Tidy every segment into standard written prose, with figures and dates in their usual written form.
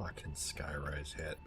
Fucking Skyrise hit.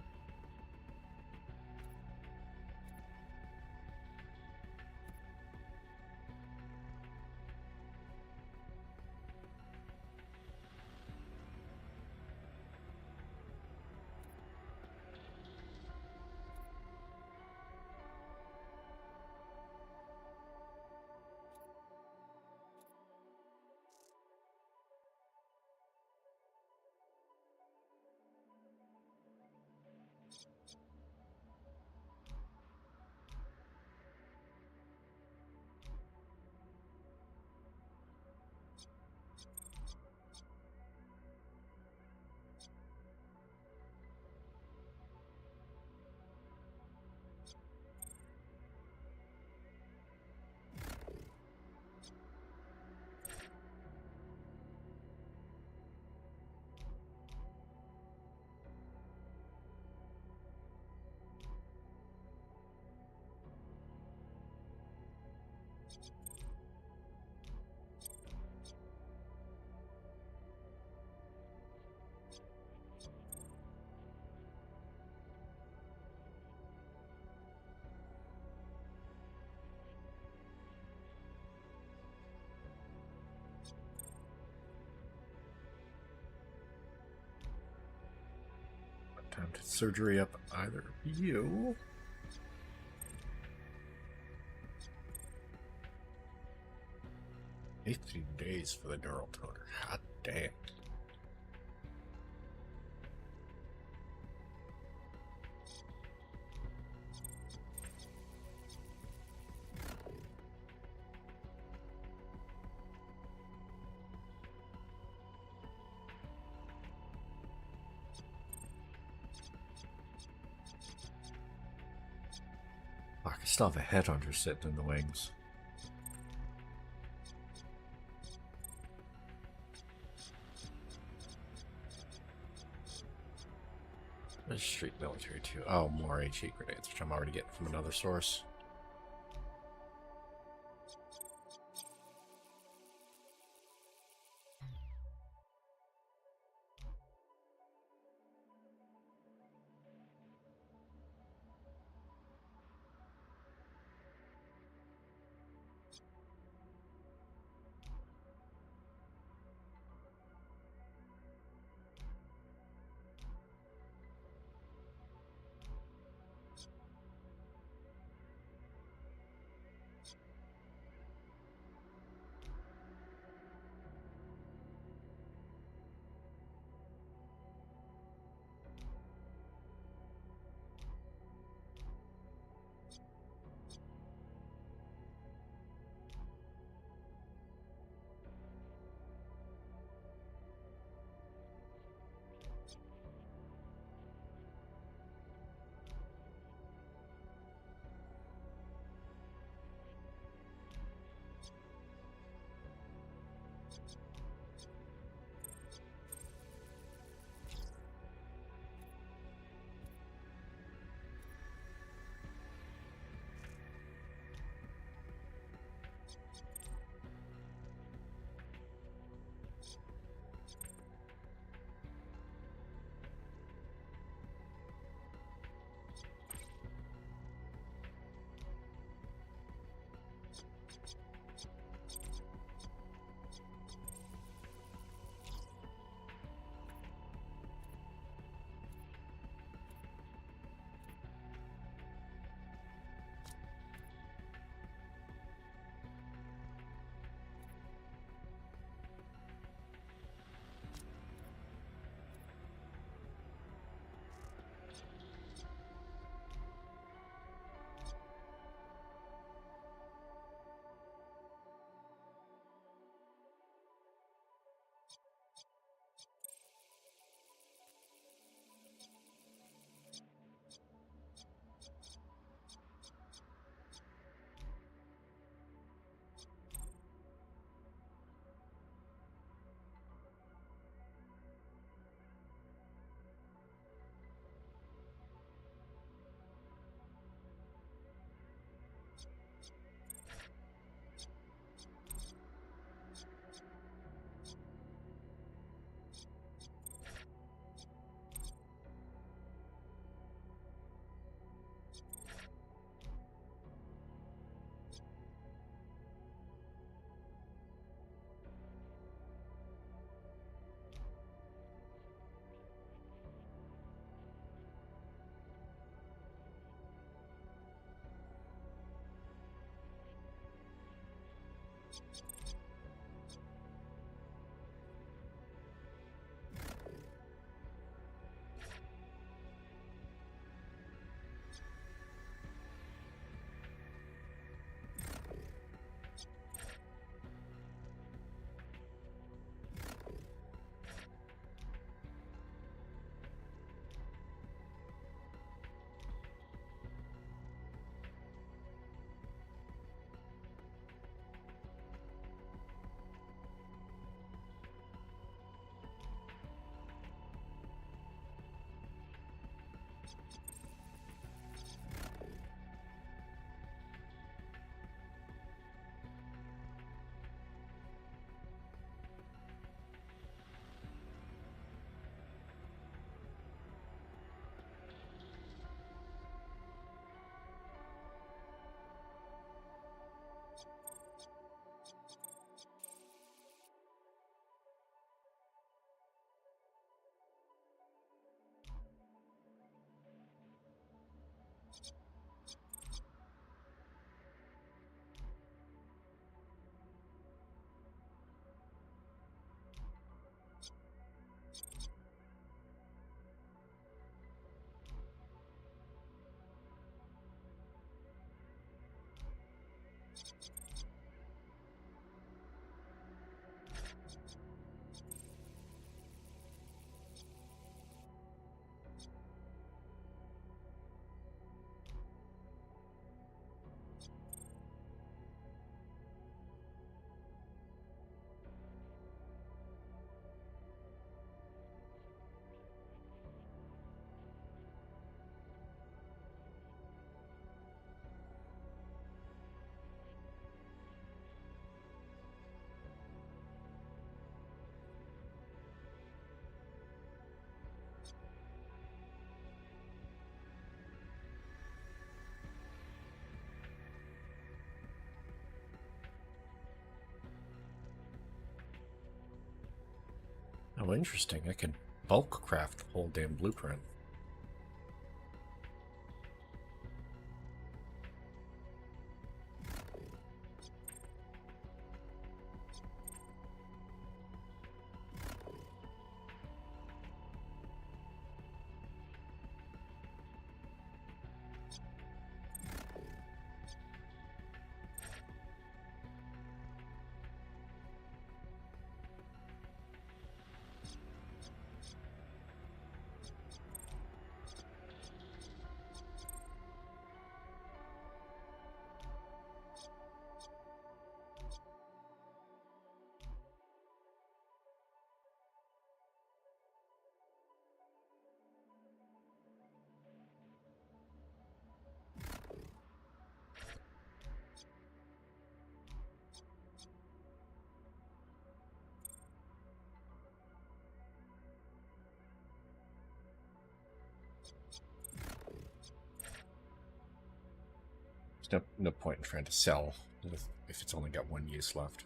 Attempted surgery up either of you. 18 days for the neural toner. Hot damn. I still have a headhunter sitting in the wings. There's street military too. Oh, more HE grenades, which I'm already getting from another source. Oh, interesting. I could bulk craft the whole damn blueprint. There's no point in trying to sell if it's only got one use left.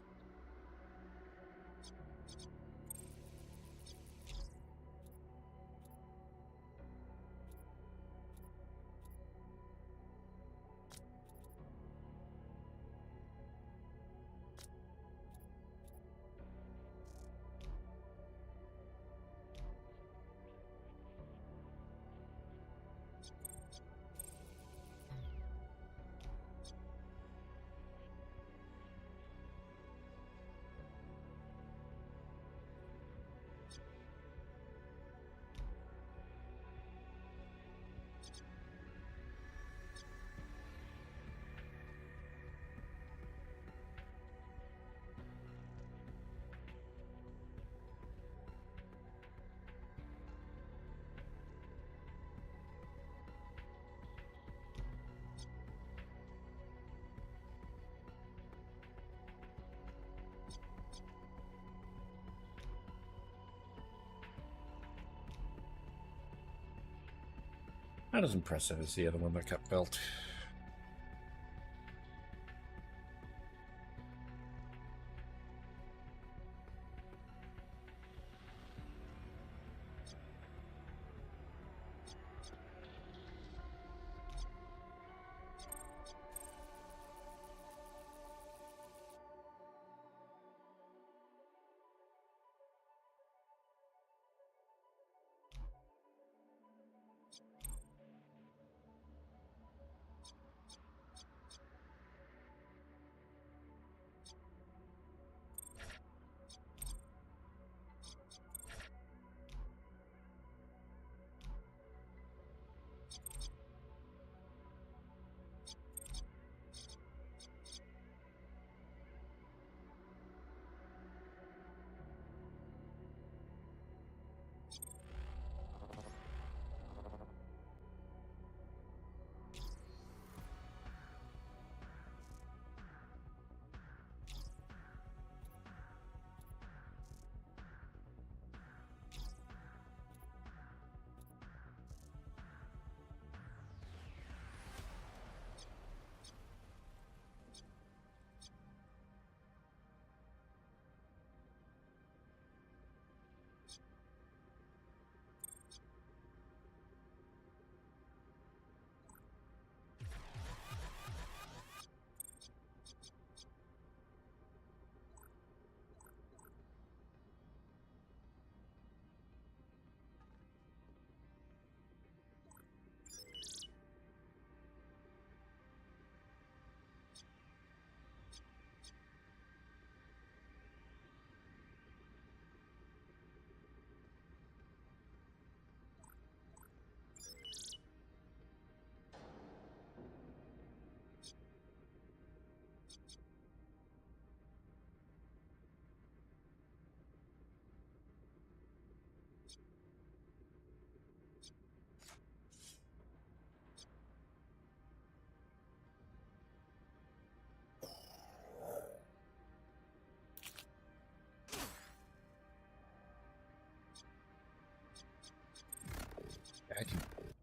Not as impressive as the other one that got built.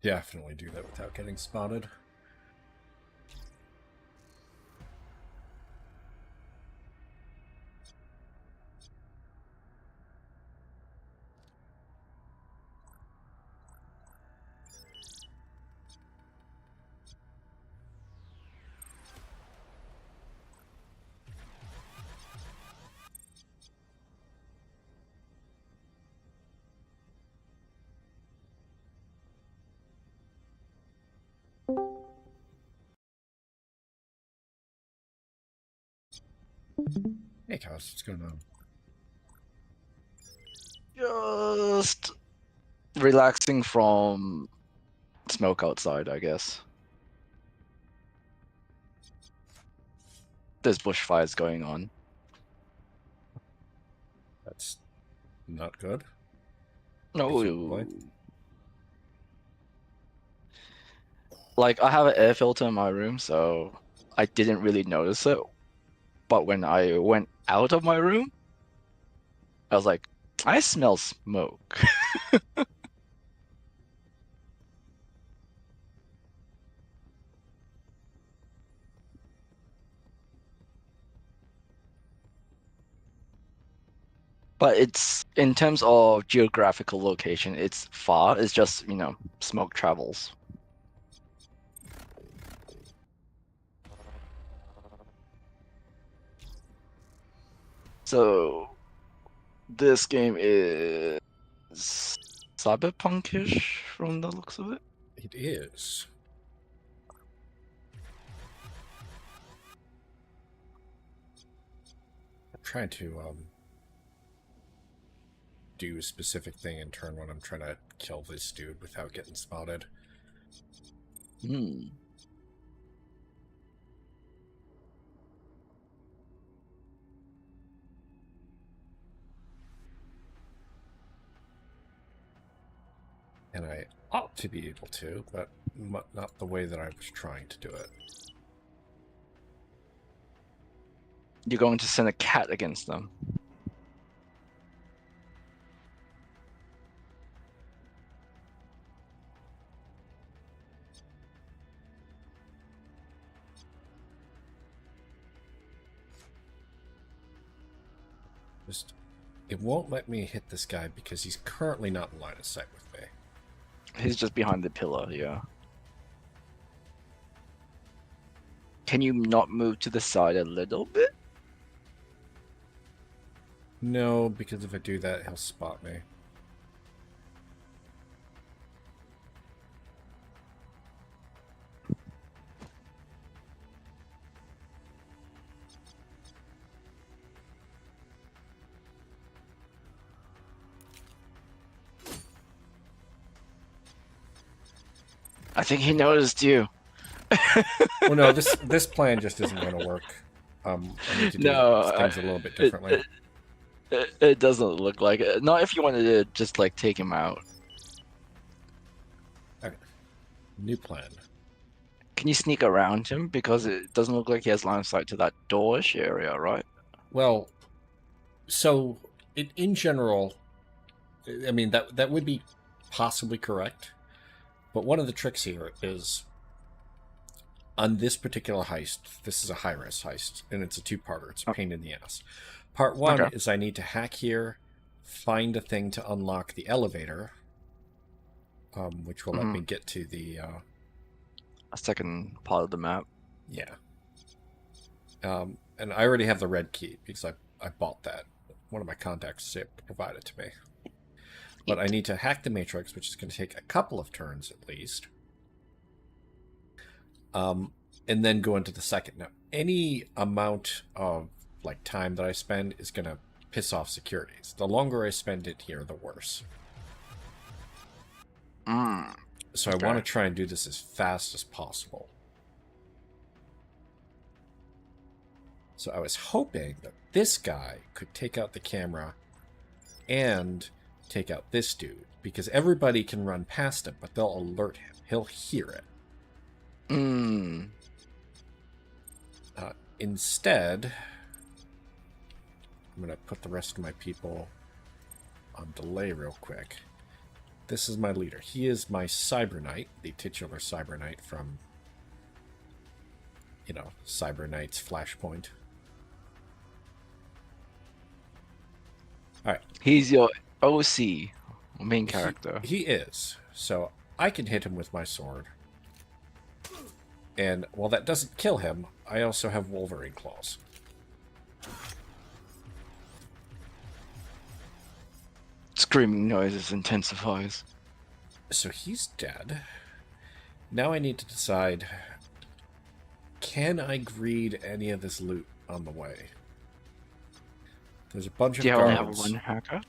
definitely do that without getting spotted. Hey, Kaz, what's going on? Just relaxing from smoke outside, I guess. There's bushfires going on. That's not good. No, like I have an air filter in my room, so I didn't really notice it. But when I went out of my room, I was like, I smell smoke. But it's in terms of geographical location, it's far. It's just, smoke travels. So this game is cyberpunkish from the looks of it. It is. I'm trying to do a specific thing in turn when I'm trying to kill this dude without getting spotted. Hmm. And I ought to be able to, but not the way that I was trying to do it. You're going to send a cat against them. Just, it won't let me hit this guy because he's currently not in line of sight with me. He's just behind the pillar, yeah. Can you not move to the side a little bit? No, because if I do that, he'll spot me. I think he noticed you. Well, no, this plan just isn't going to work. I need to do things a little bit differently. It doesn't look like it. Not if you wanted to just like take him out. Okay. New plan. Can you sneak around him? Because it doesn't look like he has line of sight to that doorish area, right? Well, so in general, I mean that would be possibly correct, but one of the tricks here is on this particular heist. This is a high-risk heist, and it's a two-parter. It's a pain in the ass. Part one Okay. is I need to hack here, find a thing to unlock the elevator, which will let me get to the A second part of the map. yeah. And I already have the red key because I bought that. One of my contacts provided to me. But I need to hack the matrix, which is going to take a couple of turns at least. And then go into the second. Now, any amount of like time that I spend is going to piss off securities. The longer I spend it here, the worse. So Okay. I want to try and do this as fast as possible. So I was hoping that this guy could take out the camera and take out this dude, because everybody can run past him, but they'll alert him. He'll hear it. Instead, I'm going to put the rest of my people on delay real quick. This is my leader. He is my Cyber Knight, the titular Cyber Knight from, Cyber Knight's Flashpoint. All right. He's your OC, main character. He is. So I can hit him with my sword. And while that doesn't kill him, I also have Wolverine claws. Screaming noises intensifies. So he's dead. Now I need to decide, can I greed any of this loot on the way? There's a bunch of Do you guards. only have one hacker?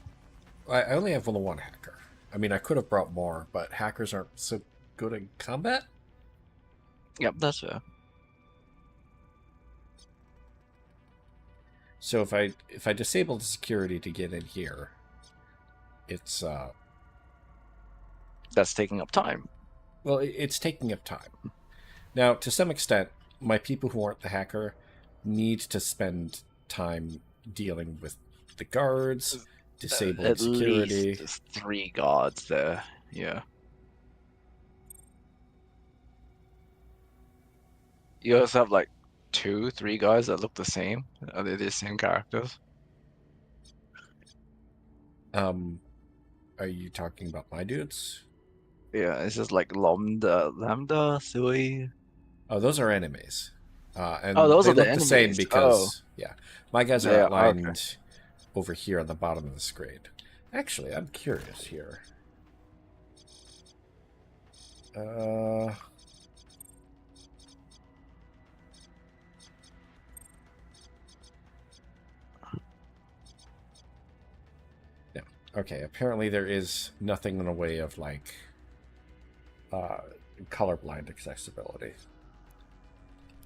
I only have one hacker. I mean, I could have brought more, but hackers aren't so good in combat. Yep, that's fair. So if I disable the security to get in here, it's That's taking up time. well, it's taking up time. Now, to some extent, my people who aren't the hacker need to spend time dealing with the guards, disabling At security. least 3 guards there. Yeah. You also have like 2, 3 guys that look the same. Are they the same characters? Are you talking about my dudes? Yeah, it's just like Lambda, Sui. Oh, those are enemies. And Oh, those they are the look the same enemies. because, yeah, my guys are Yeah, outlined okay. over here on the bottom of the screen. Actually, I'm curious here. Yeah. Okay, apparently there is nothing in the way of, like, colorblind accessibility.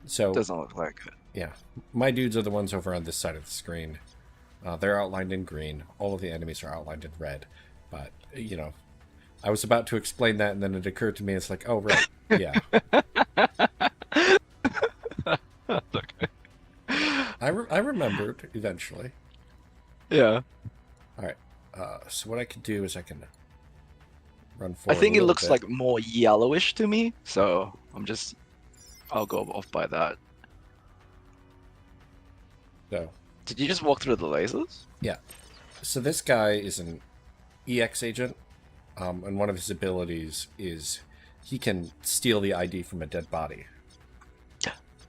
So Doesn't look like it. yeah, my dudes are the ones over on this side of the screen. They're outlined in green. All of the enemies are outlined in red. But, I was about to explain that, and then it occurred to me, it's like, oh, right, yeah. Okay. I remembered, eventually. Yeah. All right, so what I can do is I can run I forward think a it little looks bit. like more yellowish to me, so I'll go off by that. So, Did you just walk through the lasers? yeah. So this guy is an EX agent, and one of his abilities is he can steal the ID from a dead body.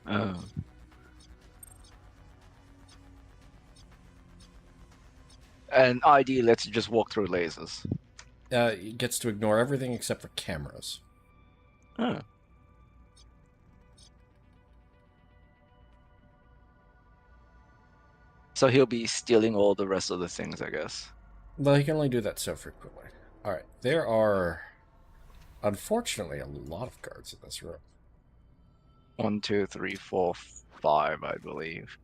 Oh. And ID lets you just walk through lasers. He gets to ignore everything except for cameras. Oh. So he'll be stealing all the rest of the things, I guess. Well, he can only do that so frequently. All right, there are, unfortunately, a lot of guards in this room. 1, 2, 3, 4, 5, I believe.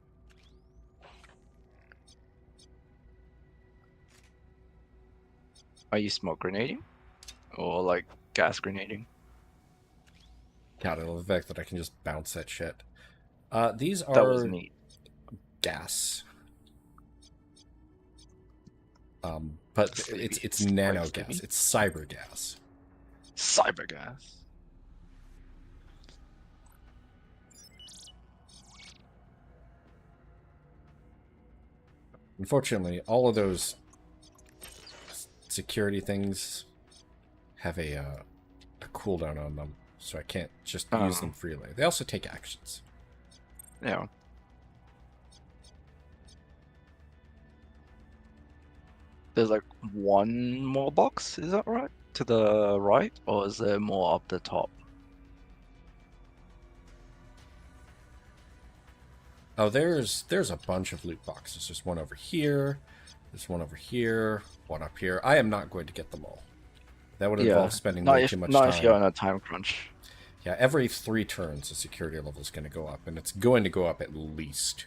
Are you smoke grenading? Or like gas grenading? God, I love the fact that I can just bounce that shit. These That was are neat. gas. But Sleepy. it's It's nano quite gas. sleepy. It's cyber gas. Cyber gas. Unfortunately, all of those security things have a cooldown on them, so I can't just use them freely. They also take actions. Yeah. There's like one more box, is that right? To the right, or is there more up the top? Oh, there's a bunch of loot boxes. There's one over here. There's one over here. One up here. I am not going to get them all. That would involve spending way too much time. Not if you're on a time crunch. Yeah, every 3 turns, the security level is going to go up, and it's going to go up at least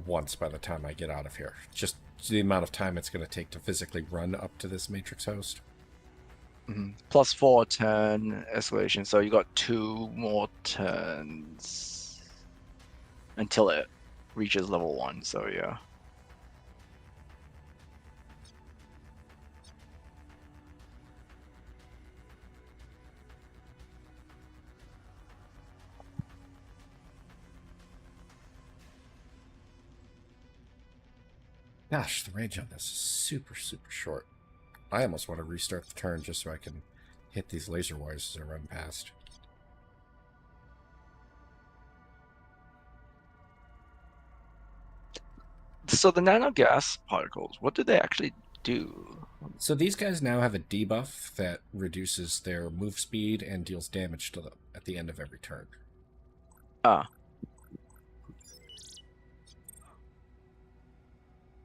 once by the time I get out of here. Just the amount of time it's going to take to physically run up to this Matrix host. Mm-hmm. +4 turn escalation, so you got 2 more turns until it reaches level 1. So yeah. Gosh, the range on this is super, super short. I almost want to restart the turn just so I can hit these laser wires as I run past. So the nano gas particles, what do they actually do? So these guys now have a debuff that reduces their move speed and deals damage to them at the end of every turn. Ah,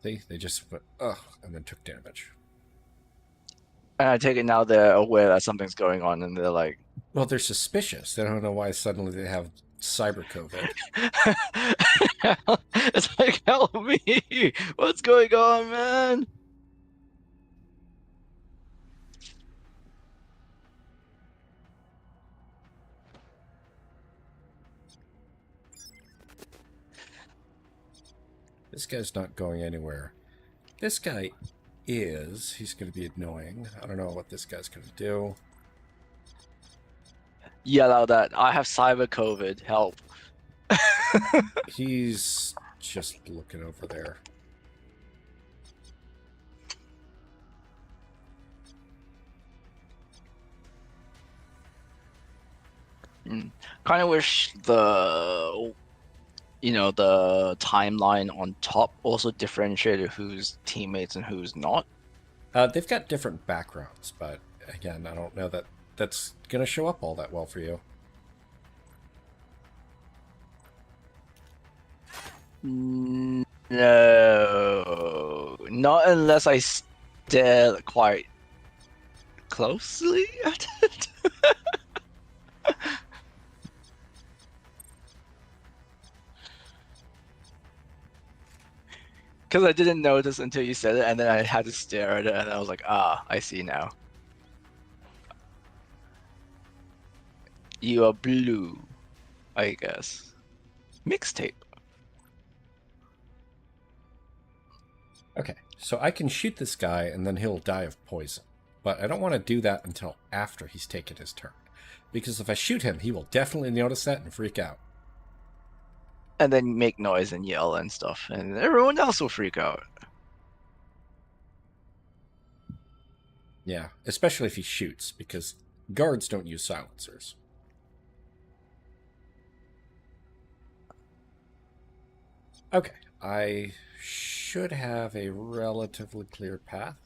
See, they just went, ugh, and then took damage. and I take it now they're aware that something's going on, and they're like, Well, they're suspicious. They don't know why suddenly they have cyber COVID. it's like, help me! What's going on, man? This guy's not going anywhere. This guy is. He's going to be annoying. I don't know what this guy's going to do. Yell out that I have cyber COVID. Help! He's just looking over there. Kind of wish the the timeline on top also differentiated who's teammates and who's not. They've got different backgrounds, but again, I don't know that that's going to show up all that well for you. No, not unless I stare quite closely at it. Because I didn't notice until you said it, and then I had to stare at it, and I was like, ah, I see now. You are blue, I guess. Mixtape. Okay, so I can shoot this guy and then he'll die of poison. But I don't want to do that until after he's taken his turn. Because if I shoot him, he will definitely notice that and freak out. And then make noise and yell and stuff, and everyone else will freak out. Yeah, especially if he shoots, because guards don't use silencers. Okay, I should have a relatively clear path.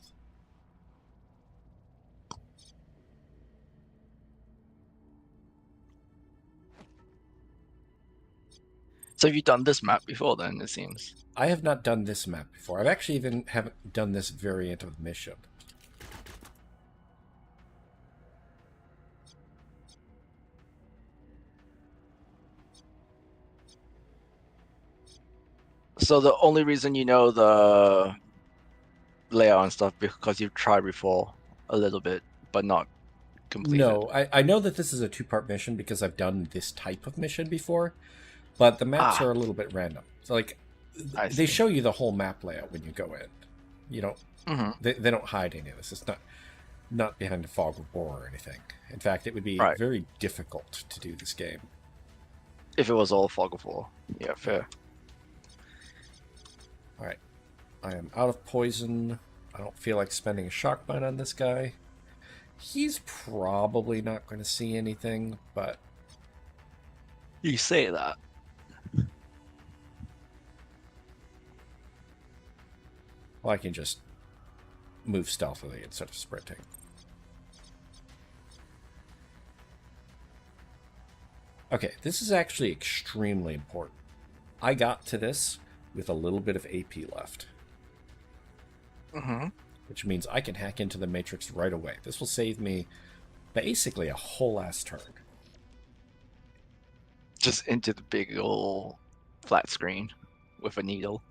So have you done this map before then, it seems? I have not done this map before. I've actually even haven't done this variant of the mission. So the only reason you know the layout and stuff because you've tried before a little bit, but not completed. No, I know that this is a two-part mission because I've done this type of mission before, but the maps are a little bit random. So, like, they show you the whole map layout when you go in. You know, they don't hide any of this. It's not behind a fog of war or anything. In fact, it would be very difficult to do this game. If it was all fog of war. Yeah, fair. Alright. I am out of poison. I don't feel like spending a shock mine on this guy. He's probably not going to see anything, but... You say that. Well, I can just move stealthily instead of sprinting. Okay, this is actually extremely important. I got to this with a little bit of AP left. Which means I can hack into the Matrix right away. This will save me basically a whole ass turn. Just into the big old flat screen with a needle.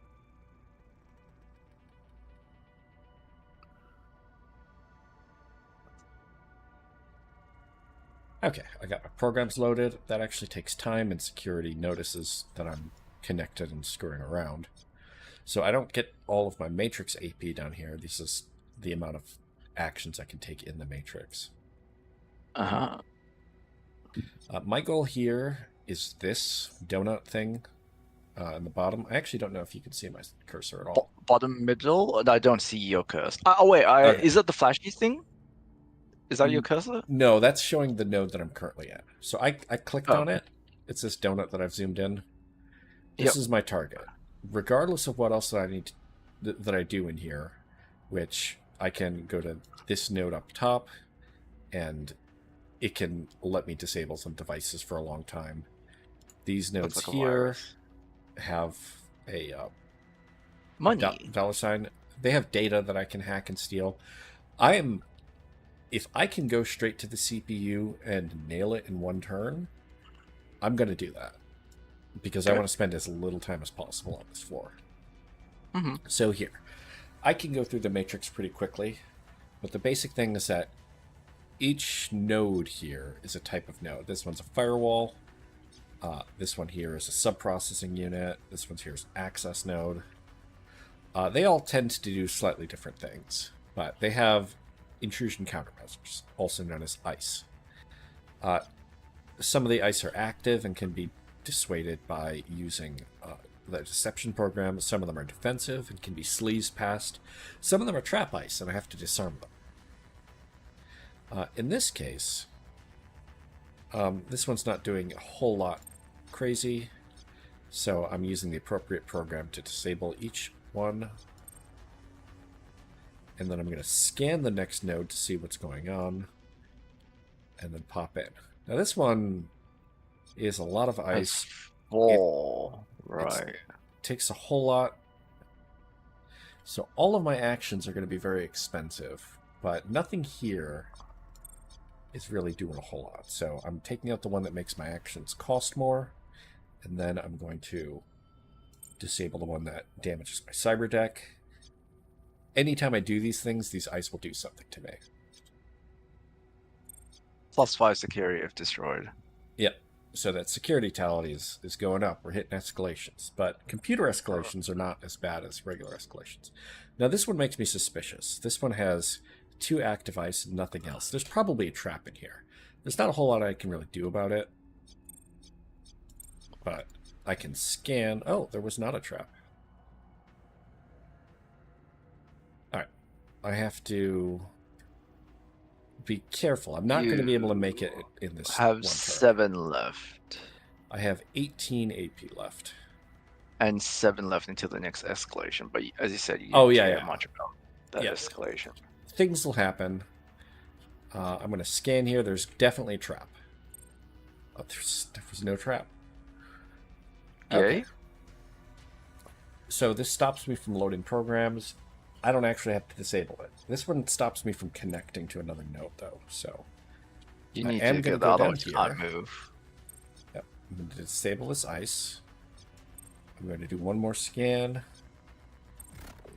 Okay, I got my programs loaded. That actually takes time, and security notices that I'm connected and screwing around. So I don't get all of my Matrix AP down here. This is the amount of actions I can take in the Matrix. My goal here is this donut thing. in the bottom. I actually don't know if you can see my cursor at all. Bottom middle? I don't see your cursor. Oh wait, Okay. is that the flashy thing? Is that your N- cursor? No, that's showing the node that I'm currently at. So I clicked Oh, on it. It's this donut that I've zoomed in. This yep. is my target. Regardless of what else that I need that I do in here, which I can go to this node up top, and it can let me disable some devices for a long time. These Looks nodes like a here virus. have a Money. dollar sign. They have data that I can hack and steal. I am, if I can go straight to the CPU and nail it in one turn, I'm going to do that because I Okay. want to spend as little time as possible on this floor. Mm-hmm. So here, I can go through the matrix pretty quickly, but the basic thing is that each node here is a type of node. This one's a firewall. This one here is a sub-processing unit. This one's here is access node. They all tend to do slightly different things, but they have intrusion countermeasures, also known as ICE. Some of the ICE are active and can be dissuaded by using the deception program. Some of them are defensive and can be sleazed past. Some of them are trap ICE, and I have to disarm them. In this case, this one's not doing a whole lot crazy, so I'm using the appropriate program to disable each one. And then I'm going to scan the next node to see what's going on, and then pop in. Now this one is a lot of ice. Four. Right. Takes a whole lot. So all of my actions are going to be very expensive, but nothing here is really doing a whole lot. So I'm taking out the one that makes my actions cost more, and then I'm going to disable the one that damages my cyber deck. Anytime I do these things, these ice will do something to me. +5 security if destroyed. Yep. So that security tally is going up. We're hitting escalations. But computer escalations are not as bad as regular escalations. Now this one makes me suspicious. This one has 2 active ice and nothing else. There's probably a trap in here. There's not a whole lot I can really do about it. But I can scan. Oh, there was not a trap. Alright. I have to be careful. I'm not going to be able to make it in this Have one turn. 7 left. I have 18 AP left. And 7 left until the next escalation. But as you said, you Oh, didn't yeah, care yeah. much about that Yeah. escalation. Things will happen. I'm going to scan here. There's definitely a trap. Oh, there was no trap. Okay. So this stops me from loading programs. I don't actually have to disable it. This one stops me from connecting to another node, though. So You I need am to gonna get go the other down one to here. not move. yep, I'm going to disable this ice. I'm going to do one more scan.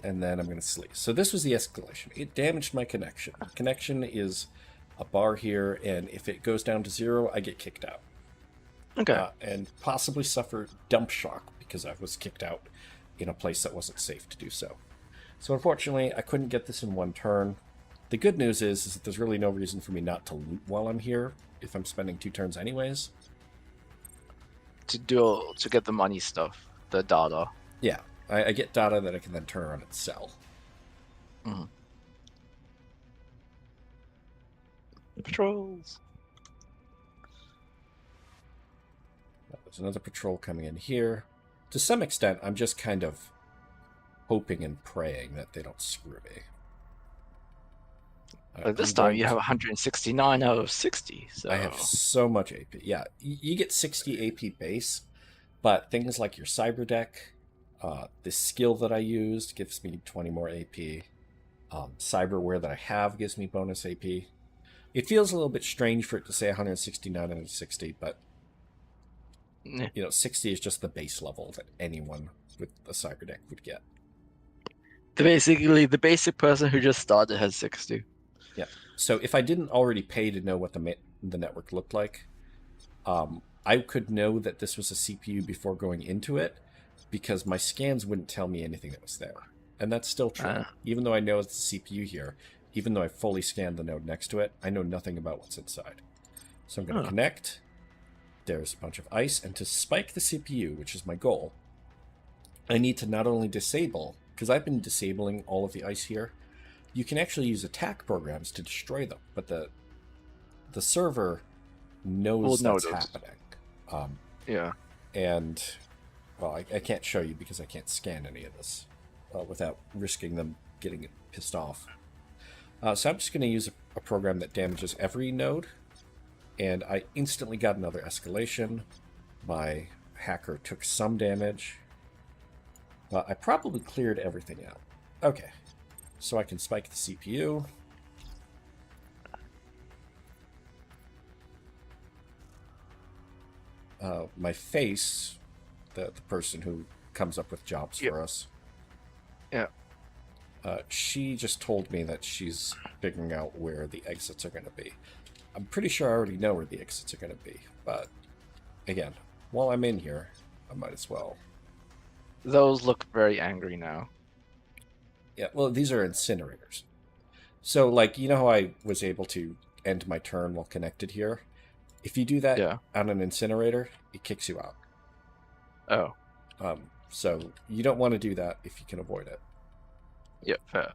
And then I'm going to sleep. So this was the escalation. It damaged my connection. Connection is a bar here, and if it goes down to 0, I get kicked out. Okay. And possibly suffer dump shock because I was kicked out in a place that wasn't safe to do so. So unfortunately, I couldn't get this in one turn. The good news is that there's really no reason for me not to loot while I'm here, if I'm spending 2 turns anyways. To get the money stuff, the data. Yeah, I get data that I can then turn around and sell. Mhm. Patrols. There's another patrol coming in here. To some extent, I'm just kind of hoping and praying that they don't screw me. But this time you have 169 out of 60. So I have so much AP. Yeah, you get 60 AP base, but things like your cyber deck, this skill that I used gives me 20 more AP. Cyberware that I have gives me bonus AP. It feels a little bit strange for it to say 169 out of 60, but Yeah. 60 is just the base level that anyone with a cyber deck would get. Basically, the basic person who just started has 60. Yeah. So if I didn't already pay to know what the network looked like, I could know that this was a CPU before going into it, because my scans wouldn't tell me anything that was there. And that's still true. Even though I know it's the CPU here, even though I fully scanned the node next to it, I know nothing about what's inside. So I'm going to connect. There's a bunch of ice, and to spike the CPU, which is my goal, I need to not only disable, because I've been disabling all of the ice here. You can actually use attack programs to destroy them, but the server We'll knows that's notice. happening. Um, Yeah. and, well, I can't show you because I can't scan any of this without risking them getting pissed off. So I'm just going to use a program that damages every node, and I instantly got another escalation. My hacker took some damage. I probably cleared everything out. Okay, so I can spike the CPU. My face, the person who comes up with jobs Yep. for us, Yeah. she just told me that she's figuring out where the exits are going to be. I'm pretty sure I already know where the exits are going to be, but again, while I'm in here, I might as well. Those look very angry now. Yeah, well, these are incinerators. So, like, you know how I was able to end my turn while connected here? If you do that Yeah. on an incinerator, it kicks you out. Oh. So you don't want to do that if you can avoid it. Yep. Fair.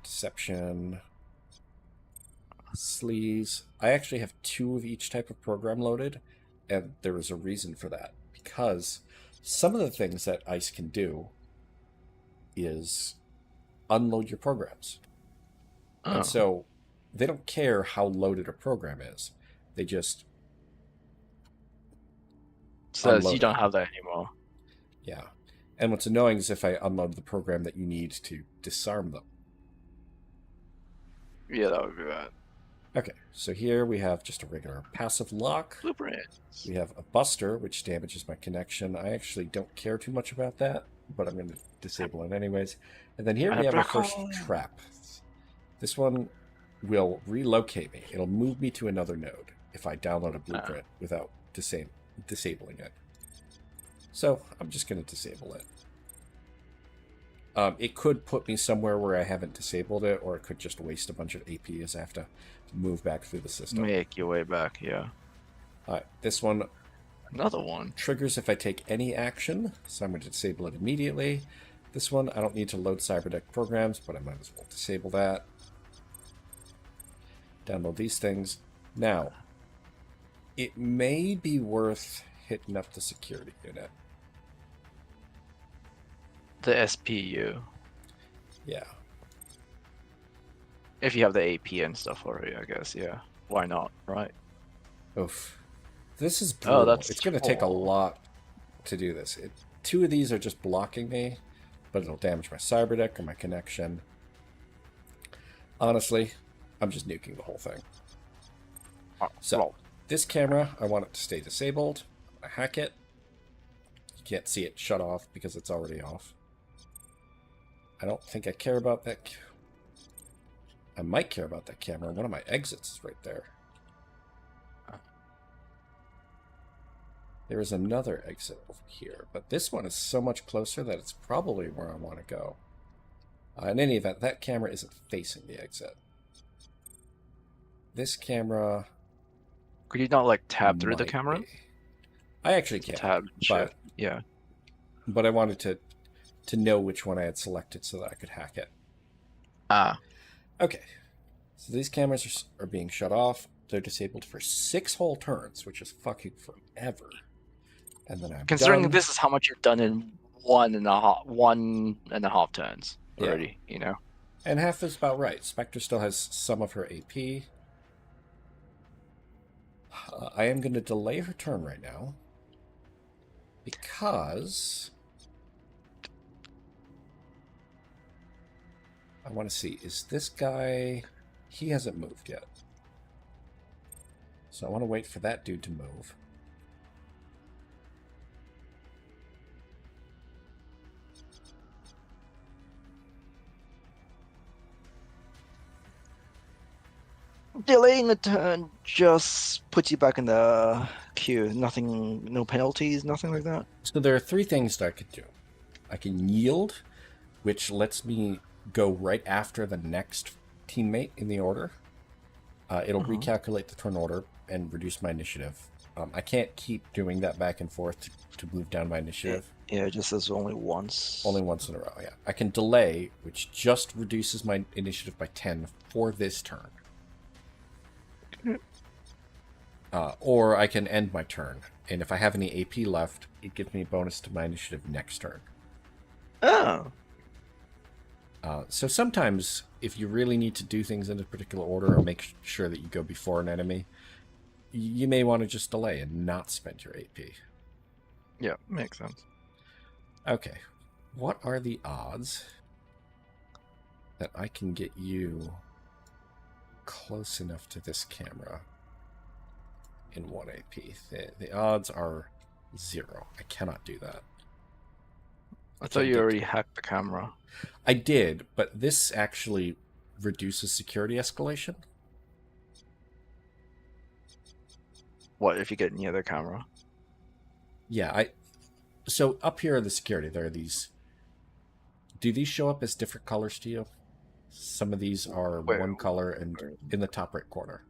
Deception. Sleaze. I actually have 2 of each type of program loaded, and there is a reason for that. Because some of the things that ICE can do is unload your programs. Oh. And so they don't care how loaded a program is. They just Says unload you don't it. have that anymore. Yeah. And what's annoying is if I unload the program that you need to disarm them. Yeah, that would be bad. Okay, so here we have just a regular passive lock. Blueprints. We have a buster, which damages my connection. I actually don't care too much about that, but I'm going to disable it anyways. And then here we have our first trap. This one will relocate me. It'll move me to another node if I download a blueprint without disabling it. So I'm just going to disable it. It could put me somewhere where I haven't disabled it, or it could just waste a bunch of AP as I have to move back through the system. Make your way back, yeah. Alright, this one Another one. triggers if I take any action, so I'm going to disable it immediately. This one, I don't need to load CyberDeck programs, but I might as well disable that. Download these things. Now, it may be worth hitting up the security unit. The SPU. Yeah. If you have the AP and stuff already, I guess, yeah. Why not, right? Oof. This is brutal. That's It's going to take a lot to do this. 2 of these are just blocking me, but it'll damage my CyberDeck or my connection. Honestly, I'm just nuking the whole thing. So, this camera, I want it to stay disabled. I hack it. You can't see it shut off because it's already off. I don't think I care about that. I might care about that camera. One of my exits is right there. There is another exit over here, but this one is so much closer that it's probably where I want to go. In any event, that camera isn't facing the exit. This camera... Could you not, like, tab through the camera? I actually can. Tab, but yeah. But I wanted to know which one I had selected so that I could hack it. Okay. So these cameras are being shut off. They're disabled for 6 whole turns, which is fucking forever. And then I'm Considering done. this is how much you've done in 1.5 turns already, you know? And half is about right. Spectre still has some of her AP. I am going to delay her turn right now. Because... I want to see, is this guy... He hasn't moved yet. So I want to wait for that dude to move. Delaying a turn just puts you back in the queue. Nothing, no penalties, nothing like that. So there are 3 things that I could do. I can yield, which lets me go right after the next teammate in the order. It'll recalculate the turn order and reduce my initiative. I can't keep doing that back and forth to move down my initiative. Yeah, it just says only once. Only once in a row, yeah. I can delay, which just reduces my initiative by 10 for this turn. Or I can end my turn, and if I have any AP left, it gives me a bonus to my initiative next turn. Oh. So sometimes, if you really need to do things in a particular order or make sure that you go before an enemy, you may want to just delay and not spend your AP. Yeah, makes sense. Okay. What are the odds that I can get you close enough to this camera in 1 AP? The odds are 0. I cannot do that. I thought you already hacked the camera. I did, but this actually reduces security escalation. What if you get near the camera? Yeah, so up here in the security, there are these. Do these show up as different colors to you? Some of these are one color and in the top right corner.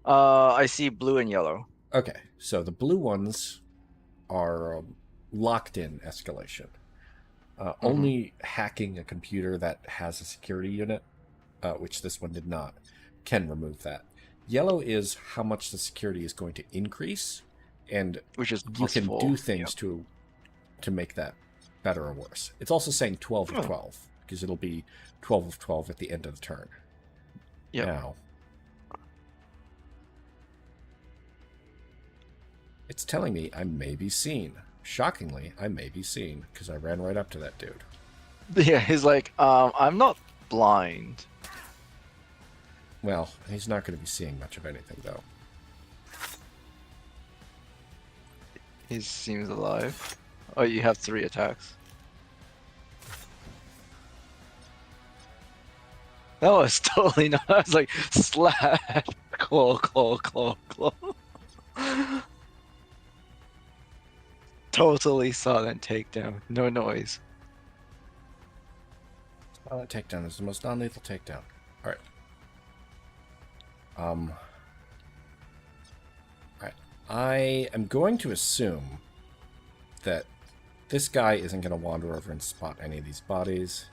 I see blue and yellow. Okay, so the blue ones are locked in escalation. Only hacking a computer that has a security unit, which this one did not, can remove that. Yellow is how much the security is going to increase, and which is you can do things to make that better or worse. It's also saying 12 of 12, because it'll be 12 of 12 at the end of the turn. Yeah. Now, it's telling me I may be seen. Shockingly, I may be seen, because I ran right up to that dude. Yeah, he's like, I'm not blind. Well, he's not going to be seeing much of anything, though. He seems alive. Oh, you have 3 attacks. That was totally not. I was like, slash, claw, claw, claw, claw. Totally silent takedown. No noise. Silent takedown is the most non-lethal takedown. Alright. Alright. I am going to assume that this guy isn't going to wander over and spot any of these bodies.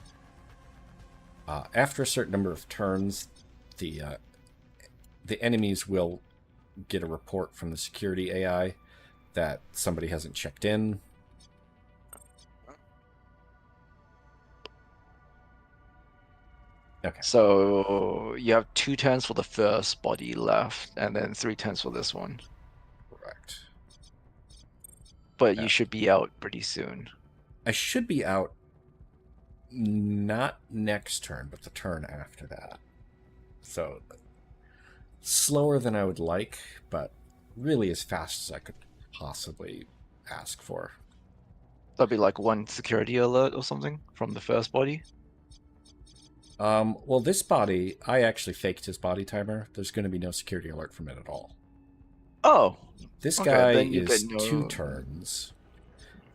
After a certain number of turns, the enemies will get a report from the security AI that somebody hasn't checked in. Okay. So you have 2 turns for the first body left, and then 3 turns for this one. Correct. But you should be out pretty soon. I should be out not next turn, but the turn after that. So slower than I would like, but really as fast as I could possibly ask for. That'd be like 1 security alert or something from the first body. Well, this body, I actually faked his body timer. There's going to be no security alert from it at all. Oh. This guy is 2 turns.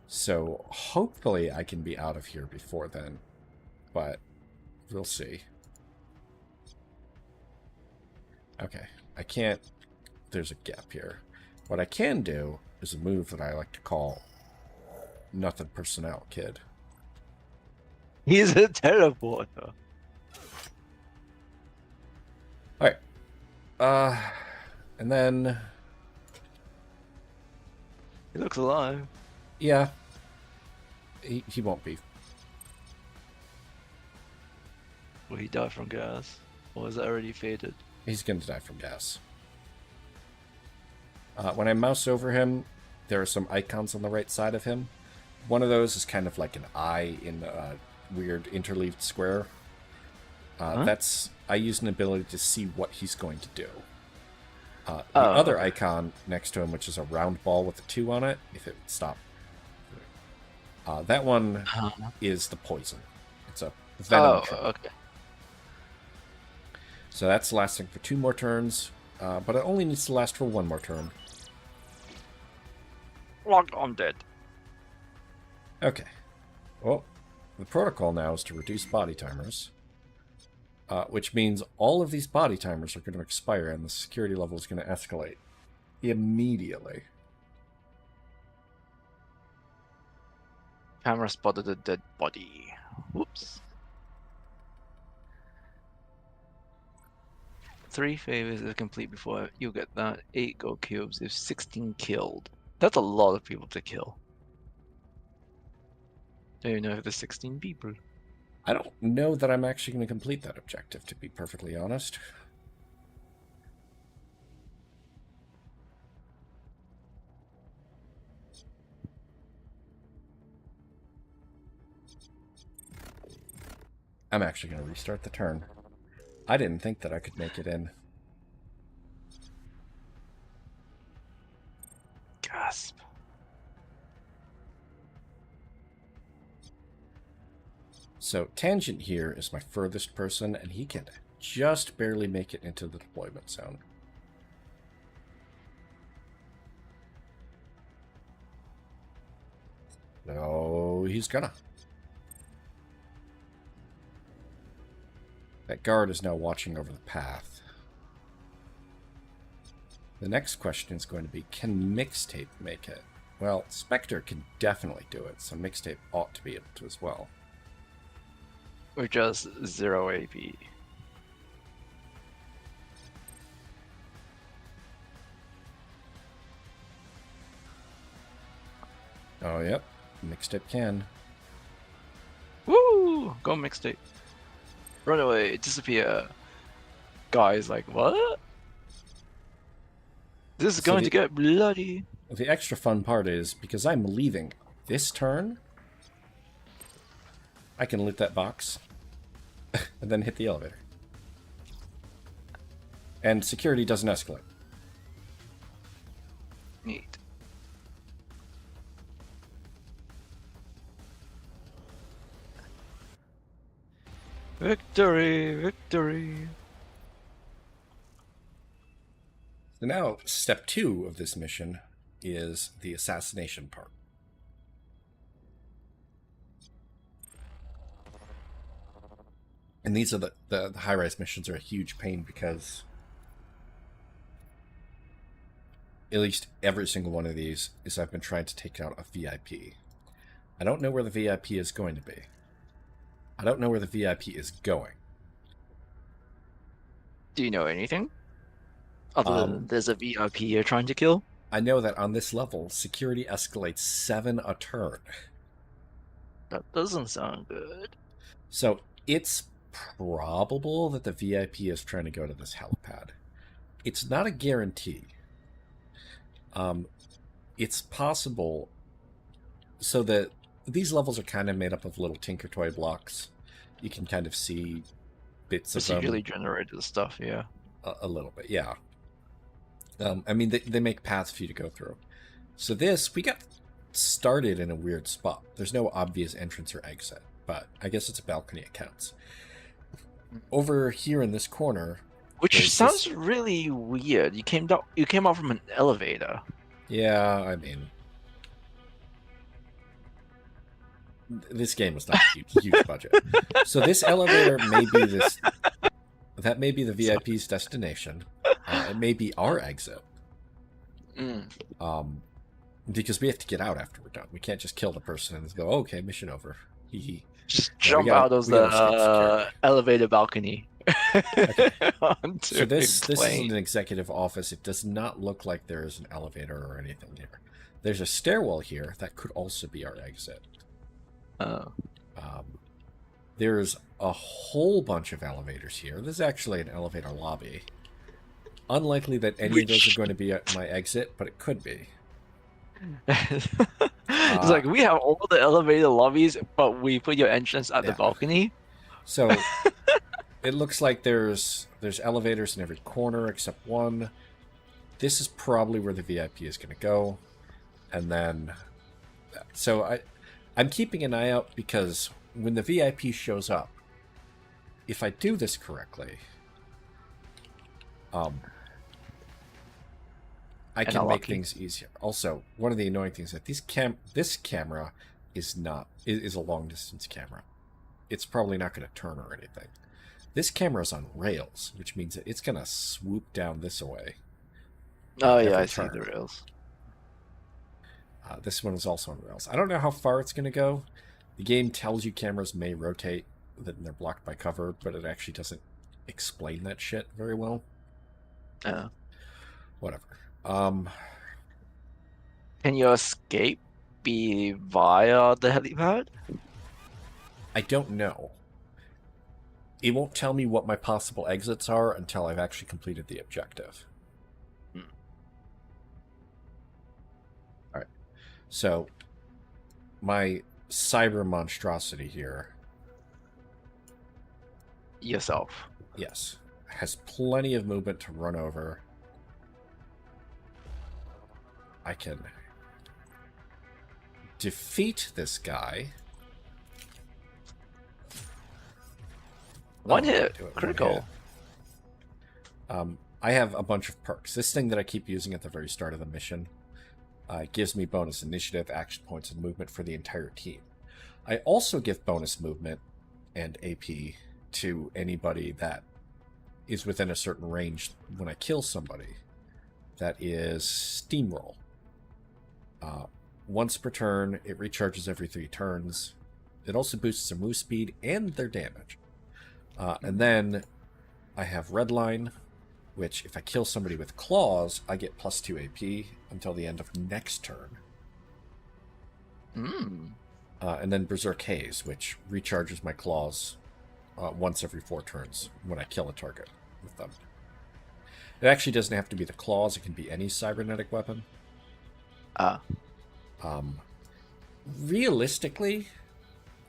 So hopefully I can be out of here before then. But we'll see. Okay. I can't... There's a gap here. What I can do is a move that I like to call Nothing Personnel Kid. He's a teleporter. Alright. And then... He looks alive. Yeah. He won't be. Will he die from gas? Or is it already faded? He's going to die from gas. When I mouse over him, there are some icons on the right side of him. One of those is kind of like an eye in a weird interleaved square. That's... I use an ability to see what he's going to do. The other icon next to him, which is a round ball with a 2 on it, if it would stop. That one is the poison. It's a venom trap. Okay. So that's lasting for 2 more turns, but it only needs to last for 1 more turn. Look, I'm dead. Okay. Well, the protocol now is to reduce body timers. which means all of these body timers are going to expire and the security level is going to escalate immediately. Camera spotted a dead body. Whoops. 3 favors if complete before you get that. 8 gold cubes if 16 killed. That's a lot of people to kill. Don't even know if there's 16 people. I don't know that I'm actually going to complete that objective, to be perfectly honest. I'm actually going to restart the turn. I didn't think that I could make it in. Gasp. So Tangent here is my furthest person, and he can just barely make it into the deployment zone. No, he's gonna. That guard is now watching over the path. The next question is going to be, can Mixtape make it? Well, Spectre can definitely do it, so Mixtape ought to be able to as well. Or just 0 AP. Oh, yep. Mixtape can. Woo! Go mixtape. Run away, disappear. Guys, like, what? This is going to get bloody. The extra fun part is, because I'm leaving this turn, I can loot that box and then hit the elevator. And security doesn't escalate. Neat. Victory, victory. So now, step 2 of this mission is the assassination part. And these are the high-rise missions are a huge pain because at least every single one of these is I've been trying to take out a VIP. I don't know where the VIP is going to be. I don't know where the VIP is going. Do you know anything? Other than there's a VIP you're trying to kill? I know that on this level, security escalates 7 a turn. That doesn't sound good. So it's probable that the VIP is trying to go to this helipad. It's not a guarantee. It's possible. So that these levels are kind of made up of little Tinker Toy blocks. You can kind of see bits of them. Procedurally generated stuff, yeah. A little bit, yeah. I mean, they make paths for you to go through. So this, we got started in a weird spot. There's no obvious entrance or exit, but I guess it's a balcony, it counts. Over here in this corner, which sounds really weird. You came out from an elevator. Yeah, I mean, this game was not a huge budget. So this elevator may be this. That may be the VIP's destination. It may be our exit. Because we have to get out after we're done. We can't just kill the person and go, oh, okay, mission over. Just jump out of the elevator balcony. Okay. So this is an executive office. It does not look like there is an elevator or anything here. There's a stairwell here that could also be our exit. Oh. There's a whole bunch of elevators here. This is actually an elevator lobby. Unlikely that any of those are going to be at my exit, but it could be. It's like, we have all the elevator lobbies, but we put your entrance at the balcony. So it looks like there's elevators in every corner except one. This is probably where the VIP is going to go. And then, so I'm keeping an eye out because when the VIP shows up, if I do this correctly, I can make things easier. Also, one of the annoying things is that this camera is a long distance camera. It's probably not going to turn or anything. This camera's on rails, which means that it's going to swoop down this way Oh yeah, every I see the turn. rails. This one is also on rails. I don't know how far it's going to go. The game tells you cameras may rotate, that they're blocked by cover, but it actually doesn't explain that shit very well. Yeah. Whatever. Can your escape be via the helipad? I don't know. It won't tell me what my possible exits are until I've actually completed the objective. Hmm. All right. So, my cyber monstrosity here, Yourself. yes, has plenty of movement to run over. I can defeat this guy. One Oh, hit, do it one critical. hit. I have a bunch of perks. This thing that I keep using at the very start of the mission gives me bonus initiative, action points, and movement for the entire team. I also give bonus movement and AP to anybody that is within a certain range when I kill somebody. That is Steamroll. Once per turn, it recharges every 3 turns. It also boosts their move speed and their damage. And then I have Redline, which if I kill somebody with claws, I get plus 2 AP until the end of next turn. And then Berserk Haze, which recharges my claws once every 4 turns when I kill a target with them. It actually doesn't have to be the claws, it can be any cybernetic weapon. Realistically,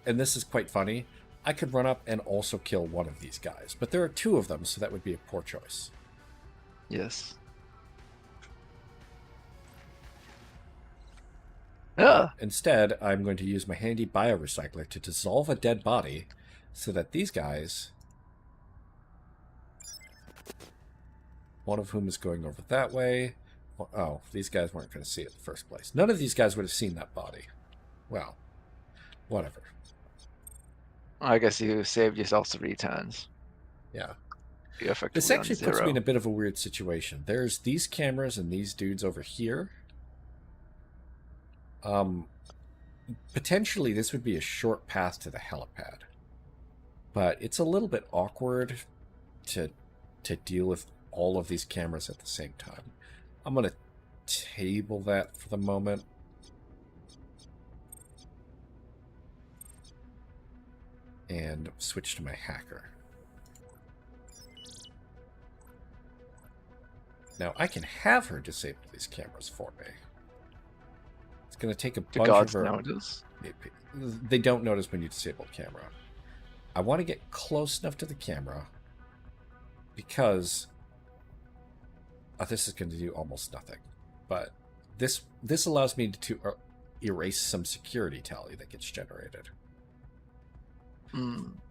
and this is quite funny, I could run up and also kill one of these guys, but there are 2 of them, so that would be a poor choice. Yes. Yeah. Instead, I'm going to use my handy biorecycler to dissolve a dead body so that these guys, one of whom is going over that way. Oh, these guys weren't going to see it in the first place. None of these guys would have seen that body. Well, whatever. I guess you saved yourself 3 turns. Yeah. You This effectively actually on puts me in 0. a bit of a weird situation. There's these cameras and these dudes over here. Potentially this would be a short path to the helipad. But it's a little bit awkward to deal with all of these cameras at the same time. I'm going to table that for the moment. And switch to my hacker. Now, I can have her disable these cameras for me. It's going to take a Do bunch guards of her... notice? They don't notice when you disable the camera. I want to get close enough to the camera because this is going to do almost nothing. But this allows me to erase some security tally that gets generated.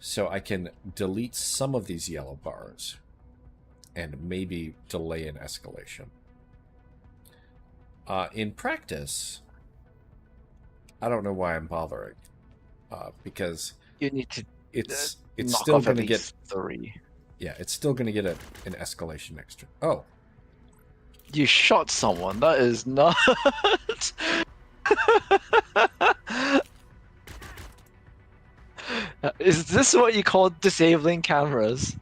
So I can delete some of these yellow bars and maybe delay an escalation. In practice, I don't know why I'm bothering, because You need to it's knock still off going to at get least 3. yeah, it's still going to get an escalation next turn. Oh, You shot someone. That is not. Is this what you call disabling cameras?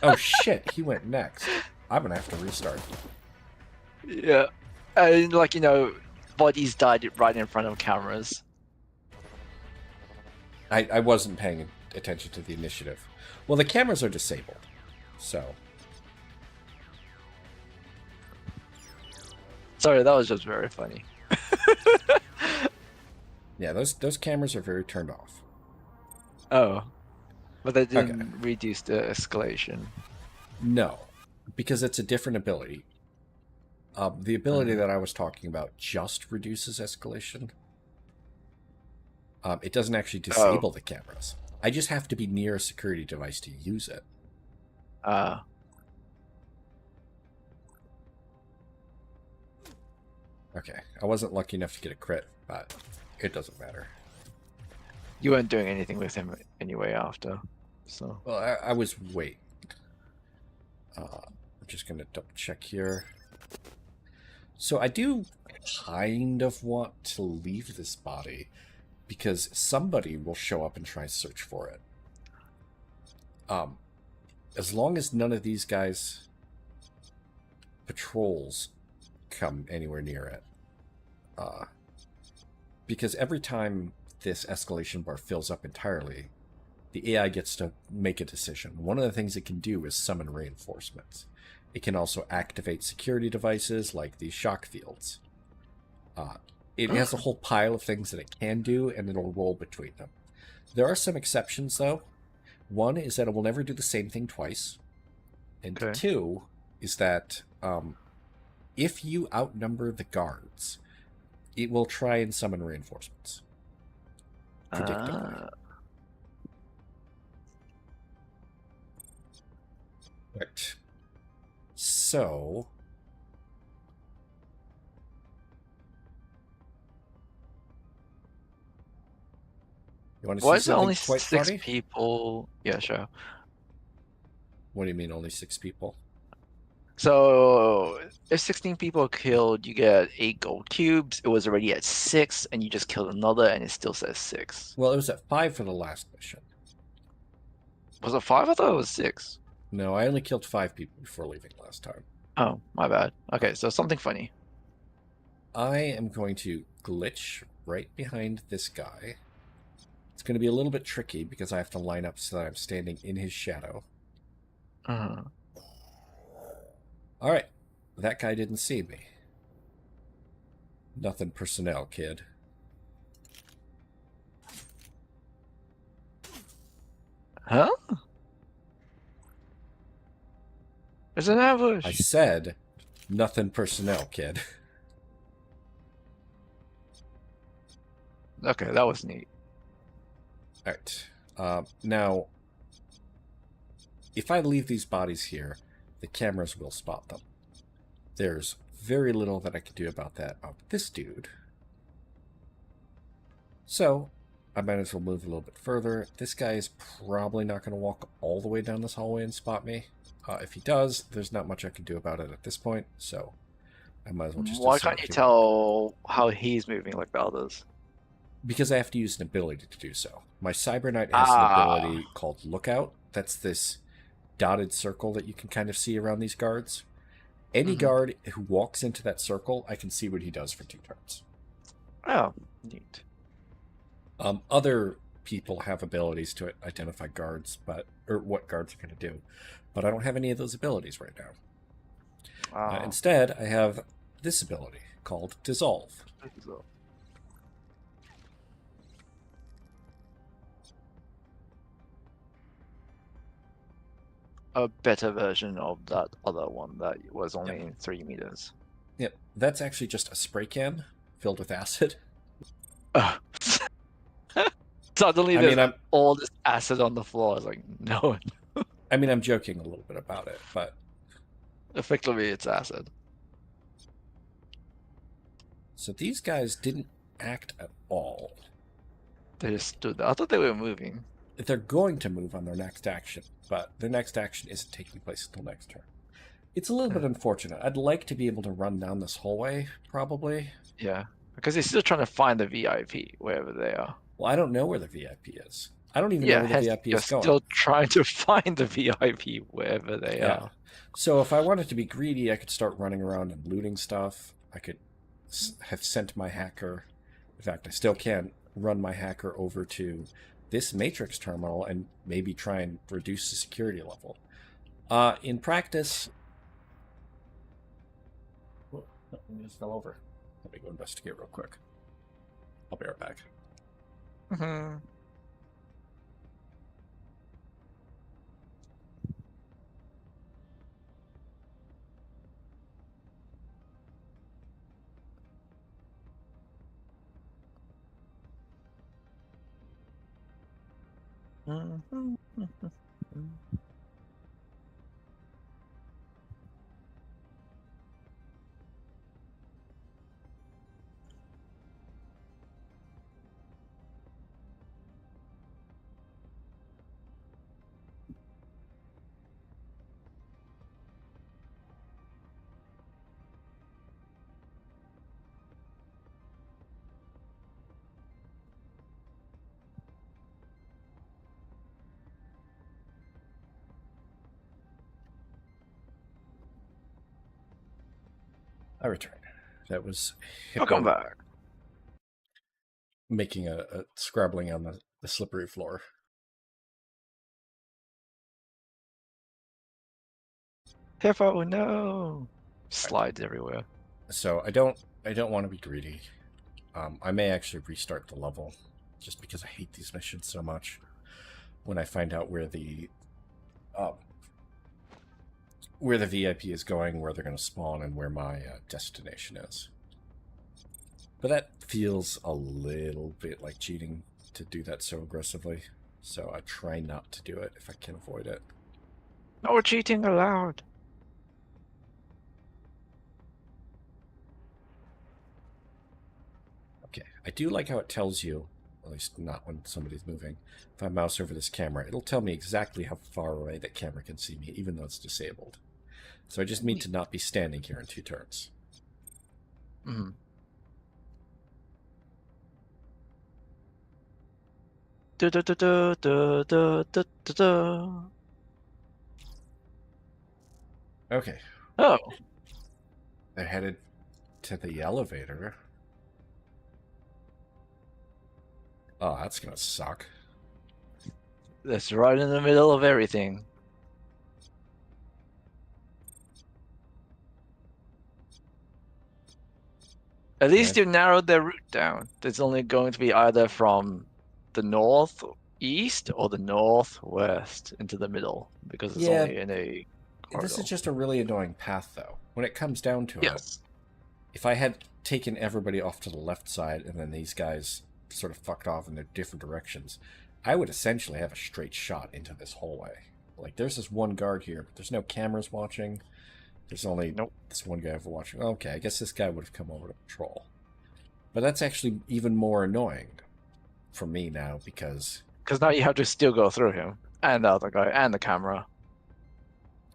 oh shit! He went next. I'm gonna have to restart. Yeah, and like bodies died right in front of cameras. I wasn't paying attention to the initiative. Well, the cameras are disabled, so. Sorry, that was just very funny. Yeah, those cameras are very turned off. Oh, but that didn't reduce the escalation. No, because it's a different ability. The ability that I was talking about just reduces escalation. It doesn't actually disable the cameras. I just have to be near a security device to use it. Okay, I wasn't lucky enough to get a crit, but it doesn't matter. You weren't doing anything with him anyway after. So Well, I was wait. I'm just gonna double check here. So I do kind of want to leave this body because somebody will show up and try to search for it. Um, as long as none of these guys patrols come anywhere near it. Because every time this escalation bar fills up entirely, the AI gets to make a decision. One of the things it can do is summon reinforcements. It can also activate security devices like these shock fields. It has a whole pile of things that it can do, and it'll roll between them. There are some exceptions, though. One is that it will never do the same thing twice. And okay. two is that if you outnumber the guards, it will try and summon reinforcements. Predictably. Right. So... You want to Why see is there only something quite 6 funny? people? Yeah, sure. What do you mean only 6 people? So if 16 people killed, you get 8 gold cubes. It was already at 6, and you just killed another, and it still says 6. Well, it was at 5 for the last mission. Was it 5? I thought it was 6. No, I only killed 5 people before leaving last time. Oh, my bad. Okay, so something funny. I am going to glitch right behind this guy. It's going to be a little bit tricky because I have to line up so that I'm standing in his shadow. Uh, Alright, that guy didn't see me. Nothing personnel, kid. huh? There's an ambush. I said, nothing personnel, kid. Okay, that was neat. Alright. Now, if I leave these bodies here, the cameras will spot them. There's very little that I can do about that of this dude. So, I might as well move a little bit further. This guy is probably not going to walk all the way down this hallway and spot me. If he does, there's not much I can do about it at this point, so I might as well just Why assume can't you he- tell how he's moving like the others? Because I have to use an ability to do so. My Cyber Knight has an Ah, ability called Lookout. That's this dotted circle that you can kind of see around these guards. Any guard who walks into that circle, I can see what he does for 2 turns. oh, neat. Other people have abilities to identify guards, or what guards are going to do, but I don't have any of those abilities right now. Ah, Instead, I have this ability called Dissolve. so- a better version of that other one that was only Yep. 3 meters. Yep, that's actually just a spray can filled with acid. Suddenly I there's mean, I'm all this acid on the floor. It's like, no, I'm joking a little bit about it, but effectively it's acid. so these guys didn't act at all. They just stood there. I thought they were moving. They're going to move on their next action, but their next action isn't taking place until next turn. It's a little bit unfortunate. I'd like to be able to run down this hallway, probably. Yeah, because they're still trying to find the VIP wherever they are. Well, I don't know where the VIP is. I don't even know Yeah, where the hence VIP you're is going. still trying to find the VIP wherever they Yeah. are. So if I wanted to be greedy, I could start running around and looting stuff. I could have sent my hacker. In fact, I still can run my hacker over to this Matrix terminal and maybe try and reduce the security level. In practice... Oh, it just fell over. Let me go investigate real quick. I'll be right back. Mm-hmm. I return. That was Welcome Hippo back. making a scrabbling on the slippery floor. Hippo, no. Slides everywhere. So I don't want to be greedy. I may actually restart the level, just because I hate these missions so much. When I find out where the VIP is going, where they're going to spawn, and where my destination is. But that feels a little bit like cheating to do that so aggressively. So I try not to do it if I can avoid it. No cheating allowed. Okay, I do like how it tells you, at least not when somebody's moving, if I mouse over this camera, it'll tell me exactly how far away that camera can see me, even though it's disabled. So I just need to not be standing here in 2 turns. Mm. Da, da, da, da, da, da, da, da, da. Okay. Oh, They're headed to the elevator. Oh, that's gonna suck. that's right in the middle of everything. At least you narrowed their route down. It's only going to be either from the northeast or the northwest into the middle, because it's Yeah, only in a corridor. this is just a really annoying path, though. When it comes down to it, Yes. if I had taken everybody off to the left side and then these guys sort of fucked off in their different directions, I would essentially have a straight shot into this hallway. Like, there's this one guard here, but there's no cameras watching. There's only this one guy watching. Okay, I guess this guy would have come over to patrol. But that's actually even more annoying for me now because... Because now you have to still go through him, and the other guy, and the camera.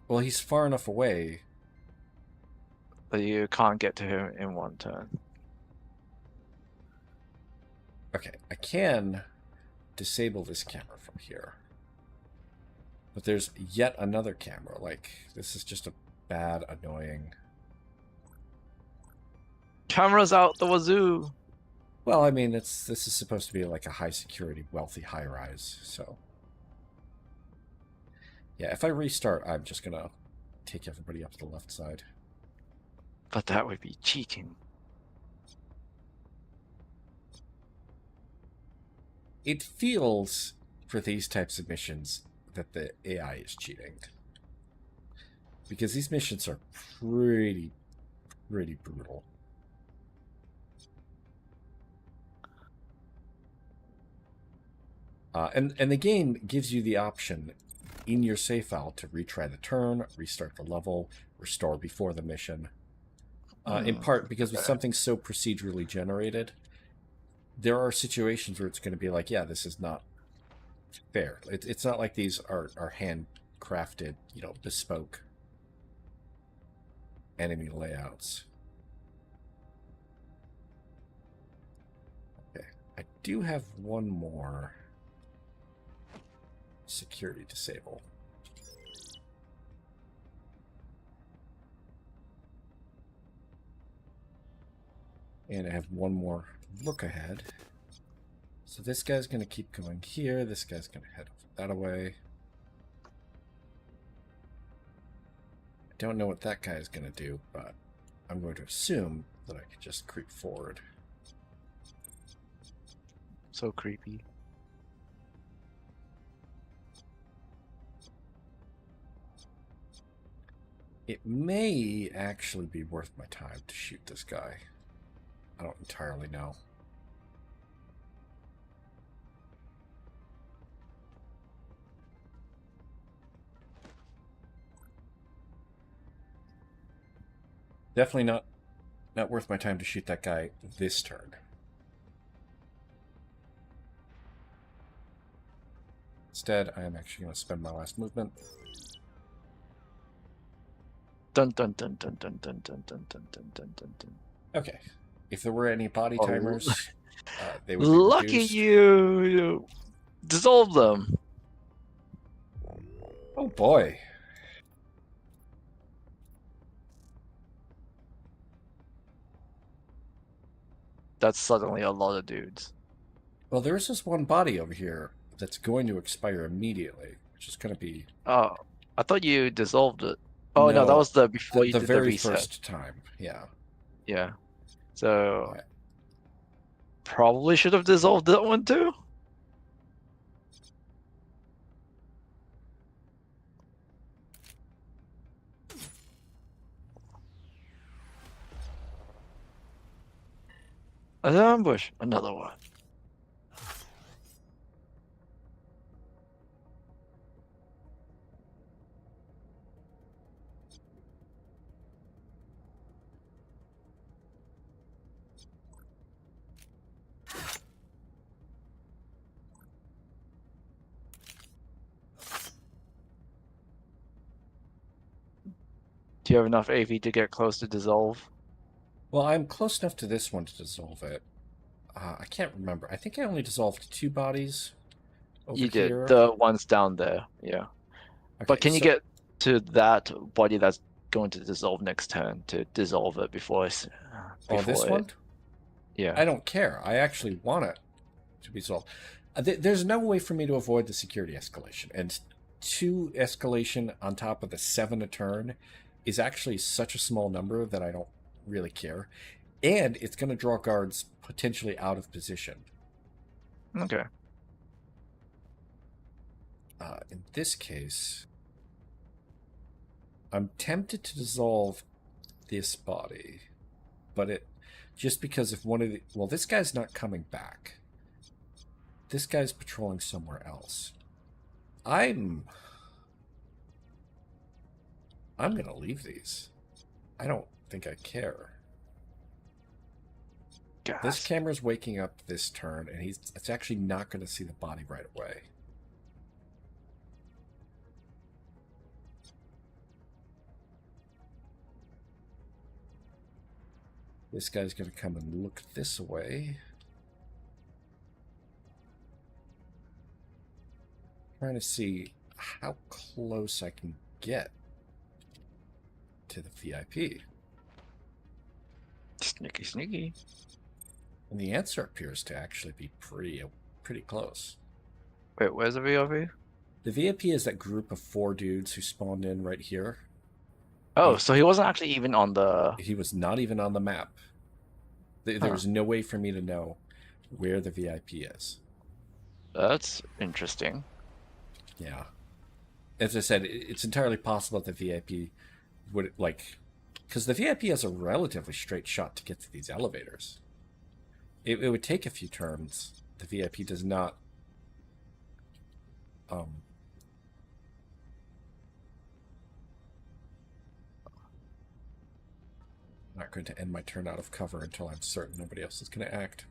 Well, he's far enough away. But you can't get to him in one turn. Okay, I can disable this camera from here. But there's yet another camera. Like, this is just a bad, annoying... Cameras out the wazoo! Well, I mean, this is supposed to be like a high-security, wealthy high-rise, so... Yeah, if I restart, I'm just gonna take everybody up to the left side. But that would be cheating. It feels, for these types of missions, that the AI is cheating. Because these missions are pretty brutal. And the game gives you the option in your save file to retry the turn, restart the level, restore before the mission. In part because with something so procedurally generated, there are situations where it's going to be like, yeah, this is not fair. It's not like these are handcrafted, bespoke enemy layouts. Okay, I do have one more security disable. And I have one more look ahead. So this guy's going to keep going here. This guy's going to head that away. I don't know what that guy is going to do, but I'm going to assume that I could just creep forward. So creepy. It may actually be worth my time to shoot this guy. I don't entirely know. Definitely not worth my time to shoot that guy this turn. Instead, I am actually going to spend my last movement. Dun dun dun dun dun dun dun dun dun dun dun dun dun. Okay. If there were any body timers, they would be Lucky reduced. you dissolve them. Oh boy. That's suddenly a lot of dudes. Well, there is this one body over here that's going to expire immediately, which is going to be Oh, I thought you dissolved it. Oh no, that no, was the before you the did the very reset. first time. Yeah. Yeah. All So right. probably should have dissolved that one too. An ambush, another one. Do you have enough AV to get close to dissolve? Well, I'm close enough to this one to dissolve it. I can't remember. I think I only dissolved 2 bodies over You did. here. The ones down there, yeah. But Okay, can you so get to that body that's going to dissolve next turn to dissolve it oh, this before it? one? Yeah. I don't care. I actually want it to be solved. There's no way for me to avoid the security escalation, and 2 escalation on top of the 7 a turn is actually such a small number that I don't really care. And it's going to draw guards potentially out of position. Okay. In this case, I'm tempted to dissolve this body, but it just because if one of the well, this guy's not coming back. This guy's patrolling somewhere else. I'm gonna leave these. I don't think I care. This Gas. camera's waking up this turn, and it's actually not going to see the body right away. This guy's going to come and look this way. Trying to see how close I can get to the VIP. Sneaky, sneaky. And the answer appears to actually be pretty close. Wait, where's the VOV? The VIP is that group of 4 dudes who spawned in right here. Oh, so he wasn't actually even on the. He was not even on the map. Huh. There's no way for me to know where the VIP is. That's interesting. Yeah. As I said, it's entirely possible that the VIP would, like, because the VIP has a relatively straight shot to get to these elevators. It would take a few turns. The VIP does not. I'm not going to end my turn out of cover until I'm certain nobody else is going to act.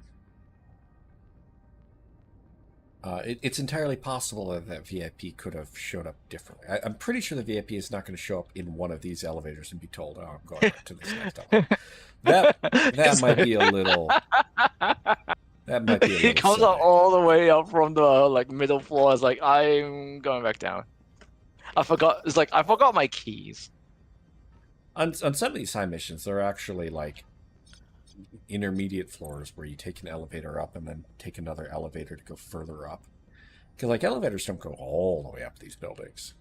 It's entirely possible that that VIP could have showed up differently. I'm pretty sure the VIP is not going to show up in one of these elevators and be told, "Oh, I'm going back to this next elevator." That might be a little. That might be a He little comes up silly. all the way up from the like middle floor. It's like I'm going back down. I forgot. It's like I forgot my keys. On some of these high missions, there are actually like intermediate floors where you take an elevator up and then take another elevator to go further up. Because like elevators don't go all the way up these buildings.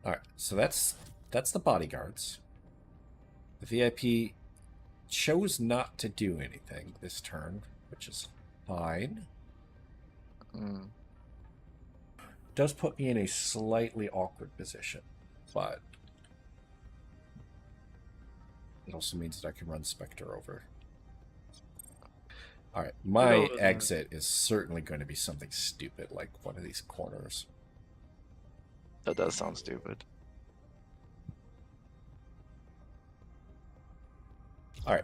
All right, so that's the bodyguards. The VIP chose not to do anything this turn, which is fine. Mm. Does put me in a slightly awkward position, but it also means that I can run Spectre over. All right, my exit is certainly going to be something stupid, like one of these corners. That does sound stupid. All right.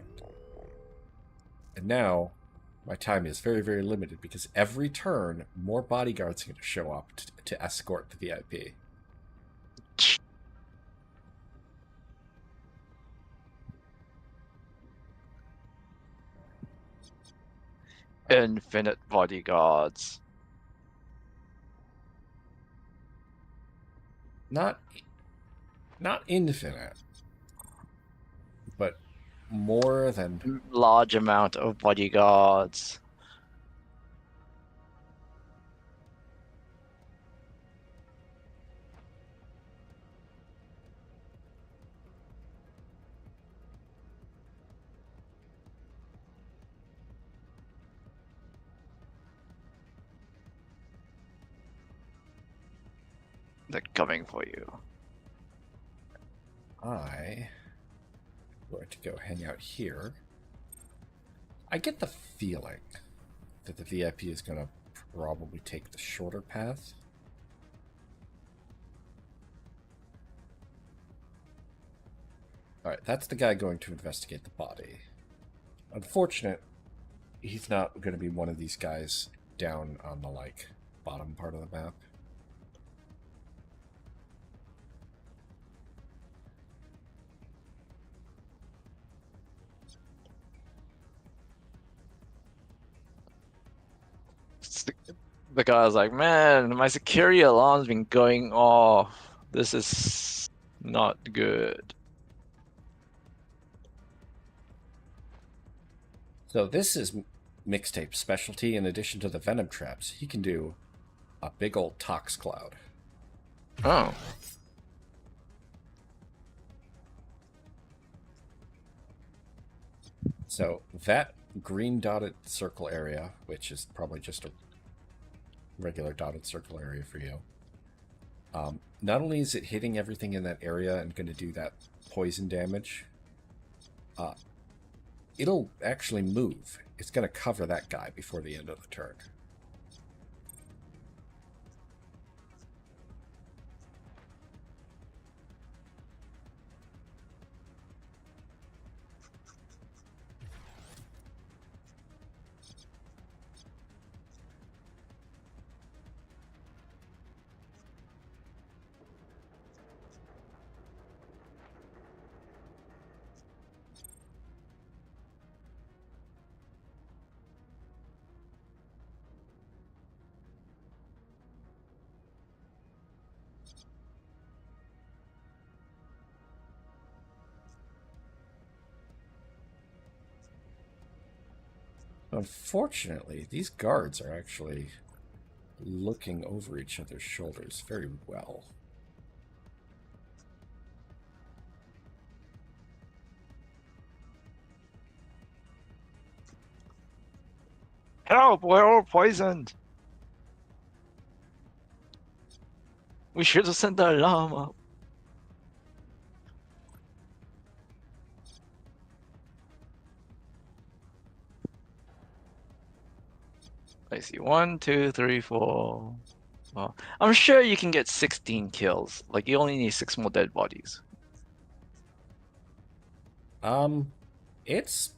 And now, my time is very, very limited because every turn, more bodyguards are going to show up to escort the VIP. Infinite bodyguards. Not infinite, but more than... Large amount of bodyguards. They're coming for you. I'm going to go hang out here. I get the feeling that the VIP is going to probably take the shorter path. Alright, that's the guy going to investigate the body. Unfortunate, he's not going to be one of these guys down on the, like, bottom part of the map. The guy's like, man, my security alarm's been going off. This is not good. So this is Mixtape's specialty. In addition to the venom traps, he can do a big old tox cloud. Oh. So that green dotted circle area, which is probably just a regular dotted circle area for you, not only is it hitting everything in that area and going to do that poison damage, it'll actually move. It's going to cover that guy before the end of the turn. Unfortunately, these guards are actually looking over each other's shoulders very well. Help, we're all poisoned. We should have sent the alarm up. I see 1, 2, 3, 4. Well, I'm sure you can get 16 kills. Like, you only need 6 more dead bodies. It's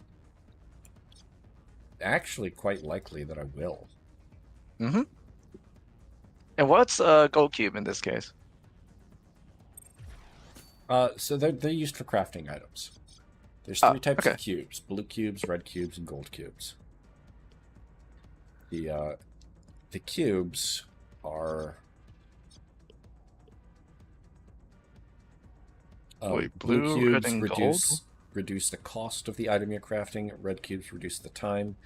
actually quite likely that I will. Mm-hmm. And what's a gold cube in this case? So they're used for crafting items. There's 3 types okay. of cubes: blue cubes, red cubes, and gold cubes. The cubes are Wait, blue blue, red, cubes and gold? reduce the cost of the item you're crafting. Red cubes reduce the time.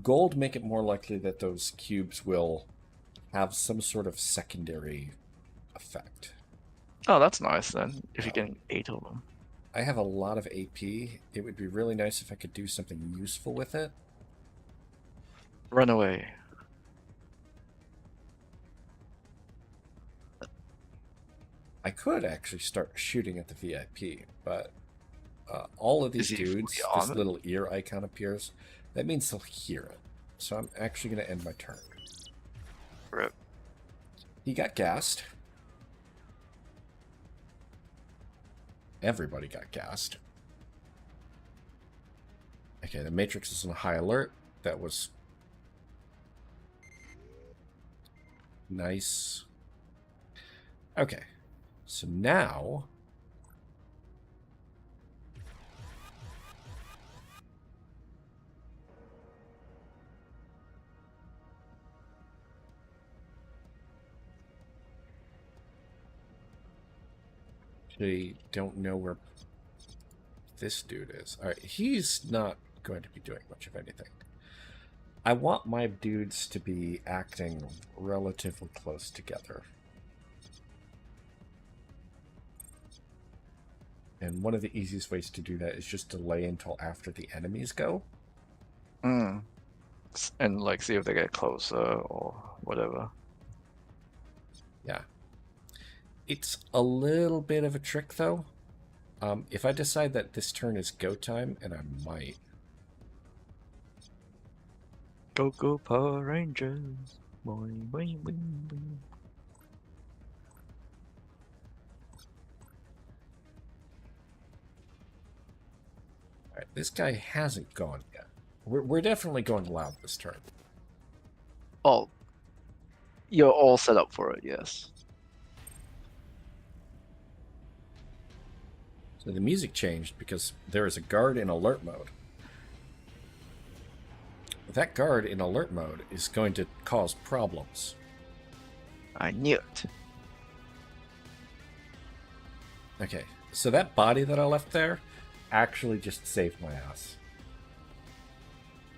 Gold make it more likely that those cubes will have some sort of secondary effect. Oh, that's nice then, if you're getting 8 of them. I have a lot of AP. It would be really nice if I could do something useful with it. Run away. I could actually start shooting at the VIP, but all of these dudes, this little ear icon appears. That means they'll hear it. So I'm actually going to end my turn. Rip. He got gassed. Everybody got gassed. Okay, the Matrix is on high alert. That was nice. Okay, so now they don't know where this dude is. All right, he's not going to be doing much of anything. I want my dudes to be acting relatively close together. And one of the easiest ways to do that is just delay until after the enemies go. And like see if they get closer or whatever. Yeah. It's a little bit of a trick, though. If I decide that this turn is go time, and I might. Go Power Rangers. Boing, boing, boing, boing. All right, this guy hasn't gone yet. We're definitely going loud this turn. Oh, you're all set up for it, yes. So the music changed because there is a guard in alert mode. That guard in alert mode is going to cause problems. I knew it. Okay, so that body that I left there actually just saved my ass.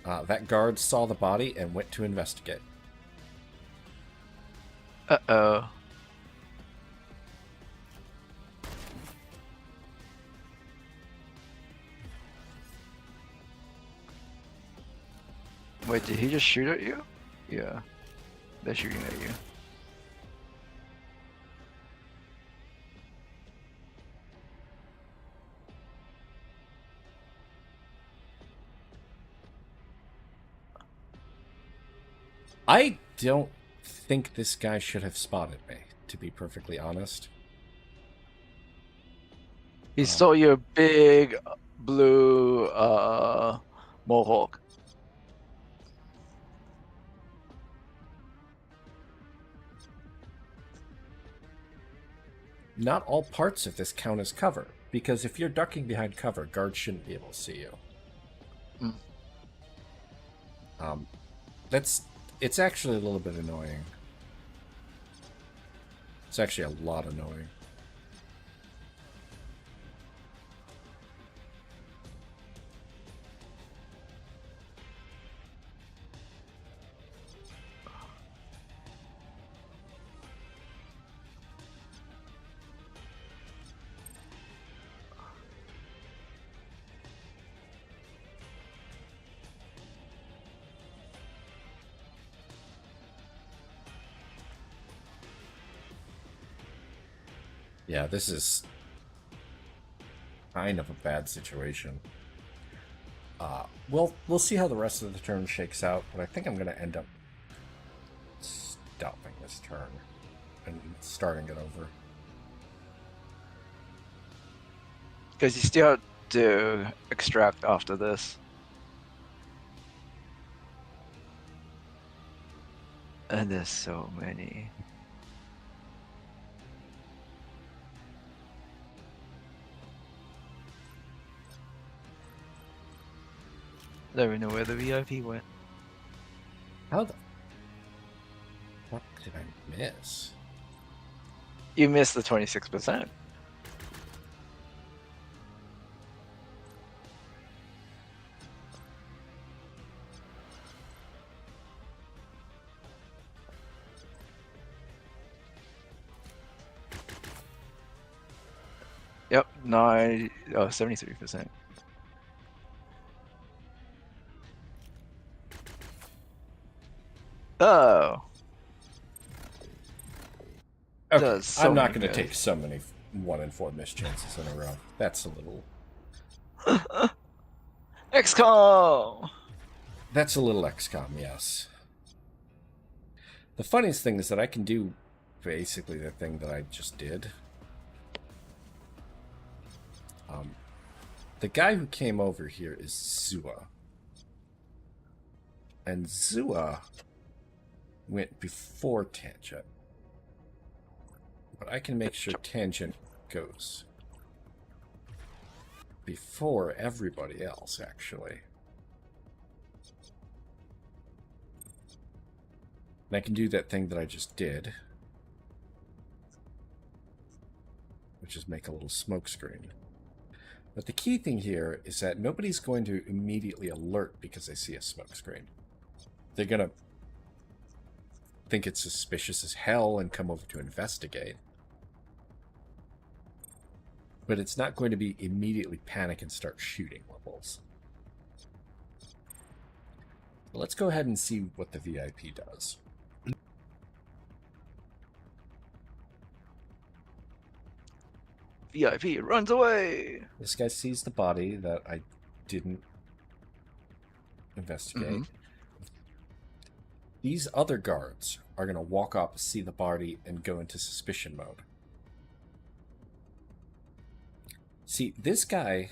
That guard saw the body and went to investigate. Uh-oh. Wait, did he just shoot at you? Yeah. They're shooting at you. I don't think this guy should have spotted me, to be perfectly honest. He saw your big blue mohawk. Not all parts of this count as cover, because if you're ducking behind cover, guards shouldn't be able to see you. It's actually a little bit annoying. It's actually a lot annoying. Yeah, this is kind of a bad situation. We'll see how the rest of the turn shakes out, but I think I'm going to end up stopping this turn and starting it over. Because you still have to extract after this. And there's so many. I don't even know where the VIP went. How the fuck did I miss? You missed the 26%. Yep, 73%. Oh. Okay, So I'm not many going to good. take so many 1 in 4 missed chances in a row. That's a little... XCOM! That's a little XCOM, yes. The funniest thing is that I can do basically the thing that I just did. The guy who came over here is Zua. And Zua went before Tangent. But I can make sure Tangent goes before everybody else, actually. And I can do that thing that I just did, which is make a little smoke screen. But the key thing here is that nobody's going to immediately alert because they see a smoke screen. They're going to think it's suspicious as hell and come over to investigate. But it's not going to be immediately panic and start shooting levels. Let's go ahead and see what the VIP does. VIP runs away. This guy sees the body that I didn't investigate. These other guards are going to walk up, see the body, and go into suspicion mode. See, this guy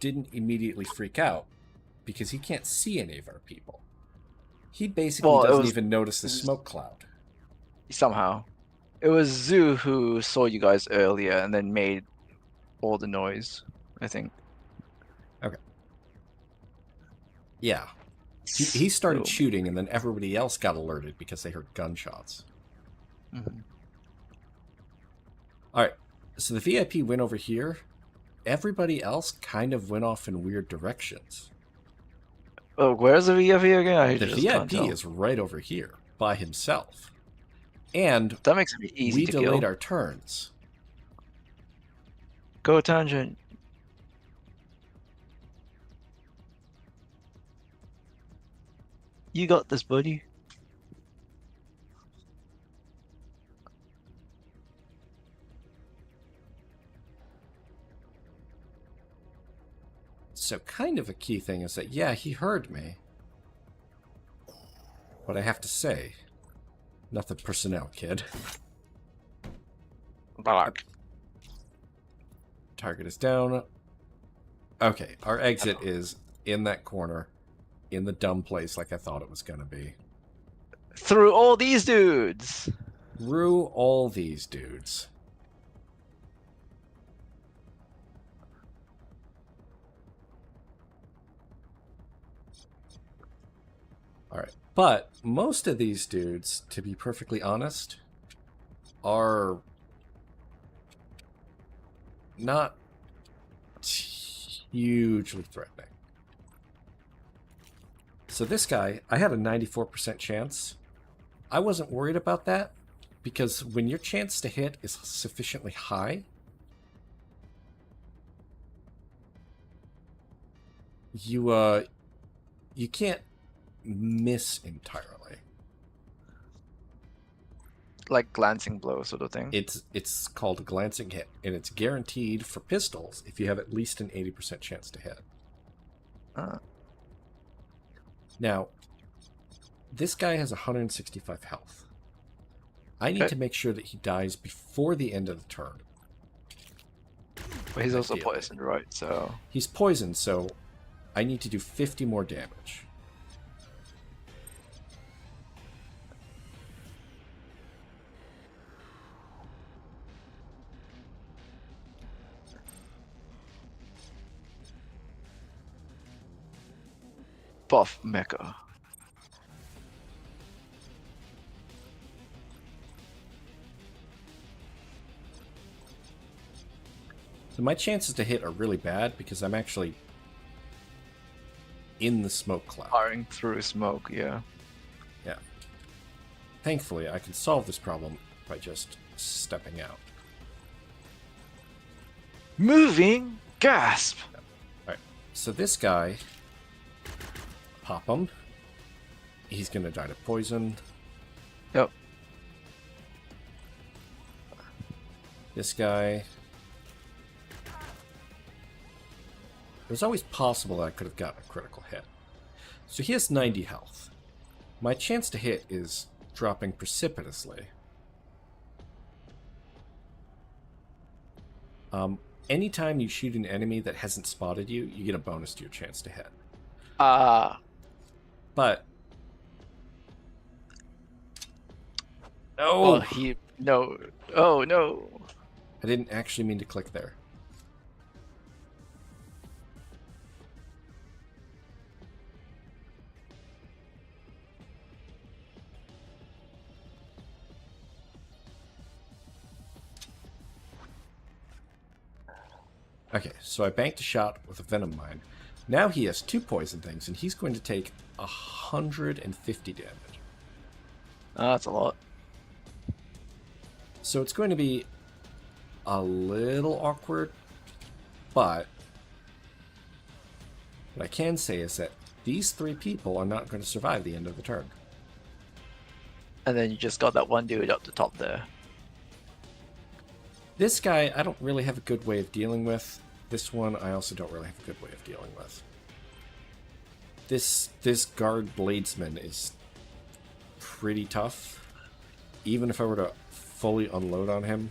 didn't immediately freak out because he can't see any of our people. He basically doesn't even notice the smoke cloud. Somehow. It was Zoo who saw you guys earlier and then made all the noise, I think. Okay. Yeah. He started shooting, and then everybody else got alerted because they heard gunshots. Mm-hmm. Alright, so the VIP went over here. Everybody else kind of went off in weird directions. Oh, where's the VIP again? The VIP is right over here, by himself. And that makes it easy we to delayed kill. our turns. Go tangent. You got this, buddy. So kind of a key thing is that, yeah, he heard me. But I have to say, nothing personnel, kid. Target is down. Okay, our exit is in that corner, in the dumb place like I thought it was going to be. Through all these dudes! Through all these dudes. Alright, but most of these dudes, to be perfectly honest, are not hugely threatening. So this guy, I had a 94% chance. I wasn't worried about that, because when your chance to hit is sufficiently high, you can't miss entirely. Like glancing blow sort of thing. It's called a glancing hit, and it's guaranteed for pistols if you have at least an 80% chance to hit. Now, this guy has 165 health. I need to make sure that he dies before the end of the turn. But he's also poisoned, right? So he's poisoned, so I need to do 50 more damage. Buff Mecha. So my chances to hit are really bad because I'm actually in the smoke cloud. Firing through smoke, yeah. Yeah. Thankfully, I can solve this problem by just stepping out. Moving gasp! Alright, so this guy, pop him. He's gonna die to poison. Yep. This guy. It was always possible that I could have gotten a critical hit. So he has 90 health. My chance to hit is dropping precipitously. Anytime you shoot an enemy that hasn't spotted you, you get a bonus to your chance to hit. But... Oh, no. Oh, no. I didn't actually mean to click there. Okay, so I banked a shot with a Venom Mine. Now he has 2 poison things, and he's going to take 150 damage. That's a lot. So it's going to be a little awkward, but what I can say is that these 3 people are not going to survive the end of the turn. And then you just got that one dude up the top there. This guy, I don't really have a good way of dealing with. This one, I also don't really have a good way of dealing with. This guard bladesman is pretty tough. Even if I were to fully unload on him.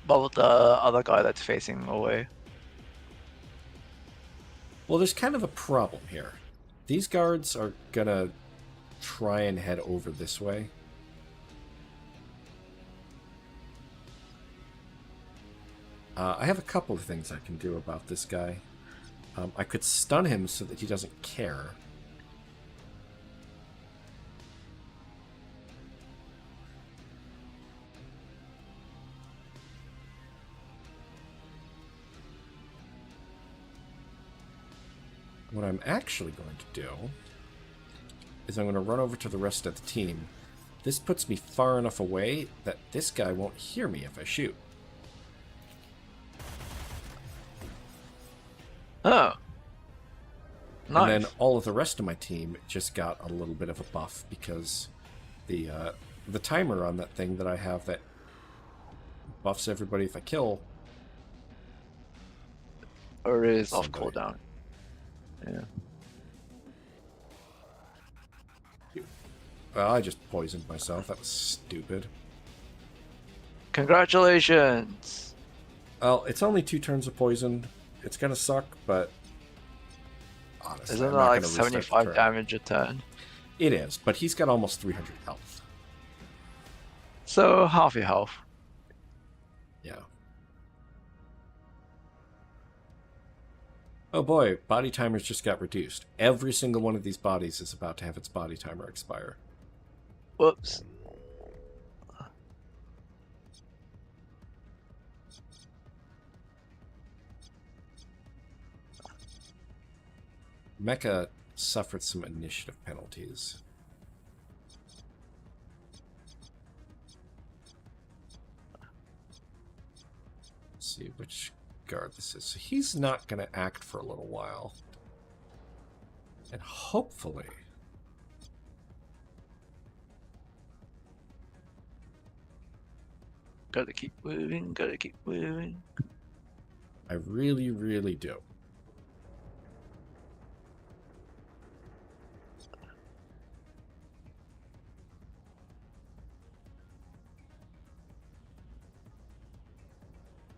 But with the other guy that's facing away. Well, there's kind of a problem here. These guards are gonna try and head over this way. I have a couple of things I can do about this guy. I could stun him so that he doesn't care. What I'm actually going to do is I'm going to run over to the rest of the team. This puts me far enough away that this guy won't hear me if I shoot. Oh. Nice. And then all of the rest of my team just got a little bit of a buff because the timer on that thing that I have that buffs everybody if I kill. Or it is off somebody. cooldown. Yeah. Well, I just poisoned myself. That was stupid. Congratulations! Well, it's only 2 turns of poison. It's gonna suck, but honestly, Isn't I'm that not like gonna restart the 75 turn. damage a turn? It is, but he's got almost 300 health. So half your health. Yeah. Oh boy, body timers just got reduced. Every single one of these bodies is about to have its body timer expire. Whoops. Mecha suffered some initiative penalties. Let's see which guard this is. So he's not going to act for a little while. And hopefully... Gotta keep moving, gotta keep moving. I really, really do.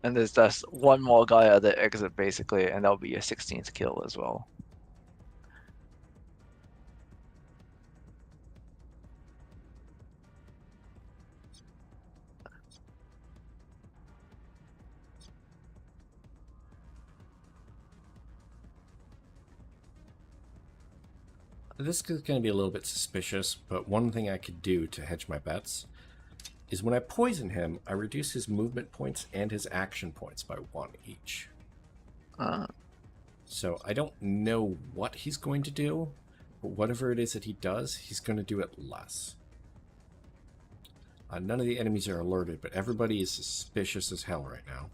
And there's just one more guy at the exit basically, and that'll be your 16th kill as well. This is going to be a little bit suspicious, but one thing I could do to hedge my bets is when I poison him, I reduce his movement points and his action points by 1 each. So I don't know what he's going to do, but whatever it is that he does, he's going to do it less. None of the enemies are alerted, but everybody is suspicious as hell right now.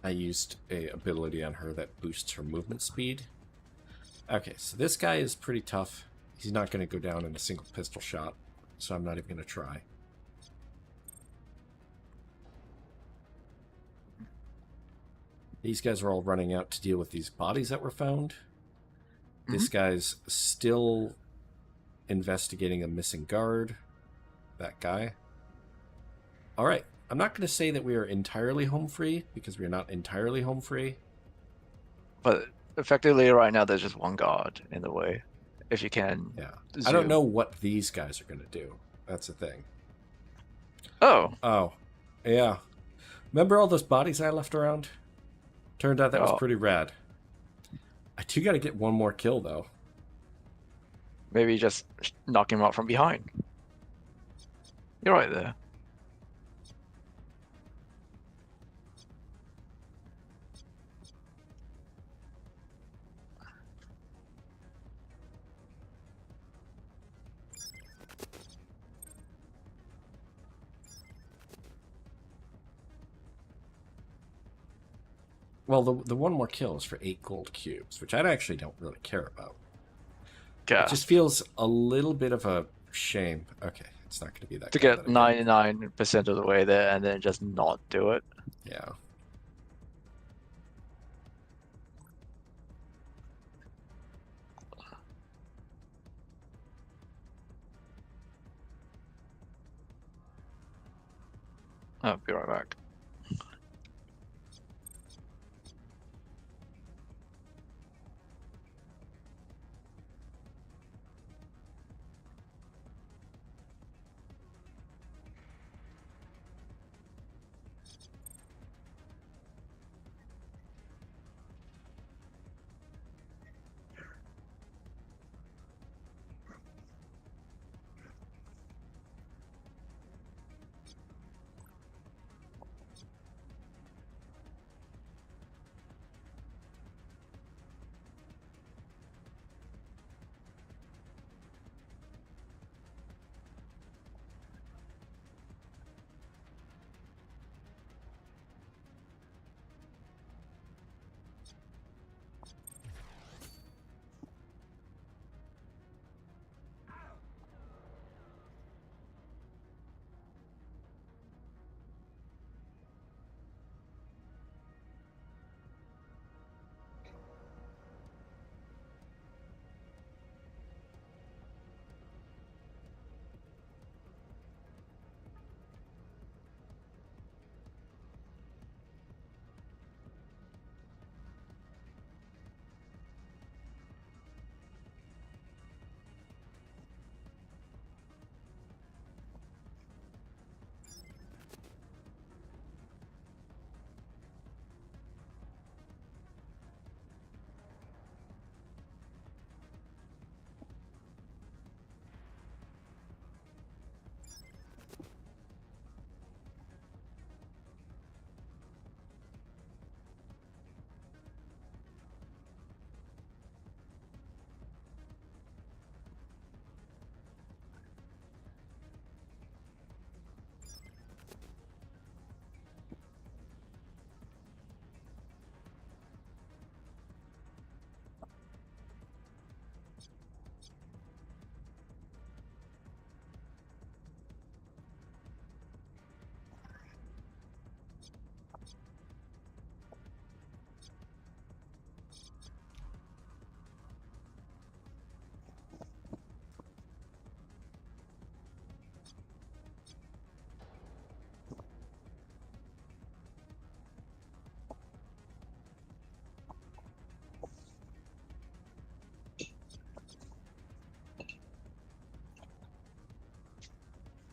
I used a ability on her that boosts her movement speed. Okay, so this guy is pretty tough. He's not going to go down in a single pistol shot, so I'm not even going to try. These guys are all running out to deal with these bodies that were found. This guy's still investigating a missing guard. That guy. Alright, I'm not going to say that we are entirely home free, because we are not entirely home free. But effectively right now there's just one guard in the way. If you can. Yeah. Zoom. I don't know what these guys are going to do. That's the thing. Oh. Oh. Yeah. Remember all those bodies I left around? Turned out that was Oh, pretty rad. I do got to get one more kill though. maybe just knock him out from behind. You're right there. Well, the one more kill is for 8 gold cubes, which I actually don't really care about. It just Gasp. feels a little bit of a shame. Okay, it's not going to be that To guy get that I get. 99% of the way there and then just not do it. Yeah. I'll be right back.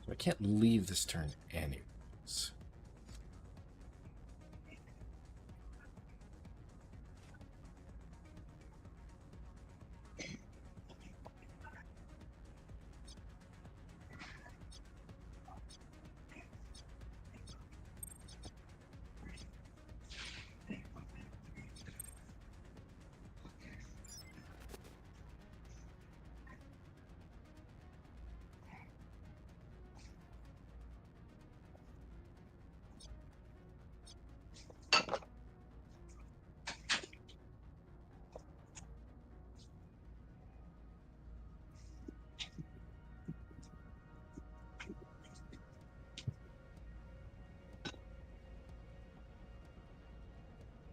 So I can't leave this turn anyways.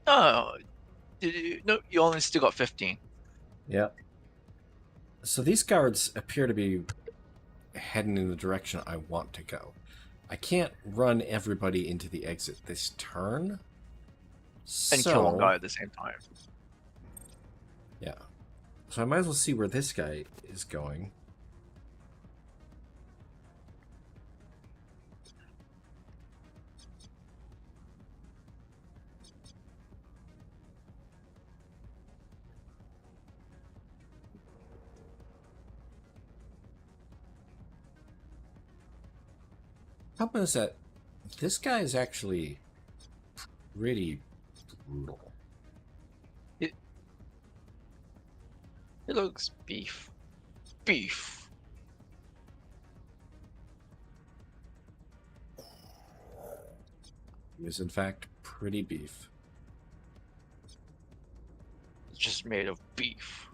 Oh, no, you only still got 15. Yeah. So these guards appear to be heading in the direction I want to go. I can't run everybody into the exit this turn. And kill one So, guy at the same time. yeah. So I might as well see where this guy is going. Problem is that this guy is actually pretty brutal. It looks beef. Beef. He is, in fact, pretty beef. It's just made of beef.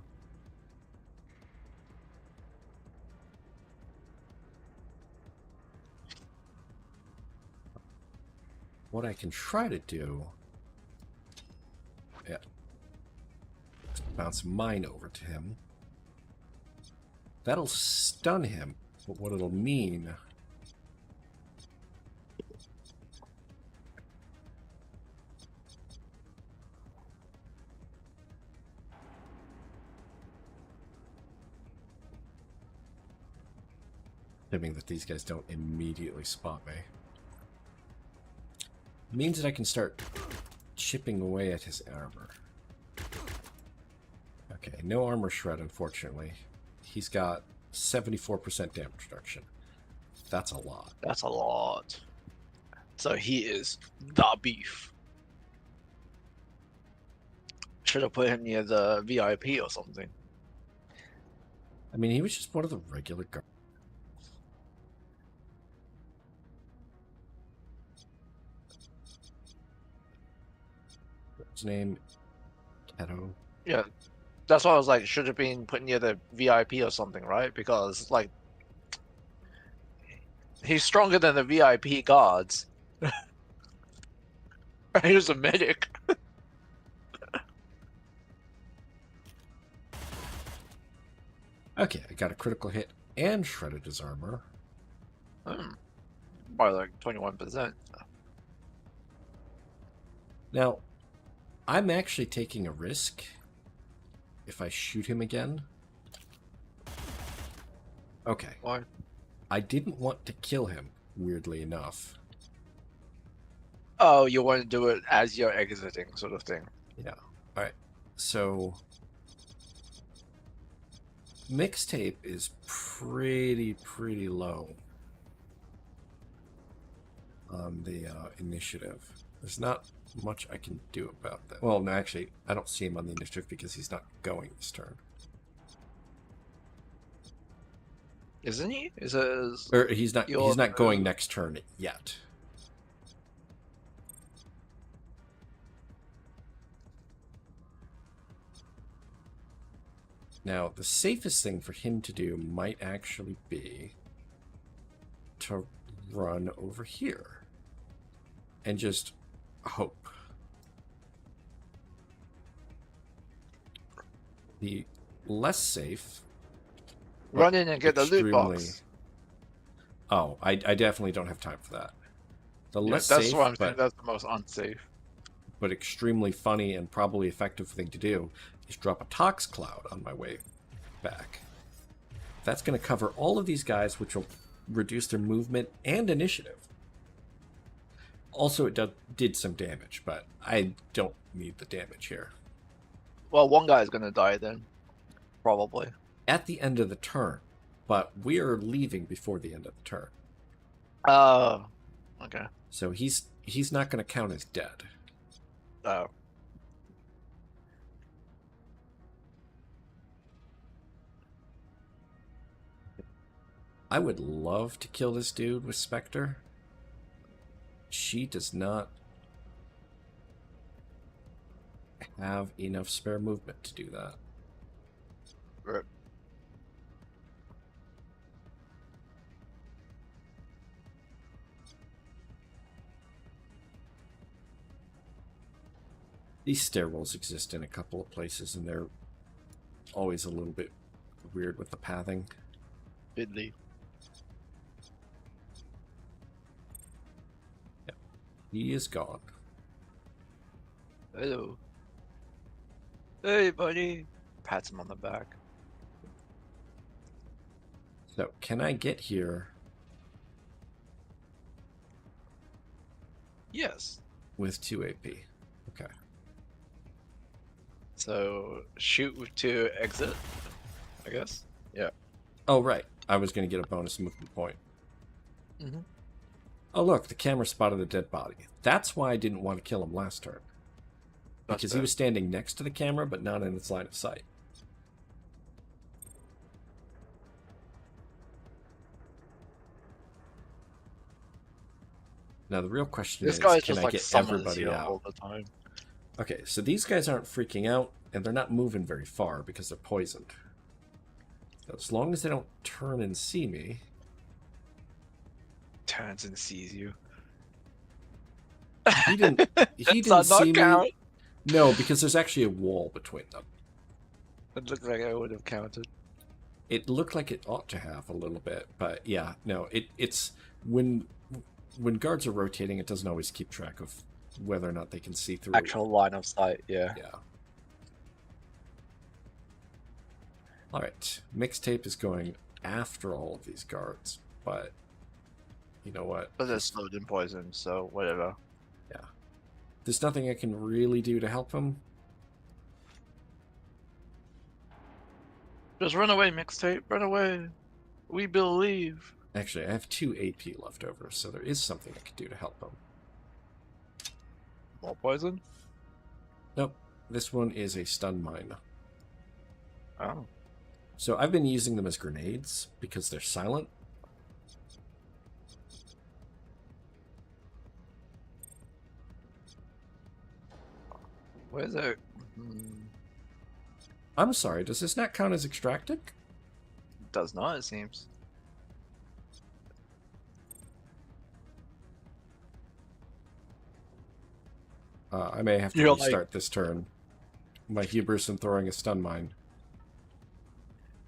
What I can try to do... Yeah. Bounce mine over to him. That'll stun him, but what it'll mean... Assuming that these guys don't immediately spot me. Means that I can start chipping away at his armor. Okay, no armor shred, unfortunately. He's got 74% damage reduction. That's a lot. That's a lot. So he is the beef. Should have put him near the VIP or something. I mean, he was just one of the regular guards. His name, Keto. Yeah, that's why I was like, should have been put near the VIP or something, right? Because like, he's stronger than the VIP guards. He was a medic. Okay, I got a critical hit and shredded his armor. By like 21%. Now, I'm actually taking a risk if I shoot him again. Okay. Why? I didn't want to kill him, weirdly enough. Oh, you want to do it as you're exiting, sort of thing. Yeah. Alright. So... Mixtape is pretty low on the initiative. There's not much I can do about that. Well, no, actually, I don't see him on the initiative because he's not going this turn. Isn't he? Is it? Or he's not going next turn yet. Now, the safest thing for him to do might actually be to run over here and just hope. The less safe... Run in and get the loot box. Oh, I definitely don't have time for that. The less that's safe, what I'm saying. That's the most unsafe. But extremely funny and probably effective thing to do is drop a Tox Cloud on my way back. That's going to cover all of these guys, which will reduce their movement and initiative. Also, it did some damage, but I don't need the damage here. Well, one guy's going to die then. Probably. At the end of the turn, but we are leaving before the end of the turn. Oh, okay. So he's not going to count as dead. Oh. I would love to kill this dude with Spectre. She does not have enough spare movement to do that. Right. These stairwells exist in a couple of places, and they're always a little bit weird with the pathing. Fiddly. Yep. He is gone. Hello. Hey, buddy. Pats him on the back. So, can I get here? Yes. With 2 AP. Okay. So, shoot to exit, I guess. Yeah. Oh, right. I was going to get a bonus movement point. Mm-hmm. Oh, look, the camera spotted a dead body. That's why I didn't want to kill him last turn. Because he was standing next to the camera, but not in its line of sight. Now, the real question is, guy's can just I like get summons everybody you out? all the time. Okay, so these guys aren't freaking out, and they're not moving very far because they're poisoned. So as long as they don't turn and see me... Turns and sees you. He didn't see count? me. No, because there's actually a wall between them. It looked like I would have counted. It looked like it ought to have a little bit, but yeah, no, it's when guards are rotating, it doesn't always keep track of whether or not they can see through. Actual line of sight, yeah. Yeah. All right, mixtape is going after all of these guards, but you know what? But they're slowed and poisoned, so whatever. Yeah. There's nothing I can really do to help him. Just run away, mixtape. Run away. We believe. Actually, I have 2 AP left over, so there is something I could do to help him. More poison? Nope. This one is a stun mine. Oh. So I've been using them as grenades because they're silent. Where's it? I'm sorry, does this not count as extracted? Does not, it seems. I may have to restart this turn. My hubris in throwing a stun mine.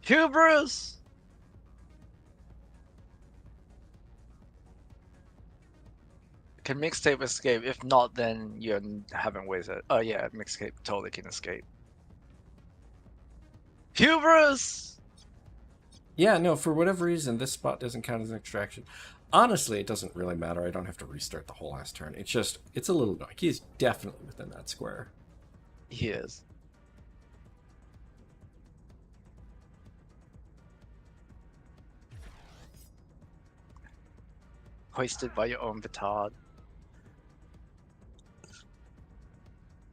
Hubris! Can mixtape escape? If not, then you haven't wasted. Oh yeah, mixtape totally can escape. Hubris! Yeah, no, for whatever reason, this spot doesn't count as an extraction. Honestly, it doesn't really matter. I don't have to restart the whole last turn. It's just, it's a little annoying. He's definitely within that square. He is. Hoisted by your own petard.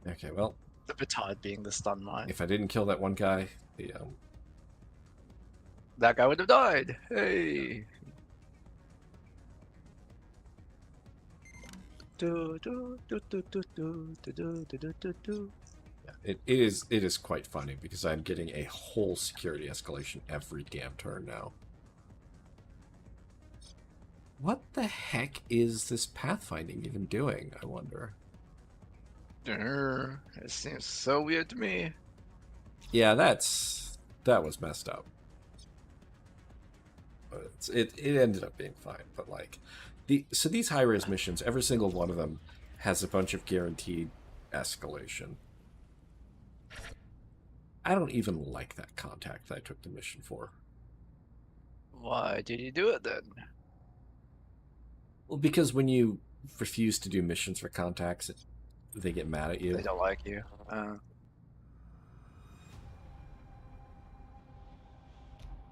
Okay, well, The petard being the stun mine. if I didn't kill that one guy, That guy would have died. Hey. It is quite funny because I'm getting a whole security escalation every damn turn now. What the heck is this pathfinding even doing, I wonder? It seems so weird to me. Yeah, that was messed up. But it ended up being fine, but like so these high-res missions, every single one of them has a bunch of guaranteed escalation. I don't even like that contact that I took the mission for. Why did you do it then? Well, because when you refuse to do missions for contacts, they get mad at you. They don't like you.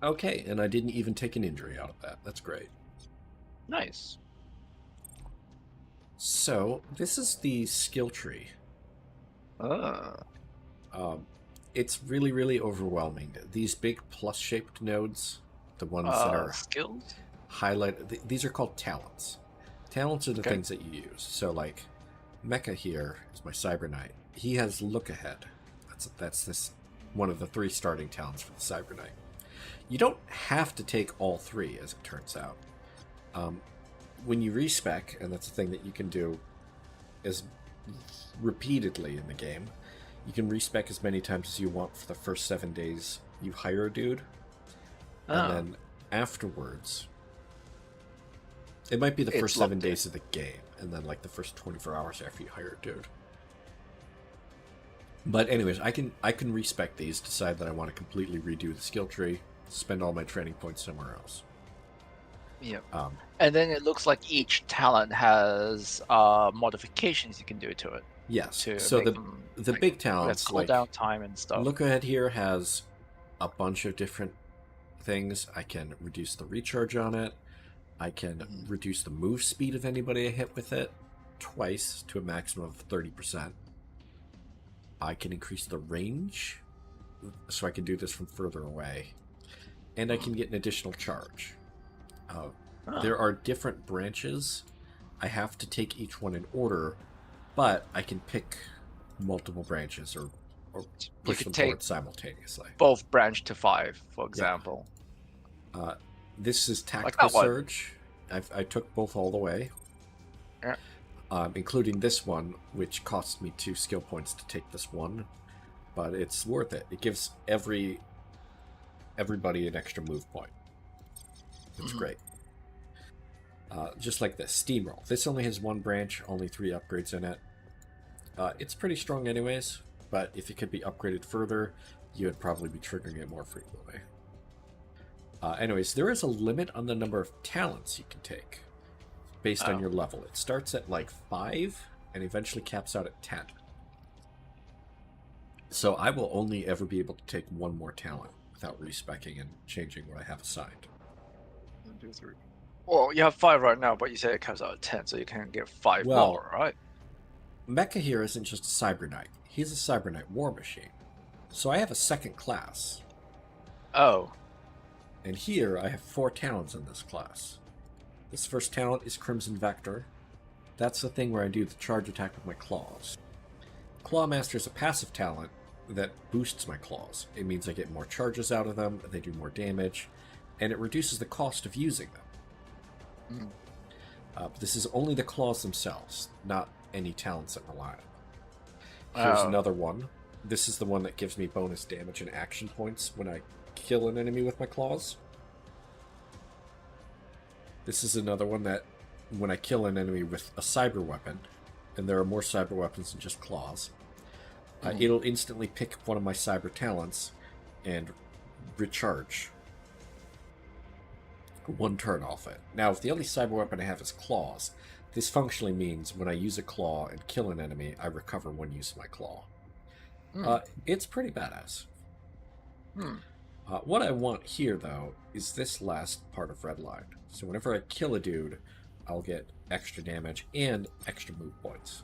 Okay, and I didn't even take an injury out of that. That's great. Nice. So, this is the skill tree. It's really, really overwhelming. These big plus-shaped nodes, the ones that are skills? highlighted, these are called talents. Talents are the things that you use. So, like, Mecha here is my Cyber Knight. He has Look Ahead. That's this one of the 3 starting talents for the Cyber Knight. You don't have to take all 3, as it turns out. When you respec, and that's a thing that you can do as repeatedly in the game, you can respec as many times as you want for the first 7 days you hire a dude. And then afterwards, it might be the first 7 days of the game, and then like the first 24 hours after you hire a dude. But anyways, I can respec these, decide that I want to completely redo the skill tree, spend all my training points somewhere else. Yep. And then it looks like each talent has modifications you can do to it. Yes. So the big talents, like cooldown time and stuff. Look Ahead here has a bunch of different things. I can reduce the recharge on it. I can reduce the move speed of anybody I hit with it twice to a maximum of 30%. I can increase the range, so I can do this from further away. And I can get an additional charge. There are different branches. I have to take each one in order, but I can pick multiple branches or push them forward simultaneously. Both branch to 5, for example. Yeah. This is Tactical Surge. I took both all the way. Yeah. Including this one, which cost me 2 skill points to take this one. But it's worth it. It gives everybody an extra move point. It's great. Just like this, Steamroll. This only has 1 branch, only 3 upgrades in it. It's pretty strong anyways, but if it could be upgraded further, you would probably be triggering it more frequently. Anyways, there is a limit on the number of talents you can take based on your level. It starts at like 5 and eventually caps out at 10. So I will only ever be able to take 1 more talent without respecking and changing what I have assigned. 1, 2, 3. Well, you have 5 right now, but you say it caps out at 10, so you can get 5 more, right? Mecha here isn't just a Cyber Knight. He's a Cyber Knight War Machine. So I have a second class. Oh. And here I have 4 talents in this class. This first talent is Crimson Vector. That's the thing where I do the charge attack with my claws. Clawmaster is a passive talent that boosts my claws. It means I get more charges out of them, they do more damage, and it reduces the cost of using them. But this is only the claws themselves, not any talents that rely on them. Here's another one. This is the one that gives me bonus damage and action points when I kill an enemy with my claws. This is another one that when I kill an enemy with a cyber weapon, and there are more cyber weapons than just claws, it'll instantly pick one of my cyber talents and recharge 1 turn off it. Now, if the only cyber weapon I have is claws, this functionally means when I use a claw and kill an enemy, I recover 1 use of my claw. It's pretty badass. What I want here, though, is this last part of Redline. So whenever I kill a dude, I'll get extra damage and extra move points.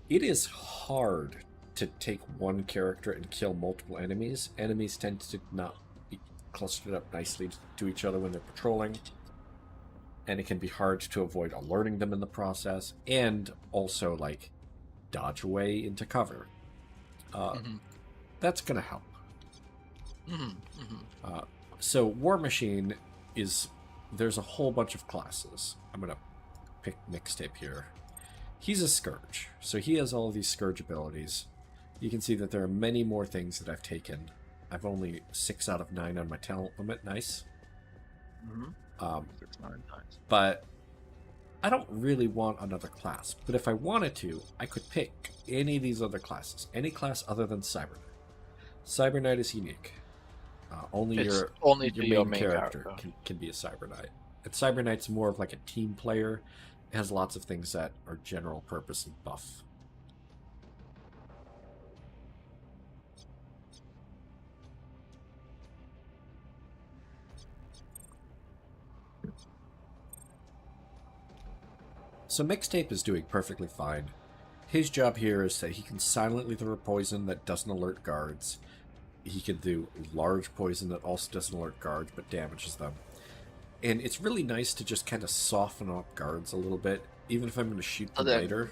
It is hard to take 1 character and kill multiple enemies. Enemies tend to not be clustered up nicely to each other when they're patrolling. And it can be hard to avoid alerting them in the process, and also, like, dodge away into cover. That's going to help. So War Machine is... There's a whole bunch of classes. I'm going to pick Mixtape here. He's a Scourge, so he has all of these Scourge abilities. You can see that there are many more things that I've taken. I've only 6 out of 9 on my talent limit. Nice. 6, 9 times. But I don't really want another class. But if I wanted to, I could pick any of these other classes. Any class other than Cyber Knight. Cyber Knight is unique. Only your main character can be a Cyber Knight. And Cyber Knight's more of like a team player. It has lots of things that are general purpose and buff. So Mixtape is doing perfectly fine. His job here is that he can silently throw poison that doesn't alert guards. He can do large poison that also doesn't alert guards but damages them. And it's really nice to just kind of soften up guards a little bit, even if I'm going to shoot them later.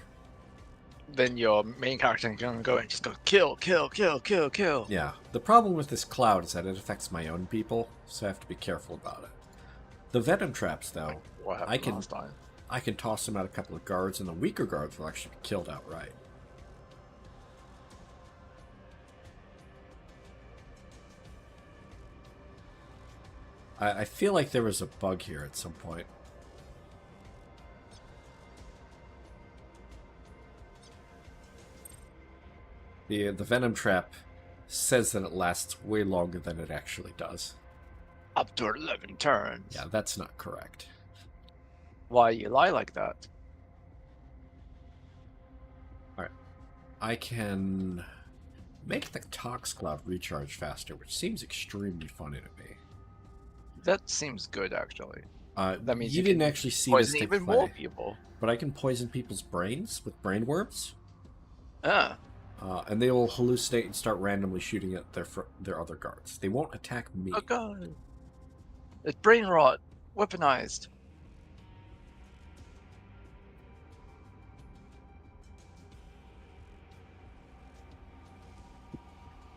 Then your main character can go and just go kill, kill, kill, kill, kill. Yeah. The problem with this cloud is that it affects my own people, so I have to be careful about it. The Venom traps, though, What happened last time? I can toss them at a couple of guards, and the weaker guards will actually be killed outright. I feel like there was a bug here at some point. The Venom trap says that it lasts way longer than it actually does. Up to 11 turns. Yeah, that's not correct. Why you lie like that? Alright. I can make the Tox Cloud recharge faster, which seems extremely funny to me. That seems good, actually. That means You you didn't can actually see this poison take even more play, people. but I can poison people's brains with brain worms, Ah, and they will hallucinate and start randomly shooting at their other guards. They won't attack me. oh god. It's brain rot. Weaponized.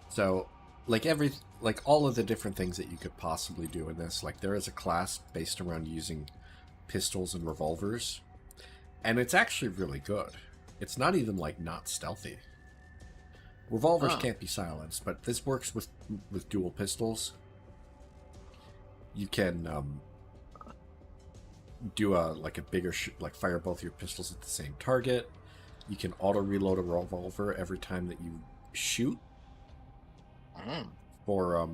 So, like all of the different things that you could possibly do in this, like there is a class based around using pistols and revolvers, and it's actually really good. It's not even like not stealthy. Revolvers Oh. can't be silenced, but this works with dual pistols. You can do a bigger like fire both your pistols at the same target. You can auto reload a revolver every time that you shoot, Mm. for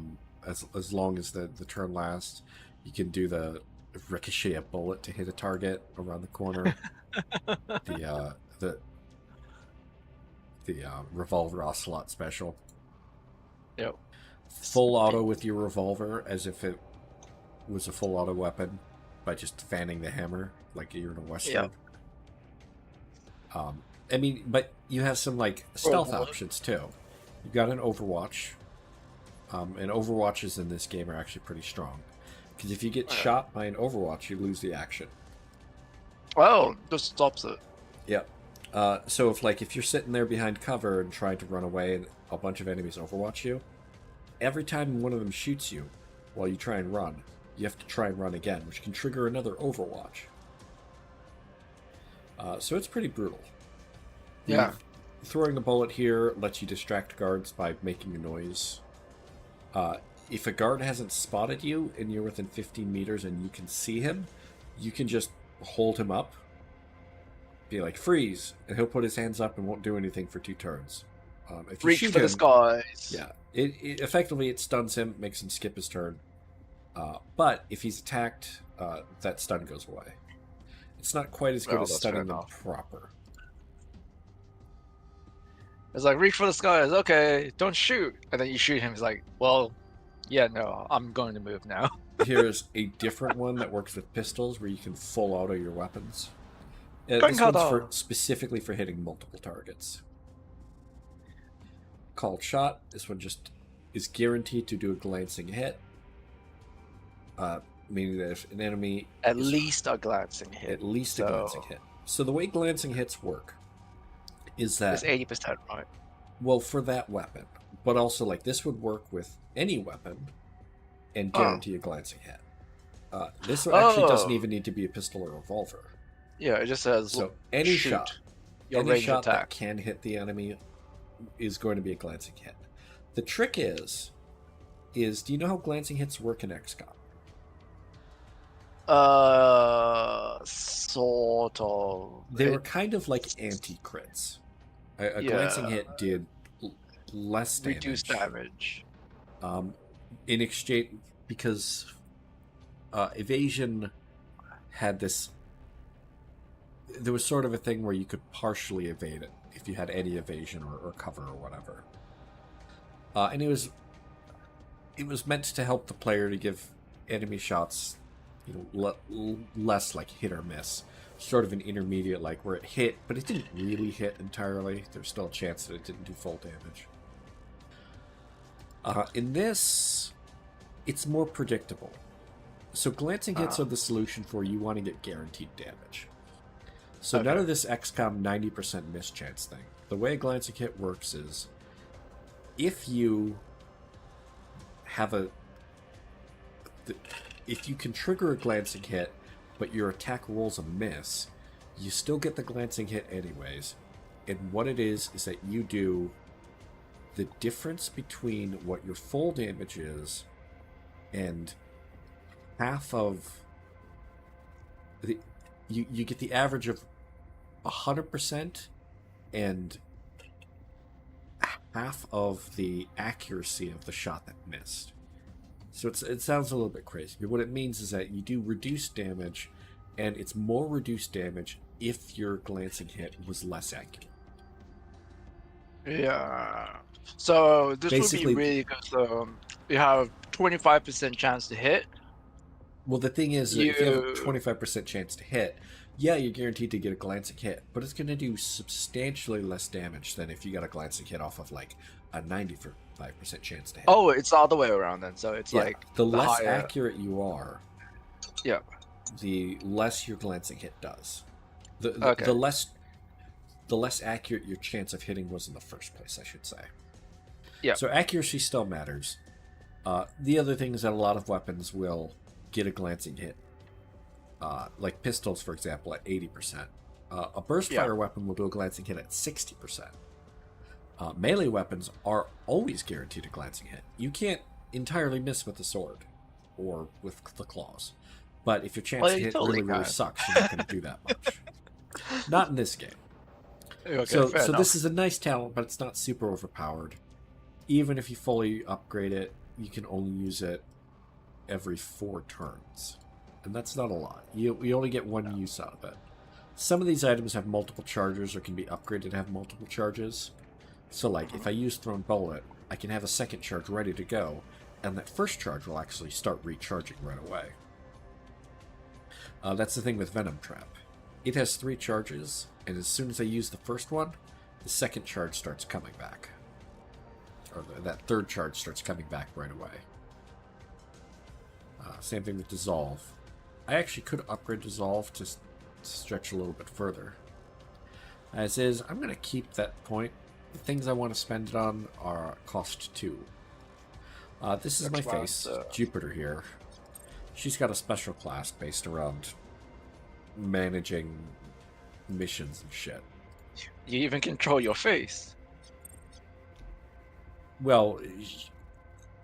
as long as the turn lasts. You can do the ricochet a bullet to hit a target around the corner. The revolver ocelot special. Yep. Full auto with your revolver as if it was a full auto weapon by just fanning the hammer like you're in a western. Yep. I mean, but you have some like stealth Oh, options too. You've got an Overwatch, and Overwatches in this game are actually pretty strong because if you get shot by an Overwatch, you lose the action. well, just stops it. Yep. So if you're sitting there behind cover and trying to run away, and a bunch of enemies Overwatch you, every time one of them shoots you while you try and run, you have to try and run again, which can trigger another Overwatch. So it's pretty brutal. Yeah. Throwing a bullet here lets you distract guards by making a noise. If a guard hasn't spotted you and you're within 15 meters and you can see him, you can just hold him up, be like, freeze, and he'll put his hands up and won't do anything for 2 turns. If you Reach shoot for the him, skies. yeah, it effectively it stuns him, makes him skip his turn. But if he's attacked, that stun goes away. It's not quite as good Oh, as that's stunning fair them enough. proper. It's like reach for the skies. Okay, don't shoot. And then you shoot him. He's like, well, yeah, no, I'm going to move now. Here's a different one that works with pistols where you can full auto your weapons. This one's Gunpowder! specifically for hitting multiple targets. Called shot. This one just is guaranteed to do a glancing hit. Meaning that if an enemy At least a glancing hit. at least a glancing hit. So the way glancing hits work is that It's 80%, right? well, for that weapon, but also like this would work with any weapon and guarantee a glancing hit. This one actually doesn't even need to be a pistol or a revolver. Yeah, it just says So any shoot. shot, Your any ranged shot that attack. can hit the enemy is going to be a glancing hit. The trick is do you know how glancing hits work in XCOM? Sort of. They were kind of like anti-crits. A glancing hit did less damage. Reduced damage. In exchange, because evasion had this. There was sort of a thing where you could partially evade it if you had any evasion or cover or whatever. And it was meant to help the player to give enemy shots, less like hit or miss, sort of an intermediate, like where it hit, but it didn't really hit entirely. There's still a chance that it didn't do full damage. In this, it's more predictable. So glancing hits are the solution for you want to get guaranteed damage. So none of this XCOM 90% miss chance thing. The way a glancing hit works is if you have if you can trigger a glancing hit, but your attack rolls a miss, you still get the glancing hit anyways. And what it is that you do the difference between what your full damage is and half of the you get the average of 100% and half of the accuracy of the shot that missed. So it sounds a little bit crazy, but what it means is that you do reduced damage, and it's more reduced damage if your glancing hit was less accurate. Yeah. So this Basically, would be really good. So you have 25% chance to hit, Well, the thing is that if you have a You 25% chance to hit, yeah, you're guaranteed to get a glancing hit, but it's going to do substantially less damage than if you got a glancing hit off of like a 95% chance to hit. Oh, it's the other way around then. So it's Yeah, like the the less higher. accurate you are, Yeah. the less your glancing hit does. The Okay. less accurate your chance of hitting was in the first place, I should say. Yeah. So accuracy still matters. The other thing is that a lot of weapons will get a glancing hit, like pistols, for example, at 80%. A burst Yeah. fire weapon will do a glancing hit at 60%. Melee weapons are always guaranteed a glancing hit. You can't entirely miss with the sword or with the claws. But if your chance Well, to you hit totally really can. sucks, you're not going to do that much. Not in this game. Okay, So, fair so enough. this is a nice talent, but it's not super overpowered. Even if you fully upgrade it, you can only use it every 4 turns. And that's not a lot. You only get one use out of it. Some of these items have multiple charges or can be upgraded to have multiple charges. So, like, if I use Thrown Bullet, I can have a second charge ready to go, and that first charge will actually start recharging right away. That's the thing with Venom Trap. It has 3 charges, and as soon as I use the first one, the second charge starts coming back. Or that third charge starts coming back right away. Same thing with Dissolve. I actually could upgrade Dissolve to stretch a little bit further. As is, I'm going to keep that point. The things I want to spend it on are cost 2. This is my face, Jupiter here. She's got a special class based around managing missions and shit. You even control your face. Well,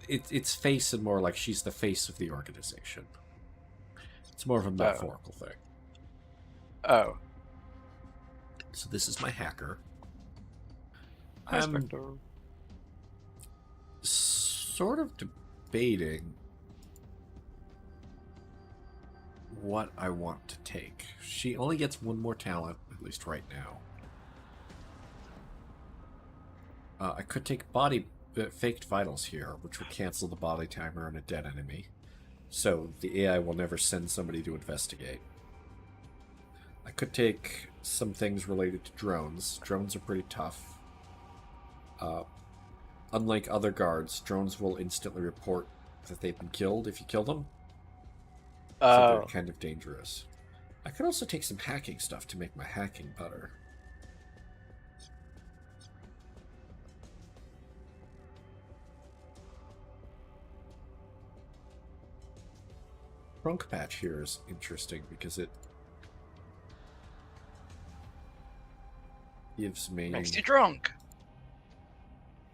it's face and more like she's the face of the organization. It's more of a metaphorical thing. Oh. So this is my hacker. Hi, I'm Spectre. sort of debating what I want to take. She only gets one more talent, at least right now. I could take faked vitals here, which would cancel the body timer on a dead enemy. So the AI will never send somebody to investigate. I could take some things related to drones. Drones are pretty tough. Unlike other guards, drones will instantly report that they've been killed if you kill them. So they're kind of dangerous. I could also take some hacking stuff to make my hacking better. Trunk patch here is interesting because it gives me... Makes you drunk.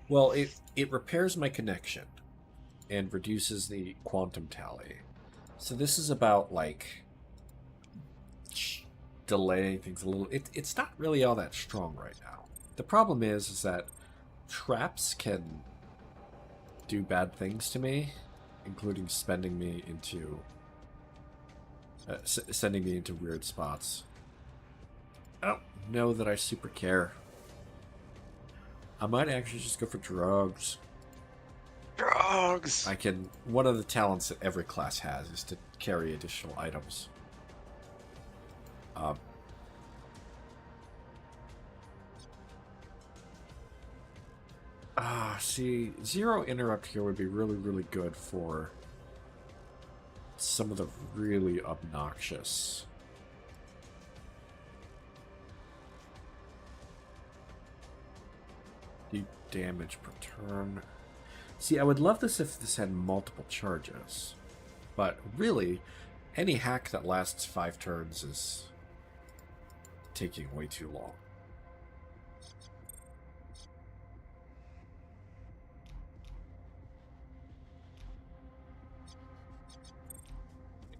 Well, it repairs my connection and reduces the quantum tally. So this is about, like, delaying things a little. It's not really all that strong right now. The problem is that traps can do bad things to me, including sending me into weird spots. I don't know that I super care. I might actually just go for drugs. Drugs! One of the talents that every class has is to carry additional items. See, Zero Interrupt here would be really, really good for some of the really obnoxious... Do damage per turn. See, I would love this if this had multiple charges. But really, any hack that lasts 5 turns is taking way too long.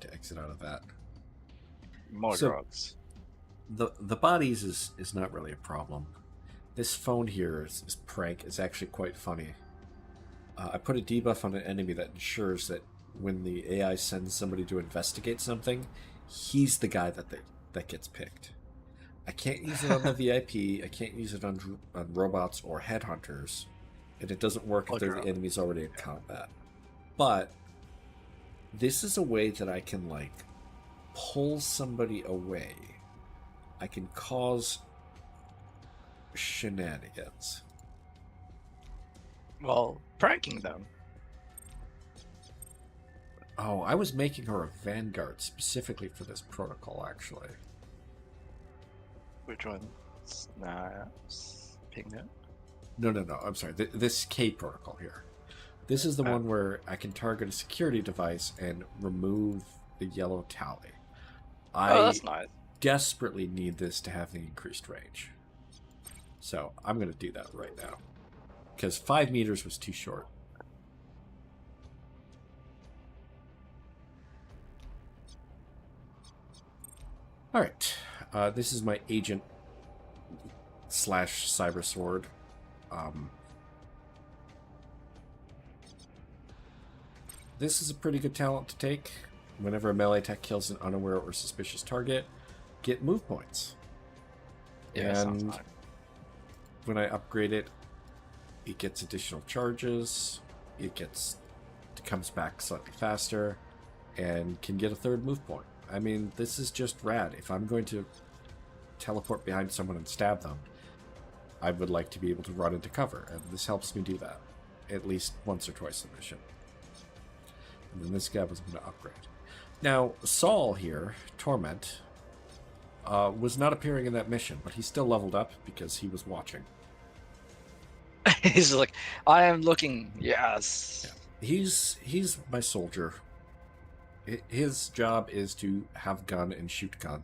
To exit out of that. More drugs. The bodies is not really a problem. This phone here is prank is actually quite funny. I put a debuff on an enemy that ensures that when the AI sends somebody to investigate something, he's the guy that gets picked. I can't use it on the VIP. I can't use it on robots or headhunters, and it doesn't work if the enemy's already in combat. But This is a way that I can, like, pull somebody away. I can cause shenanigans. Well, pranking them. Oh, I was making her a vanguard specifically for this protocol, actually. Which one? Snaps. Pigment. No, I'm sorry. This K protocol here. This is the one where I can target a security device and remove the yellow tally. Oh, that's nice. Desperately need this to have the increased range. So I'm going to do that right now. Because 5 meters was too short. Alright. This is my agent / cyber sword. This is a pretty good talent to take. Whenever a melee attack kills an unaware or suspicious target, get move points. Yeah, and when I upgrade it, it gets additional charges. It comes back slightly faster, and can get a 3rd move point. I mean, this is just rad. If I'm going to teleport behind someone and stab them, I would like to be able to run into cover, and this helps me do that at least once or twice in the mission. And then this guy was going to upgrade. Now, Saul here, Torment, was not appearing in that mission, but he still leveled up because he was watching. He's like, I am looking. Yes. Yeah. He's my soldier. His job is to have gun and shoot gun.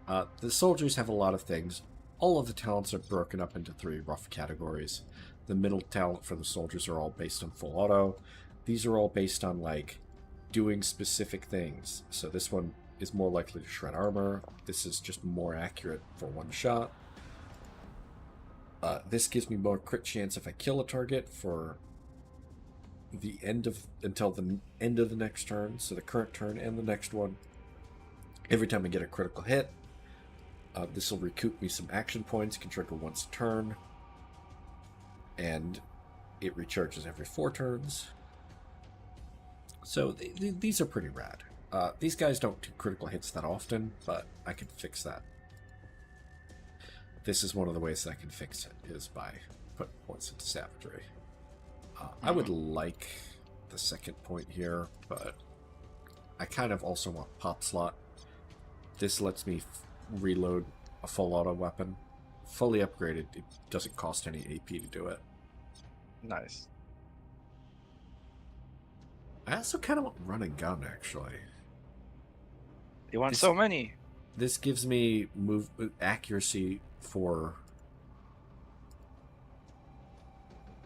The soldiers have a lot of things. All of the talents are broken up into 3 rough categories. The middle talent for the soldiers are all based on full auto. These are all based on, like, doing specific things. So this one is more likely to shred armor. This is just more accurate for one shot. This gives me more crit chance if I kill a target for until the end of the next turn. So the current turn and the next one. Every time I get a critical hit, this will recoup me some action points. Can trigger once a turn. And it recharges every 4 turns. So these are pretty rad. These guys don't do critical hits that often, but I can fix that. This is one of the ways that I can fix it, is by putting points into savagery. I would like the 2nd point here, but I kind of also want pop slot. This lets me reload a full auto weapon. Fully upgraded, it doesn't cost any AP to do it. Nice. I also kind of want run and gun, actually. You want so many. This gives me move accuracy for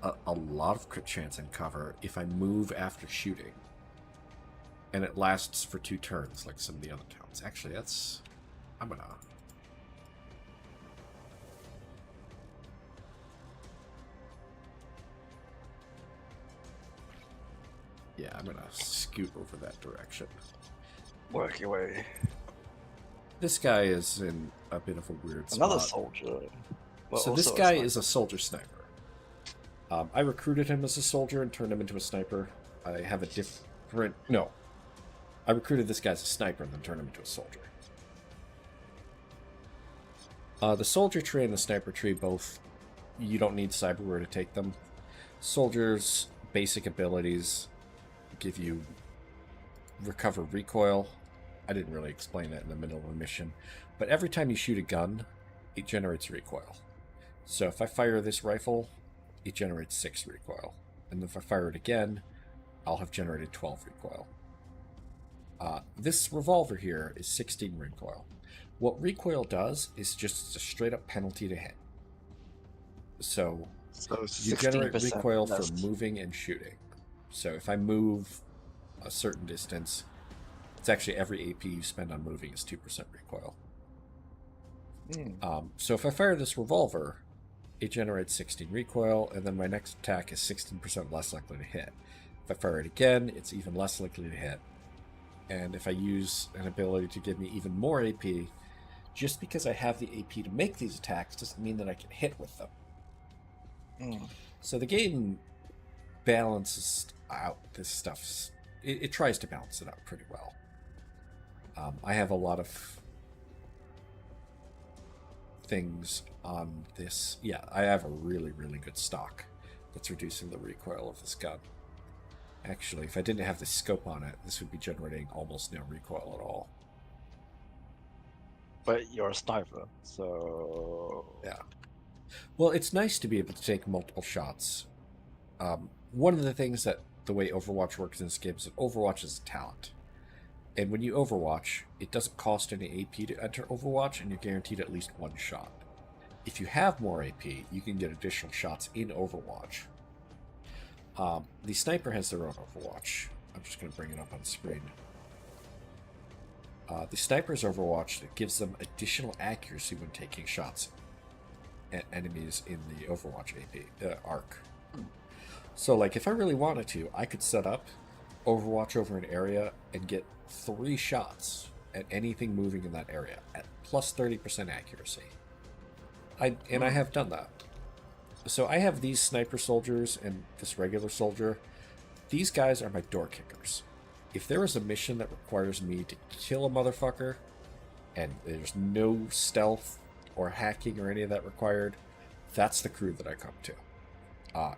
a lot of crit chance and cover if I move after shooting. And it lasts for 2 turns, like some of the other talents. Actually, I'm gonna... Yeah, I'm gonna scoot over that direction. Work your way. This guy is in a bit of a weird spot. Another soldier. Well, so this guy is a soldier sniper. I recruited him as a soldier and turned him into a sniper. I have a different... No. I recruited this guy as a sniper and then turned him into a soldier. The soldier tree and the sniper tree both... You don't need cyberware to take them. Soldiers' basic abilities give you recover recoil. I didn't really explain that in the middle of a mission. But every time you shoot a gun, it generates recoil. So if I fire this rifle, it generates 6 recoil. And if I fire it again, I'll have generated 12 recoil. This revolver here is 16 recoil. What recoil does is just a straight up penalty to hit. So you generate recoil for moving and shooting. So if I move a certain distance, it's actually every AP you spend on moving is 2% recoil. So if I fire this revolver, it generates 16 recoil, and then my next attack is 16% less likely to hit. If I fire it again, it's even less likely to hit. And if I use an ability to give me even more AP, just because I have the AP to make these attacks doesn't mean that I can hit with them. So the game balances out this stuff. It tries to balance it out pretty well. I have a lot of things on this. Yeah, I have a really, really good stock that's reducing the recoil of this gun. Actually, if I didn't have the scope on it, this would be generating almost no recoil at all. But you're a sniper, so Yeah. Well, it's nice to be able to take multiple shots. One of the things that the way Overwatch works in this game is that Overwatch is a talent. And when you Overwatch, it doesn't cost any AP to enter Overwatch, and you're guaranteed at least one shot. If you have more AP, you can get additional shots in Overwatch. The sniper has their own Overwatch. I'm just going to bring it up on the screen. The sniper's Overwatch that gives them additional accuracy when taking shots at enemies in the Overwatch AP arc. So, like, if I really wanted to, I could set up Overwatch over an area and get 3 shots at anything moving in that area at plus 30% accuracy. I have done that. So I have these sniper soldiers and this regular soldier. These guys are my door kickers. If there is a mission that requires me to kill a motherfucker, and there's no stealth or hacking or any of that required, that's the crew that I come to.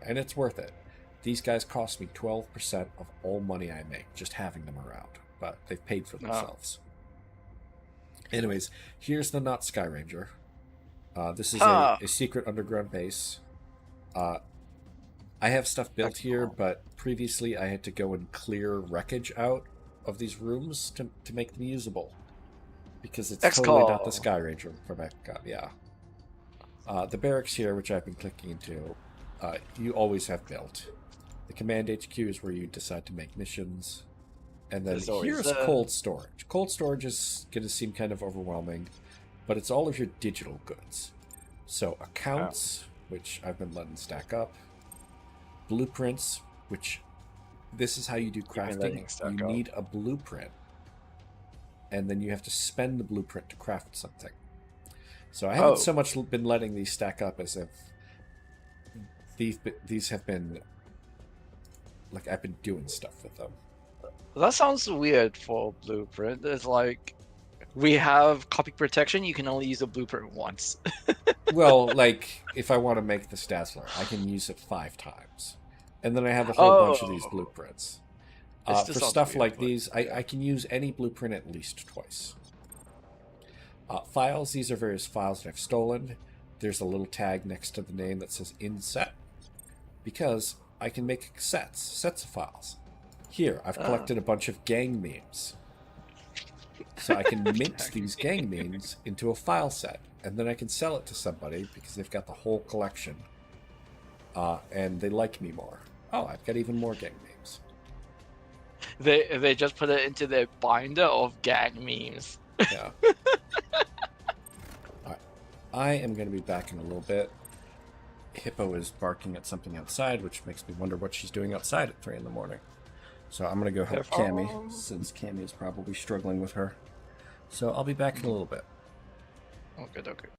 And it's worth it. These guys cost me 12% of all money I make just having them around, but they've paid for themselves. Anyways, here's the not Sky Ranger. This is a secret underground base. I have stuff built here, but previously I had to go and clear wreckage out of these rooms to make them usable. Because it's totally not the Sky Ranger from XCOM, yeah. The barracks here, which I've been clicking into, you always have built. The command HQ is where you decide to make missions. And then here's cold storage. Cold storage is going to seem kind of overwhelming, but it's all of your digital goods. So accounts, which I've been letting stack up. Blueprints, which this is how you do crafting. You need a blueprint. And then you have to spend the blueprint to craft something. So I haven't so much been letting these stack up as if these have been, like, I've been doing stuff with them. That sounds weird for a blueprint. It's like, we have copy protection, you can only use a blueprint once. Well, like, if I want to make the Stazzler, I can use it 5 times. And then I have a whole bunch of these blueprints. For stuff like these, I can use any blueprint at least twice. Files, these are various files that I've stolen. There's a little tag next to the name that says inset, because I can make sets of files. Here, I've collected a bunch of gang memes. So I can mint these gang memes into a file set, and then I can sell it to somebody because they've got the whole collection, and they like me more. Oh, I've got even more gang memes. They just put it into their binder of gang memes. Yeah. Alright. I am going to be back in a little bit. Hippo is barking at something outside, which makes me wonder what she's doing outside at 3 in the morning. So I'm going to go help Cammy, since Cammy is probably struggling with her. So I'll be back in a little bit. Okay.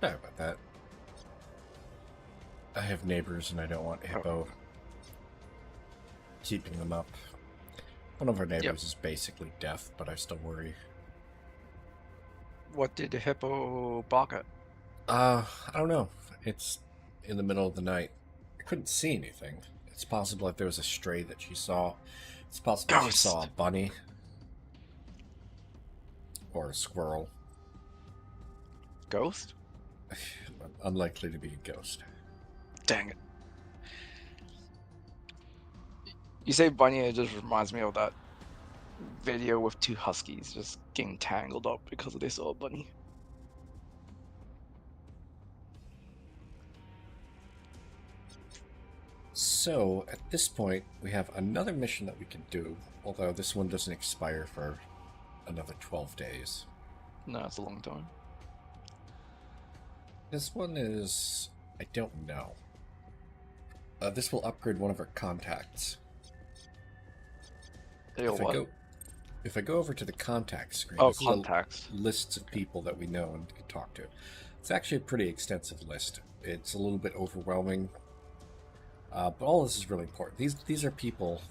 Sorry about that. I have neighbors and I don't want Hippo keeping them up. One of our neighbors is basically deaf, but I still worry. What did the hippo bark at? I don't know. It's in the middle of the night. I couldn't see anything. It's possible if there was a stray that she saw. It's possible she saw a bunny. Or a squirrel. Ghost? Unlikely to be a ghost. Dang it. You say bunny, it just reminds me of that video with two huskies just getting tangled up because they saw a bunny. So, at this point, we have another mission that we can do, although this one doesn't expire for another 12 days. No, it's a long time. This one is... I don't know. This will upgrade one of our contacts. If I go over to the contact screen, oh, contacts. Lists of people that we know and can talk to. It's actually a pretty extensive list. It's a little bit overwhelming, but all this is really important. These are people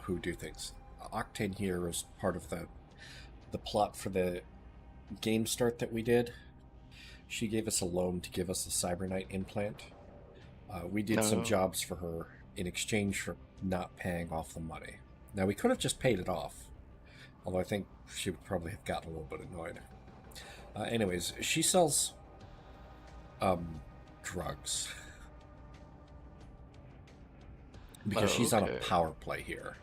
who do things. Octane here is part of the plot for the game start that we did. She gave us a loan to give us the Cyberknight implant. We did some jobs for her in exchange for not paying off the money. Now, we could have just paid it off, although I think she would probably have gotten a little bit annoyed. Anyways, she sells drugs. Because she's on a power play here.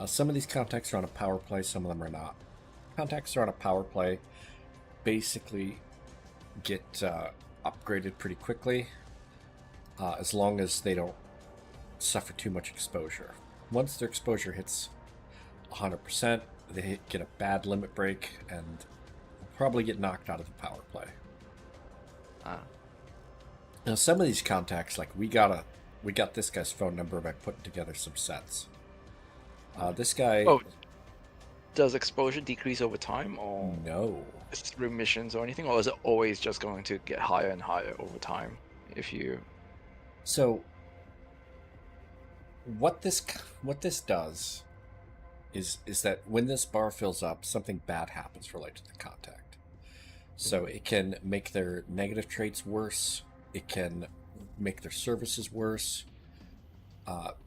Some of these contacts are on a power play, some of them are not. Contacts are on a power play basically get upgraded pretty quickly, as long as they don't suffer too much exposure. Once their exposure hits 100%, they get a bad limit break and will probably get knocked out of the power play. Now, some of these contacts, like we got this guy's phone number by putting together some sets. This guy. Oh, does exposure decrease over time, or no? Through missions or anything, or is it always just going to get higher and higher over time? If you. So. What this does is that when this bar fills up, something bad happens related to the contact. So it can make their negative traits worse. It can make their services worse.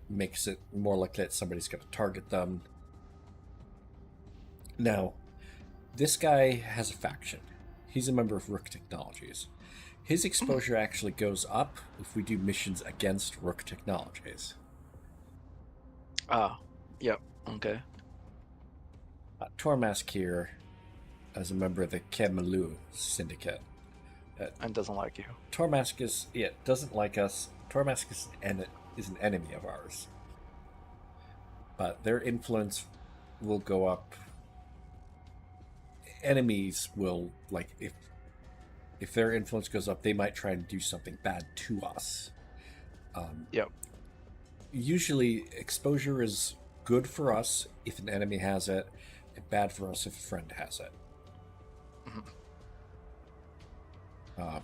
Makes it more likely that somebody's going to target them. Now, this guy has a faction. He's a member of Rook Technologies. His exposure actually goes up if we do missions against Rook Technologies. Yep, okay. Tormask here, as a member of the Kemalu Syndicate. And doesn't like you. Tormask doesn't like us. Tormask is an enemy of ours. But their influence will go up. Enemies will, like, if their influence goes up, they might try and do something bad to us. Yep. Usually, exposure is good for us if an enemy has it, and bad for us if a friend has it. Mm-hmm.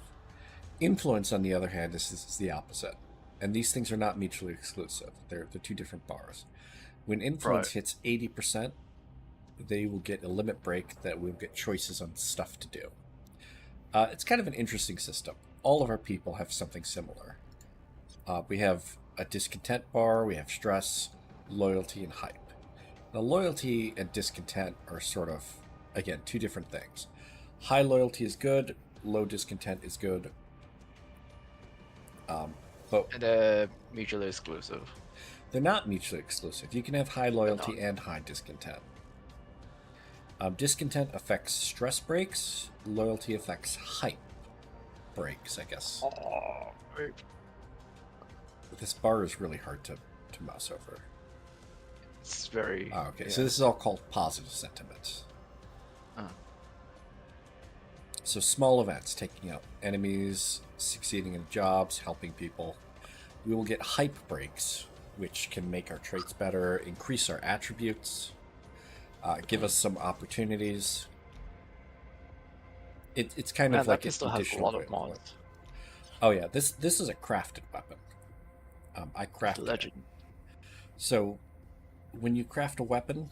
Influence, on the other hand, is the opposite. And these things are not mutually exclusive. They're two different bars. When influence hits 80%, they will get a limit break that will get choices on stuff to do. It's kind of an interesting system. All of our people have something similar. We have a discontent bar, we have stress, loyalty, and hype. Now, loyalty and discontent are sort of, again, two different things. High loyalty is good, low discontent is good. But they're mutually exclusive. They're not mutually exclusive. You can have high loyalty and high discontent. Discontent affects stress breaks. Loyalty affects hype breaks, I guess. Oh, right. This bar is really hard to mouse over. It's very... okay, so this is all called positive sentiments. So small events, taking out enemies, succeeding in jobs, helping people. We will get hype breaks, which can make our traits better, increase our attributes, give us some opportunities. It's kind Man, of that like an pistol has a additional lot of equipment. mods. Oh yeah, this is a crafted weapon. I crafted it. Legend. So when you craft a weapon,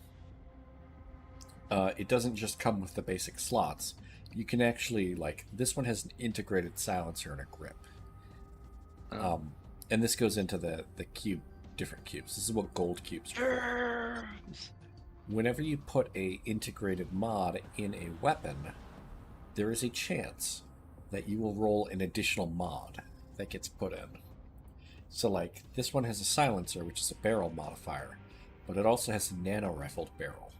it doesn't just come with the basic slots. You can actually, like, this one has an integrated silencer and a grip. Oh. And this goes into the different cubes. This is what gold cubes are for. Whenever you put a integrated mod in a weapon, there is a chance that you will roll an additional mod that gets put in. So, like, this one has a silencer, which is a barrel modifier, but it also has a nano-rifled barrel,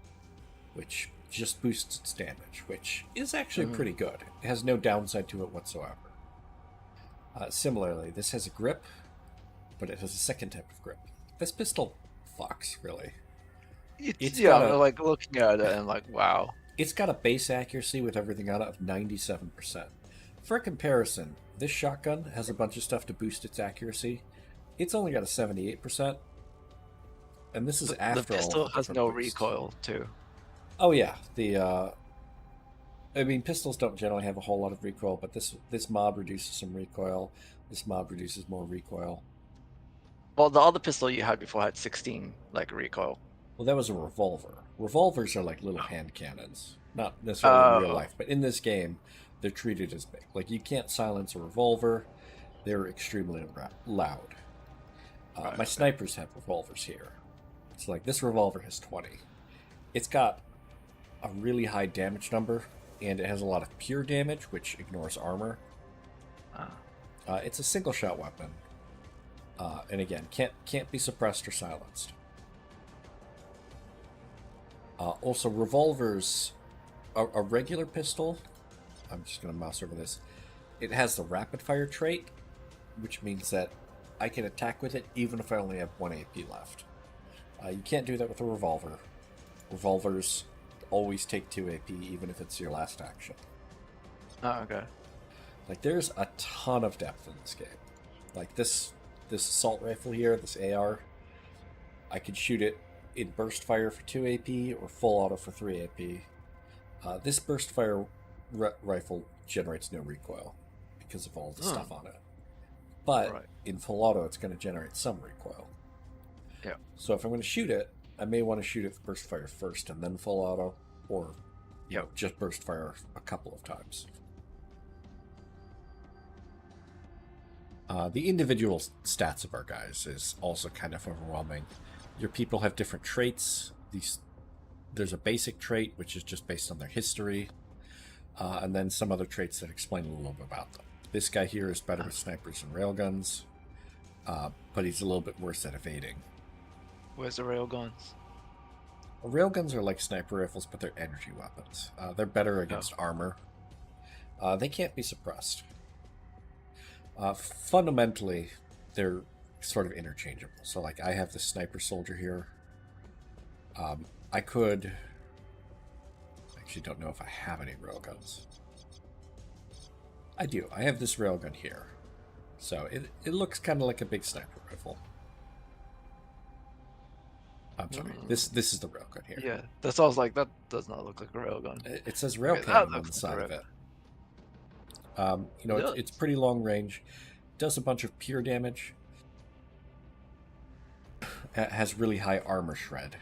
which just boosts its damage, which is actually pretty good. It has no downside to it whatsoever. Similarly, this has a grip, but it has a second type of grip. This pistol fucks, really. It's got I'm like looking at it and like, wow. It's got a base accuracy with everything on it of 97%. For comparison, this shotgun has a bunch of stuff to boost its accuracy. It's only got a 78%, and this is after the pistol all the has different no boosts. recoil too. Oh yeah, I mean, pistols don't generally have a whole lot of recoil, but this mod reduces some recoil. This mod reduces more recoil. Well, the other pistol you had before had 16 like recoil. Well, that was a revolver. Revolvers are like little hand cannons, not necessarily in real life, but in this game, they're treated as big. Like, you can't silence a revolver; they're extremely loud. My snipers have revolvers here. It's like this revolver has 20. It's got a really high damage number, and it has a lot of pure damage, which ignores armor. It's a single shot weapon, and again, can't be suppressed or silenced. Also, revolvers, a regular pistol, I'm just going to mouse over this, it has the rapid fire trait, which means that I can attack with it even if I only have 1 AP left. You can't do that with a revolver. Revolvers always take 2 AP even if it's your last action. Oh, okay. Like, there's a ton of depth in this game. Like, this assault rifle here, this AR, I could shoot it in burst fire for 2 AP or full auto for 3 AP. This burst fire rifle generates no recoil because of all the stuff on it. But in full auto, it's going to generate some recoil. Yeah. So if I'm going to shoot it, I may want to shoot it with burst fire first and then full auto, or just burst fire a couple of times. The individual stats of our guys is also kind of overwhelming. Your people have different traits. There's a basic trait, which is just based on their history, and then some other traits that explain a little bit about them. This guy here is better with snipers and railguns, but he's a little bit worse at evading. Where's the railguns? Railguns are like sniper rifles, but they're energy weapons. They're better against armor. They can't be suppressed. Fundamentally, they're sort of interchangeable. So, like, I have this sniper soldier here. I could... I actually don't know if I have any railguns. I do. I have this railgun here. So, it looks kind of like a big sniper rifle. I'm sorry. This is the railgun here. Yeah, that sounds like that does not look like a railgun. It says railgun on the side of it. It's pretty long range. Does a bunch of pure damage. It has really high armor shred,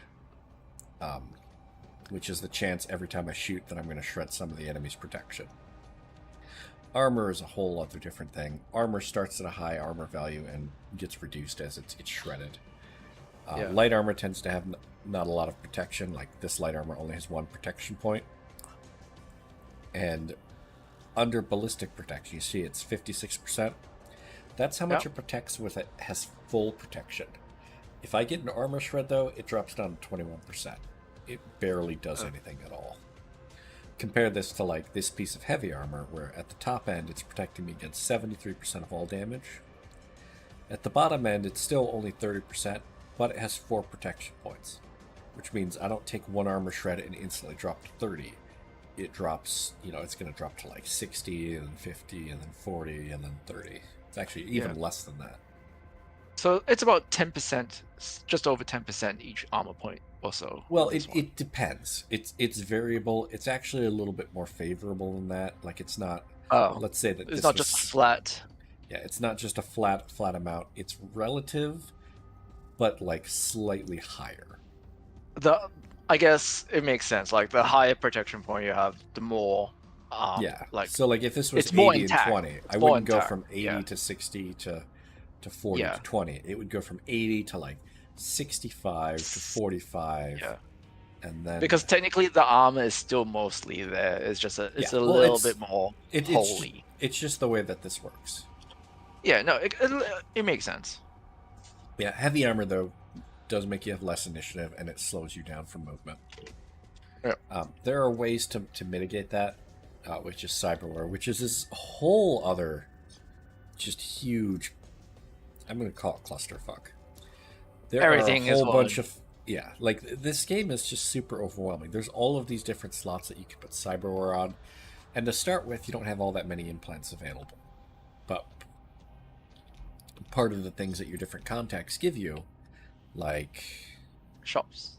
which is the chance every time I shoot that I'm going to shred some of the enemy's protection. Armor is a whole other different thing. Armor starts at a high armor value and gets reduced as it's shredded. Light armor tends to have not a lot of protection. Like, this light armor only has 1 protection point. And under ballistic protection, you see it's 56%. That's how much it protects with it has full protection. If I get an armor shred, though, it drops down to 21%. It barely does anything at all. Compare this to, like, this piece of heavy armor, where at the top end, it's protecting me against 73% of all damage. At the bottom end, it's still only 30%, but it has 4 protection points, which means I don't take 1 armor shred and instantly drop to 30. It drops, it's going to drop to like 60, and then 50, and then 40, and then 30. It's actually even less than that. So it's about 10%, just over 10% each armor point or so Well, on this one. it depends. It's variable. It's actually a little bit more favorable than that. Like it's not. Oh, Let's say that it's this not just was. flat. Yeah, it's not just a flat amount. It's relative, but like slightly higher. The I guess it makes sense. Like the higher protection point you have, the more Yeah. like So like if this was it's more 80 and intact. 20, I It's more wouldn't go intact. from 80 Yeah. to 60 to 40 to Yeah. 20. It would go from 80 to like 65 to 45 Yeah. and then Because technically the armor is still mostly there. yeah. It's a Well, little bit more holy. it's just the way that this works. Yeah, no, it makes sense. Yeah, heavy armor though does make you have less initiative and it slows you down from movement. Yeah. There are ways to mitigate that, which is cyberware, which is this whole other just huge. I'm going to call it clusterfuck. There are a Everything is whole one. bunch of yeah, like this game is just super overwhelming. There's all of these different slots that you can put cyberware on, and to start with, you don't have all that many implants available. But part of the things that your different contacts give you, like Shops.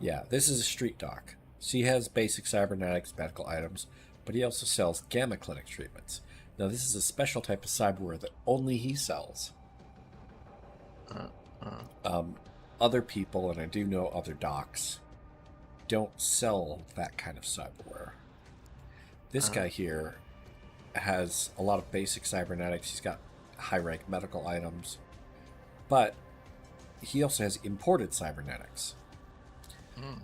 yeah, this is a street doc. So he has basic cybernetics medical items, but he also sells gamma clinic treatments. Now this is a special type of cyberware that only he sells. Uh, uh, Other people, and I do know other docs, don't sell that kind of cyberware. This guy here has a lot of basic cybernetics. He's got high rank medical items, but he also has imported cybernetics.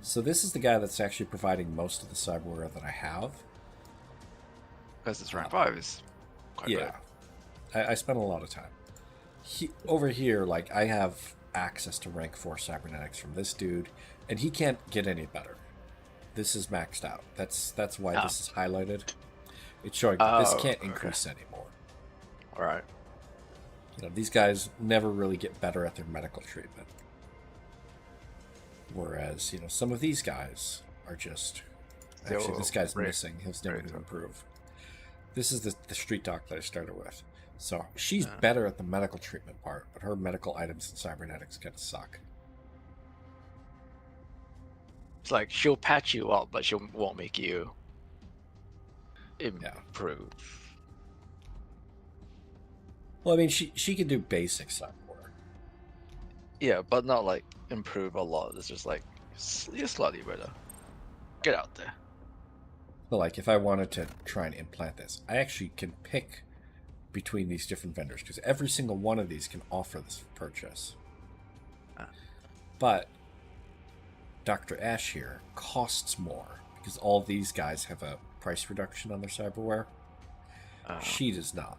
So this is the guy that's actually providing most of the cyberware that I have. because it's rank 5 is quite Yeah, I spent a lot of time. Over here, like I have access to rank 4 cybernetics from this dude, and he can't get any better. This is maxed out. That's why this is highlighted. It's showing that this can't increase anymore. All right. You know, these guys never really get better at their medical treatment. Whereas, you know, some of these guys are just actually this guy's missing. He's never going to improve. This is the street doc that I started with. So she's better at the medical treatment part, but her medical items and cybernetics kind of suck. It's like she'll patch you up, but she won't make you improve. Well, I mean, she can do basic cyberware. Yeah, but not like improve a lot. It's just like you're slightly better. Get out there. But like, if I wanted to try and implant this, I actually can pick between these different vendors because every single one of these can offer this for purchase. But Dr. Ash here costs more because all these guys have a price reduction on their cyberware. She does not.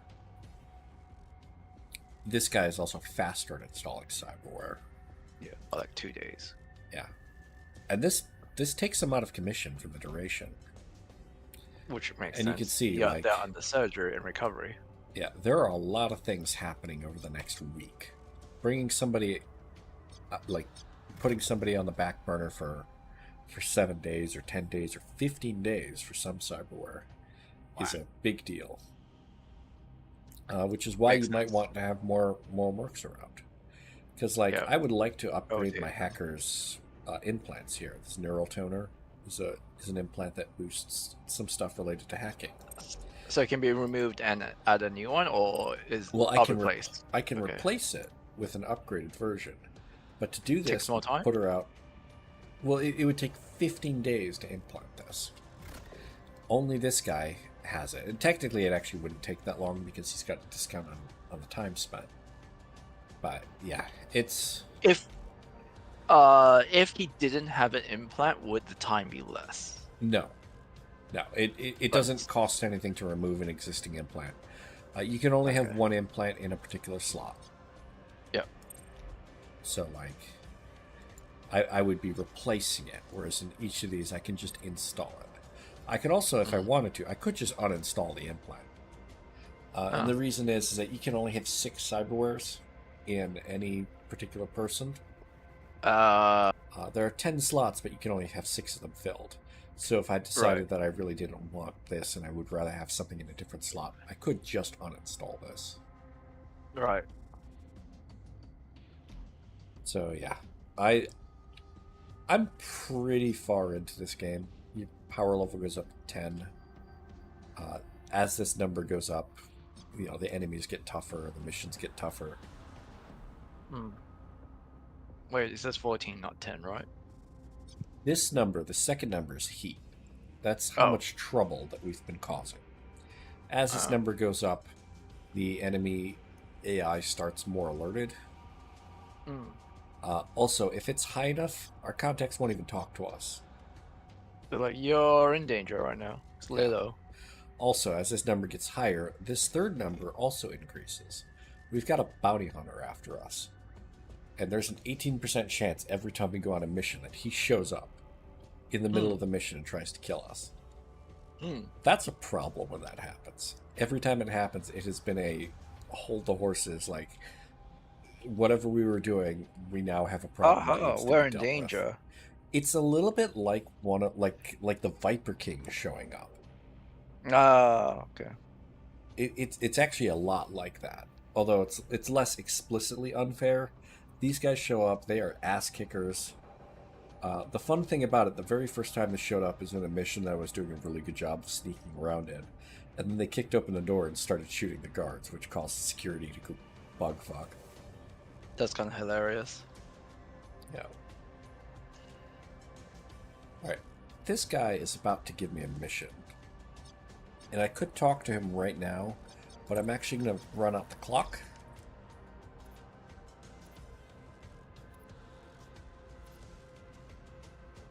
This guy is also faster at installing cyberware. Yeah, like 2 days. Yeah, and this takes them out of commission for the duration. Which makes sense. And you can see, yeah, like, they're under surgery and recovery. Yeah, there are a lot of things happening over the next week. Bringing somebody, like, putting somebody on the back burner for 7 days or 10 days or 15 days for some cyberware is a big deal. Which is why you might want to have more works around. Because, like, I would like to upgrade my hacker's implants here. This neural toner is an implant that boosts some stuff related to hacking. So it can be removed and add a new one, or is replaced? I can replace it with an upgraded version. But to do this, takes more time? put her out. Well, it would take 15 days to implant this. Only this guy has it. And technically, it actually wouldn't take that long because he's got a discount on the time spent. But yeah, it's if he didn't have an implant, would the time be less? No. It doesn't cost anything to remove an existing implant. You can only have one implant in a particular slot. Yep. So, like, I would be replacing it, whereas in each of these, I can just install it. I could also, if I wanted to, I could just uninstall the implant. And the reason is that you can only have 6 cyberwares in any particular person. There are 10 slots, but you can only have 6 of them filled. So if I decided that I really didn't want this and I would rather have something in a different slot, I could just uninstall this. Right. So yeah, I I'm pretty far into this game. Your power level goes up to 10. Uh, as this number goes up, the enemies get tougher, the missions get tougher. Hmm. Wait, it says 14, not 10, right? This number, the second number, is heat. That's how Oh. much trouble that we've been causing. As this Uh, number goes up, the enemy AI starts more alerted. hmm. Also, if it's high enough, our contacts won't even talk to us. They're like, you're in danger right now. It's Yeah. Lilo. Also, as this number gets higher, this third number also increases. We've got a bounty hunter after us, and there's an 18% chance every time we go on a mission that he shows up in the middle Hmm. of the mission and tries to kill us. Hmm. That's a problem when that happens. Every time it happens, it has been a hold the horses, like whatever we were doing, we now have a problem that Oh, needs to we're be in dealt with. danger. It's a little bit like like the Viper King showing up. Ah, okay. It's actually a lot like that. Although it's less explicitly unfair. These guys show up, they are ass kickers. The fun thing about it, the very first time they showed up is in a mission that I was doing a really good job of sneaking around in. And then they kicked open the door and started shooting the guards, which caused security to go bug fuck. That's kind of hilarious. Yeah. Alright. This guy is about to give me a mission. And I could talk to him right now, but I'm actually going to run out the clock.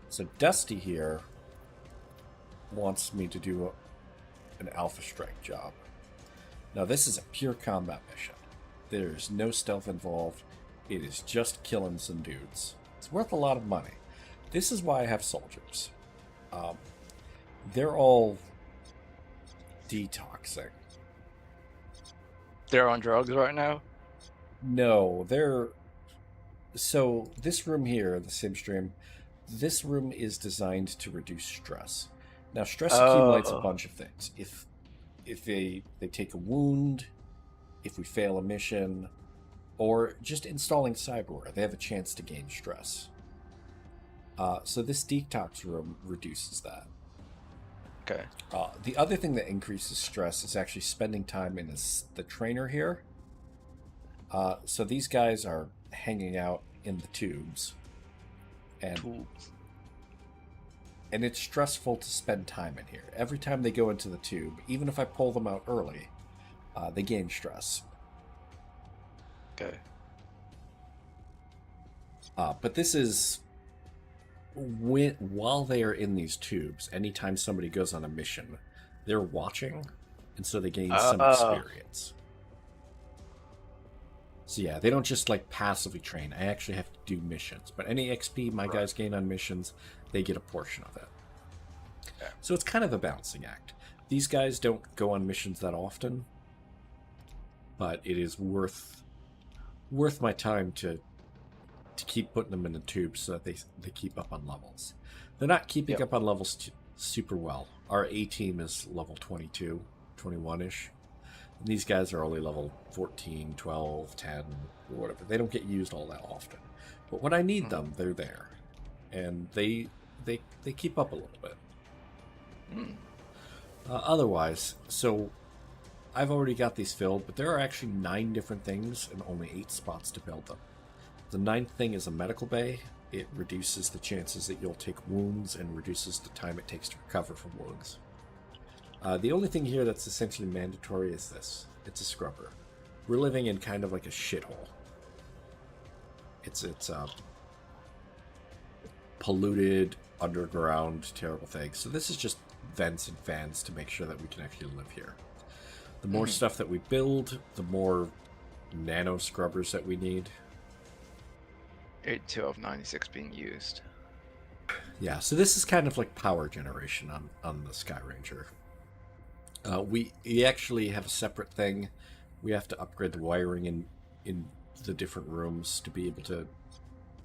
So Dusty here wants me to do an Alpha Strike job. Now this is a pure combat mission. There's no stealth involved. It is just killing some dudes. It's worth a lot of money. This is why I have soldiers. They're all detoxing. They're on drugs right now? No, they're... So this room here, the sim stream, this room is designed to reduce stress. Now stress accumulates a Oh, bunch of things. If they take a wound, if we fail a mission, or just installing cyberware, they have a chance to gain stress. So this detox room reduces that. okay. The other thing that increases stress is actually spending time in the trainer here. So these guys are hanging out in the tubes, and Tools. it's stressful to spend time in here. Every time they go into the tube, even if I pull them out early, they gain stress. Okay. But this is while they are in these tubes. Anytime somebody goes on a mission, they're watching, and so they gain some experience. So yeah, they don't just like passively train. I actually have to do missions. But any XP my guys gain on missions, they get a portion of it. Yeah. So it's kind of a balancing act. These guys don't go on missions that often, but it is worth my time to keep putting them in the tubes so that they keep up on levels. They're not keeping Yep. up on levels super well. Our A team is level 22, 21-ish. And these guys are only level 14, 12, 10, or whatever. They don't get used all that often. But when I need them, they're there. And they keep up a little bit. Hmm. Otherwise, so I've already got these filled, but there are actually 9 different things and only 8 spots to build them. The 9th thing is a medical bay. It reduces the chances that you'll take wounds and reduces the time it takes to recover from wounds. The only thing here that's essentially mandatory is this. It's a scrubber. We're living in kind of like a shithole. It's polluted, underground, terrible thing. So this is just vents and fans to make sure that we can actually live here. The more stuff that we build, the more nano scrubbers that we need. 82 of 96 being used. Yeah, so this is kind of like power generation on the Sky Ranger. We actually have a separate thing. We have to upgrade the wiring in the different rooms to be able to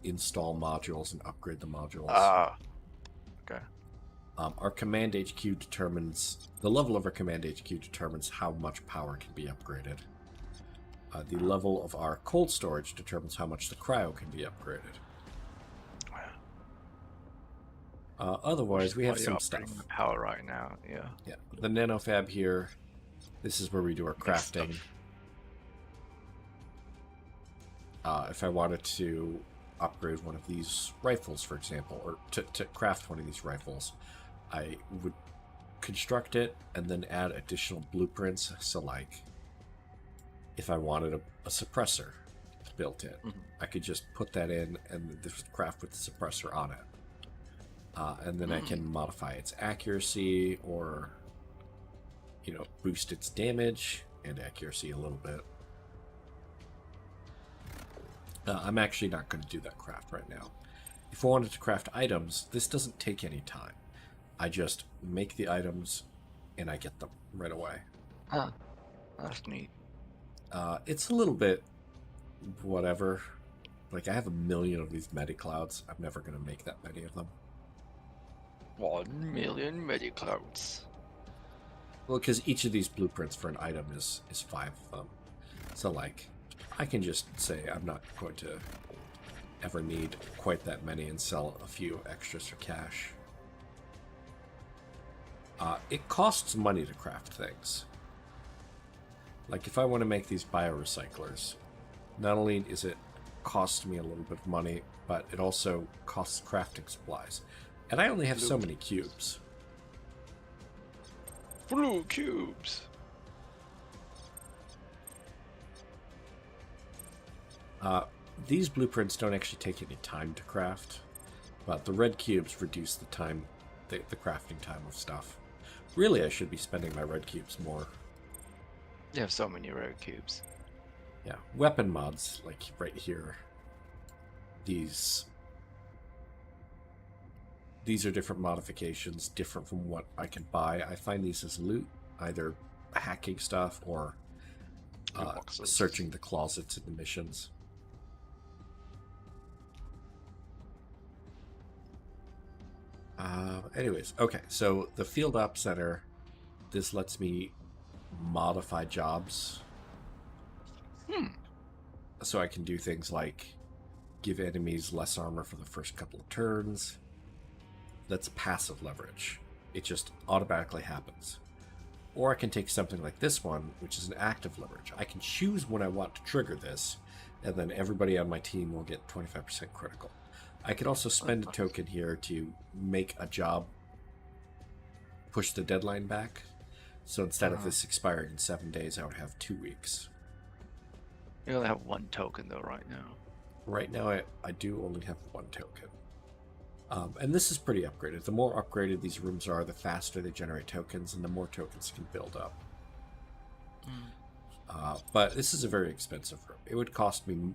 install modules and upgrade the modules. Ah. Okay. Our command HQ determines the level of our command HQ determines how much power can be upgraded. The level of our cold storage determines how much the cryo can be upgraded. Otherwise, we have some stuff. The power right now, yeah. Yeah, the nanofab here. This is where we do our crafting. If I wanted to upgrade one of these rifles, for example, or to craft one of these rifles, I would construct it and then add additional blueprints. So, like, if I wanted a suppressor built in, I could just put that in and just craft with the suppressor on it. And then I can modify its accuracy or, boost its damage and accuracy a little bit. I'm actually not going to do that craft right now. If I wanted to craft items, this doesn't take any time. I just make the items and I get them right away. Huh. That's neat. It's a little bit whatever. Like, I have 1 million of these Mediclouds. I'm never going to make that many of them. 1 million Mediclouds. Well, because each of these blueprints for an item is 5 of them. So, like, I can just say I'm not going to ever need quite that many and sell a few extras for cash. It costs money to craft things. Like, if I want to make these biorecyclers, not only is it cost me a little bit of money, but it also costs crafting supplies. And I only have so many cubes. Blue cubes. These blueprints don't actually take any time to craft, but the red cubes reduce the time, the crafting time of stuff. Really, I should be spending my red cubes more. You have so many red cubes. Yeah, weapon mods, like right here. These are different modifications, different from what I can buy. I find these as loot, either hacking stuff or searching the closets in the missions. Anyways, okay, so the Field Op Center, this lets me modify jobs. So I can do things like give enemies less armor for the first couple of turns. That's passive leverage. It just automatically happens. Or I can take something like this one, which is an active leverage. I can choose when I want to trigger this, and then everybody on my team will get 25% critical. I could also spend a token here to make a job push the deadline back. So instead of this expiring in 7 days, I would have 2 weeks. You only have 1 token though right now. Right now, I do only have 1 token. And this is pretty upgraded. The more upgraded these rooms are, the faster they generate tokens, and the more tokens can build up. But this is a very expensive room. It would cost me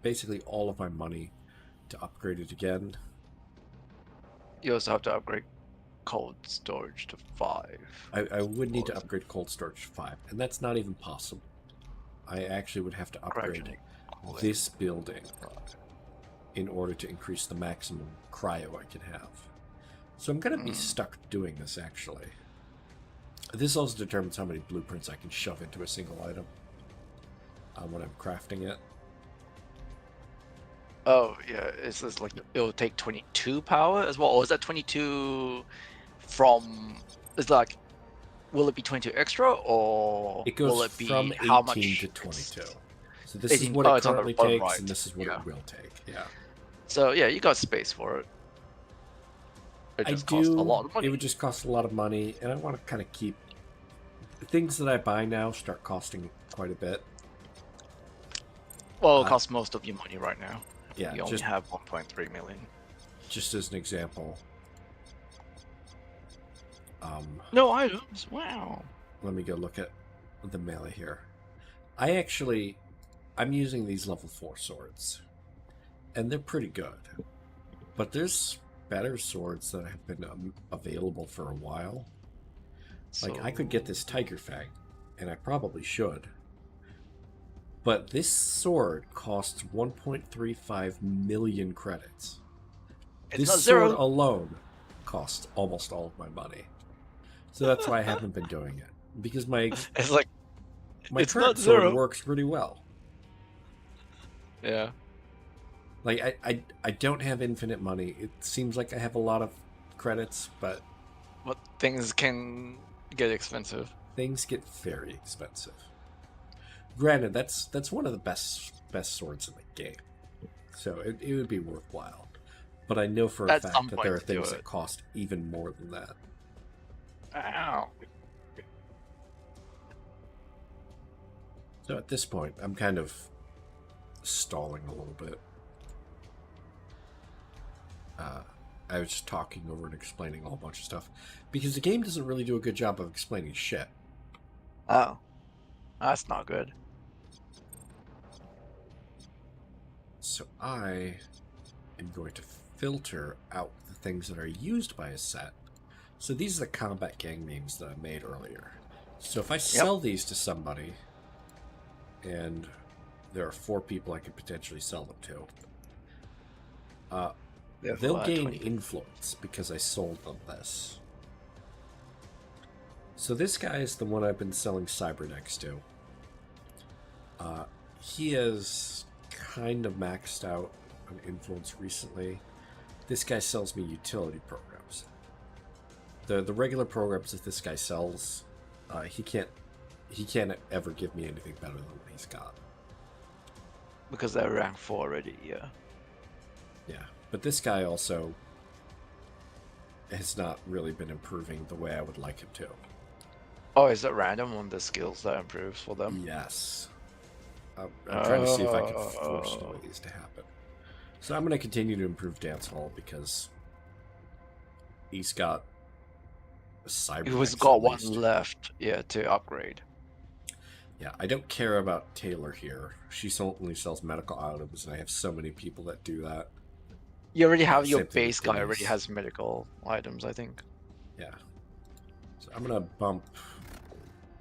basically all of my money to upgrade it again. You also have to upgrade cold storage to 5. I would need to upgrade cold storage to 5, and that's not even possible. I actually would have to upgrade this building in order to increase the maximum cryo I can have. So I'm going to be stuck doing this, actually. This also determines how many blueprints I can shove into a single item when I'm crafting it. Oh, yeah, it's just like it'll take 22 power as well, or is that 22 from, it's like, will it be 22 extra, or it goes will it be from 18 how much to 22. So this is what it currently takes, and this is what it will take. Yeah. So yeah, you got space for it. It just costs a lot of money. It would just cost a lot of money, and I want to kind of keep the things that I buy now start costing quite a bit. Well, it costs most of your money right now. Yeah, you only have 1.3 million. Just as an example. No items. Wow. Let me go look at the melee here. I'm using these level 4 swords, and they're pretty good. But there's better swords that have been available for a while. Like, I could get this Tiger Fang, and I probably should. But this sword costs 1.35 million credits. This sword alone costs almost all of my money. So that's why I haven't been doing it. Because my... my It's current not sword 0. works pretty well. Yeah. Like I don't have infinite money. It seems like I have a lot of credits, but But things can get expensive. things get very expensive. Granted, that's one of the best swords in the game, so it would be worthwhile. But I know for a At fact some that there point are to do things that it. cost even more than that. Ow. So at this point, I'm kind of stalling a little bit. I was just talking over and explaining a whole bunch of stuff because the game doesn't really do a good job of explaining shit. Oh. That's not good. So I am going to filter out the things that are used by a set. So these are the combat gang memes that I made earlier. So if I sell these to somebody, and there are 4 people I could potentially sell them to, they'll gain influence because I sold them this. So this guy is the one I've been selling cybernetics to. He has kind of maxed out on influence recently. This guy sells me utility programs. The regular programs that this guy sells, he can't ever give me anything better than what he's got. Because they're rank 4 already, yeah. Yeah, but this guy also has not really been improving the way I would like him to. Oh, is it random on the skills that improves for them? Yes. I'm trying to see if I can force one of these to happen. So I'm going to continue to improve Dance Hall because he's got a cyber. He's got one left, yeah, to upgrade. Yeah, I don't care about Taylor here. She only sells medical items, and I have so many people that do that. You already have your base guy already has medical items, I think. Yeah. So I'm going to bump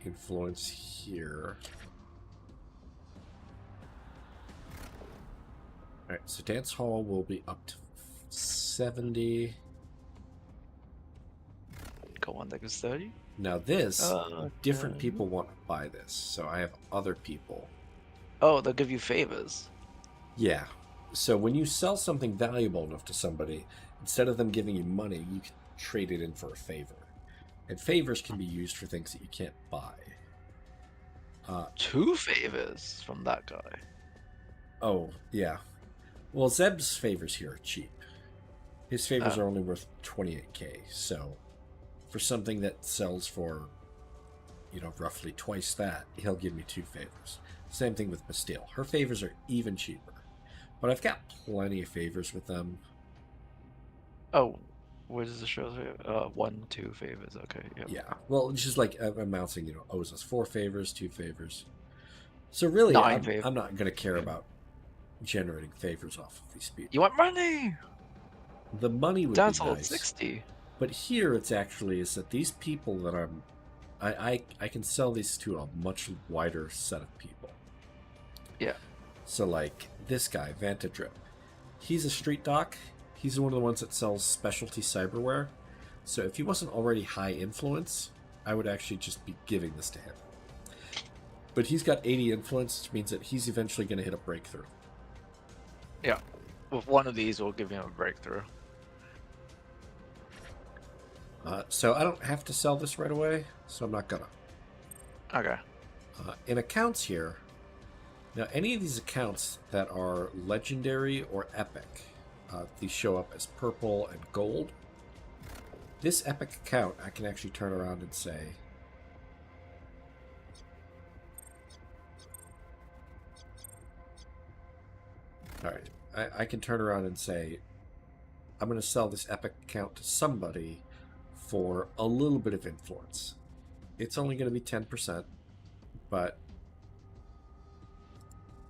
influence here. Alright, so Dance Hall will be up to 70. Go on, that goes 30. Now this, different people want to buy this, so I have other people. Oh, they'll give you favors. Yeah. So when you sell something valuable enough to somebody, instead of them giving you money, you can trade it in for a favor. And favors can be used for things that you can't buy. 2 favors from that guy. Oh, yeah. Well, Zeb's favors here are cheap. His favors are only worth 28k, so for something that sells for, roughly twice that, he'll give me 2 favors. Same thing with Bastille. Her favors are even cheaper. But I've got plenty of favors with them. Oh, what does it show? 1, 2 favors. Okay, yep. Yeah. Well, it's just like amounting, owes us 4 favors, 2 favors. So really, I'm not going to care about generating favors off of these people. You want money? The money would Dance be Hall nice. 60. But here it's actually is that these people that I can sell these to a much wider set of people. Yeah. So like this guy, Vantadrip, he's a street doc. He's one of the ones that sells specialty cyberware. So if he wasn't already high influence, I would actually just be giving this to him. But he's got 80 influence, which means that he's eventually going to hit a breakthrough. Yeah. With one of these, we'll give him a breakthrough. So I don't have to sell this right away, so I'm not gonna. Okay. In accounts here, now any of these accounts that are legendary or epic, these show up as purple and gold. This epic account, I can actually turn around and say, alright, I can turn around and say, I'm going to sell this epic account to somebody for a little bit of influence. It's only going to be 10%, but,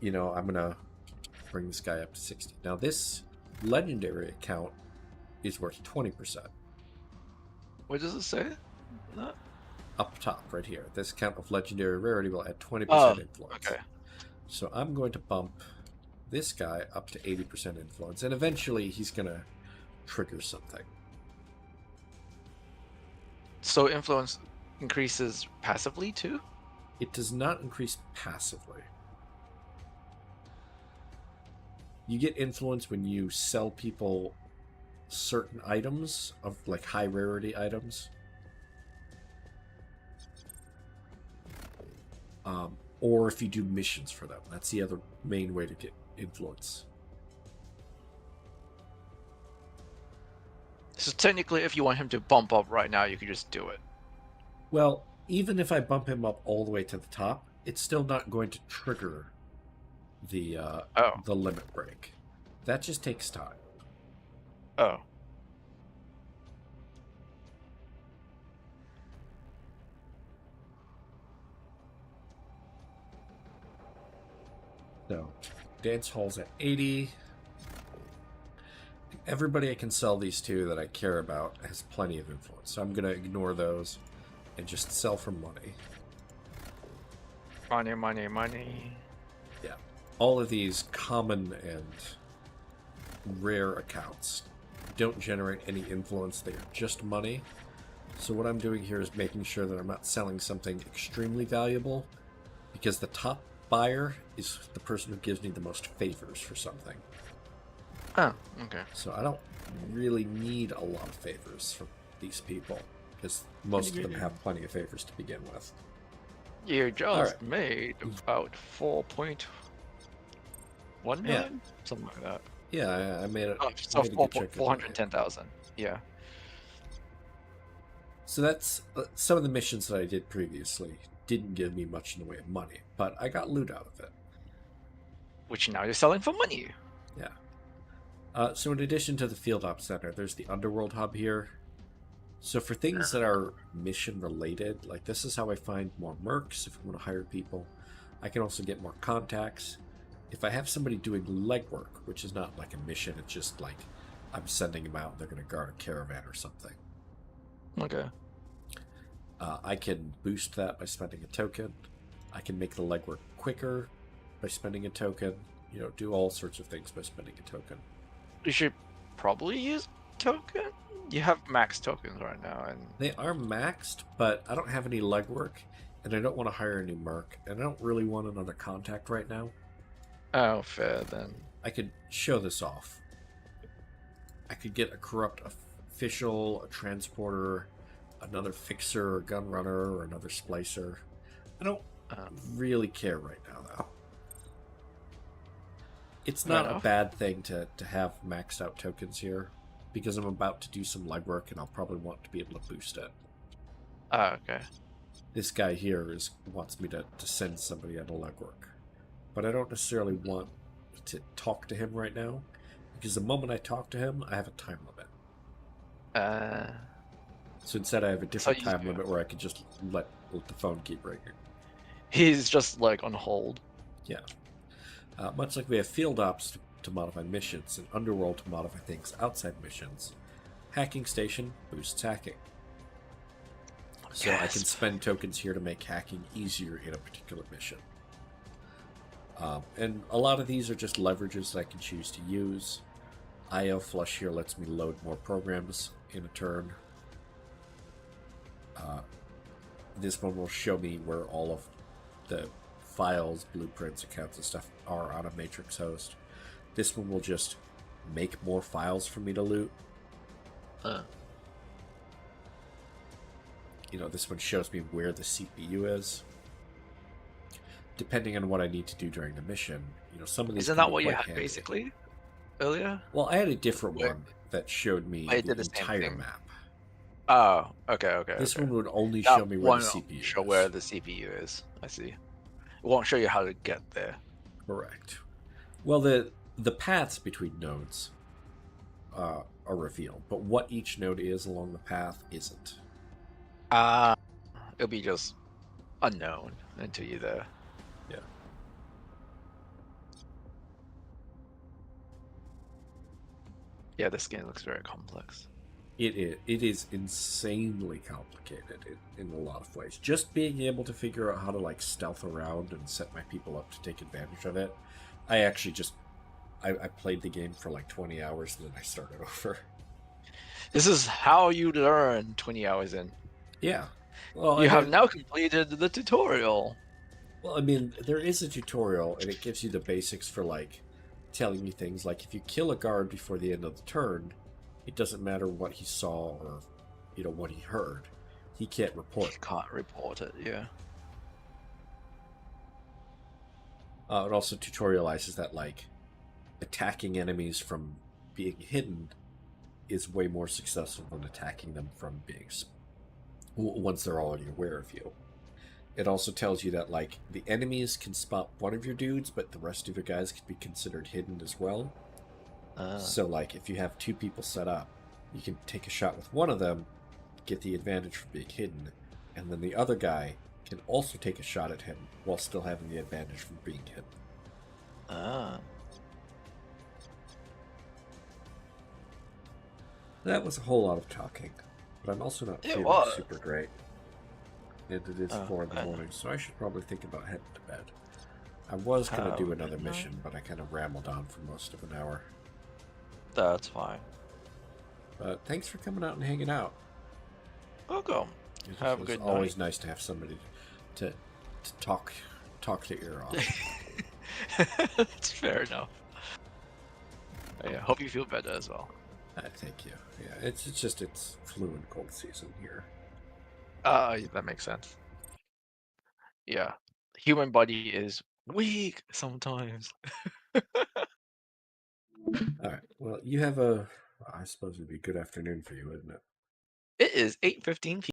I'm going to bring this guy up to 60. Now, this legendary account is worth 20%. What does it say? No. Up top, right here. This account of legendary rarity will add 20% influence. Okay. So I'm going to bump this guy up to 80% influence, and eventually he's going to trigger something. So influence increases passively too? It does not increase passively. You get influence when you sell people certain items of like high rarity items. Or if you do missions for them. That's the other main way to get influence. So technically, if you want him to bump up right now, you could just do it. Well, even if I bump him up all the way to the top, it's still not going to trigger the limit break. That just takes time. Oh. So, dance hall's at 80. Everybody I can sell these to that I care about has plenty of influence. So I'm going to ignore those and just sell for money. Money, money, money. Yeah. All of these common and rare accounts don't generate any influence. They are just money. So what I'm doing here is making sure that I'm not selling something extremely valuable, because the top buyer is the person who gives me the most favors for something. Oh, okay. So I don't really need a lot of favors from these people, because most of them have plenty of favors to begin with. You just made about 4.1 million? Something like that. Yeah, I made it. Oh, so 410,000. Yeah. So that's some of the missions that I did previously didn't give me much in the way of money, but I got loot out of it. Which now you're selling for money. Yeah. So in addition to the Field Ops Center, there's the Underworld Hub here. So for things that are mission related, like this is how I find more mercs if I want to hire people. I can also get more contacts. If I have somebody doing legwork, which is not like a mission, it's just like I'm sending them out and they're going to guard a caravan or something. Okay. I can boost that by spending a token. I can make the legwork quicker by spending a token. You know, do all sorts of things by spending a token. You should probably use token. You have max tokens right now, and they are maxed, but I don't have any legwork, and I don't want to hire a new merc, and I don't really want another contact right now. Oh, fair then. I could show this off. I could get a corrupt official, a transporter, another fixer, or gun runner, or another splicer. I don't really care right now, though. It's not a bad thing to have maxed out tokens here, because I'm about to do some legwork, and I'll probably want to be able to boost it. Oh, okay. This guy here wants me to send somebody out of legwork. But I don't necessarily want to talk to him right now, because the moment I talk to him, I have a time limit. So instead I have a different time limit where I can just let the phone keep ringing. He's just like on hold. Yeah. Much like we have field ops to modify missions and underworld to modify things outside missions, hacking station boosts hacking. So I can spend tokens here to make hacking easier in a particular mission. And a lot of these are just leverages that I can choose to use. IO Flush here lets me load more programs in a turn. This one will show me where all of the files, blueprints, accounts, and stuff are on a matrix host. This one will just make more files for me to loot. You know, this one shows me where the CPU is. Depending on what I need to do during the mission, you know, some of these. Isn't that what you had basically earlier? Well, I had a different one that showed me the entire map. Oh, okay. This one would only show me where the CPU is. Show where the CPU is. I see. It won't show you how to get there. Correct. Well, the paths between nodes are revealed, but what each node is along the path isn't. It'll be just unknown until you're there. Yeah. Yeah, this game looks very complex. It is insanely complicated in a lot of ways. Just being able to figure out how to like stealth around and set my people up to take advantage of it. I actually I played the game for like 20 hours and then I started over. This is how you learn 20 hours in. Yeah. Well, you have now completed the tutorial. Well, I mean, there is a tutorial, and it gives you the basics for, like, telling you things like if you kill a guard before the end of the turn, it doesn't matter what he saw or, what he heard. He can't report. Can't report it, yeah. It also tutorializes that, like, attacking enemies from being hidden is way more successful than attacking them from being once they're already aware of you. It also tells you that, like, the enemies can spot one of your dudes, but the rest of your guys can be considered hidden as well. So, like, if you have two people set up, you can take a shot with one of them, get the advantage from being hidden, and then the other guy can also take a shot at him while still having the advantage from being hidden. Ah. That was a whole lot of talking, but I'm also not It feeling was. super great. And it is Oh, 4 in the I know. morning, so I should probably think about heading to bed. I was going to do another midnight? mission, but I kind of rambled on for most of an hour. That's fine. But thanks for coming out and hanging out. Welcome. It's Have a good always night. nice to have somebody to talk to ear off. That's fair enough. Yeah, hope you feel better as well. Thank you. Yeah, it's just it's flu and cold season here. That makes sense. Yeah, human body is weak sometimes. All right. Well, you have I suppose it'd be a good afternoon for you, isn't it? It is 8:15 p.m.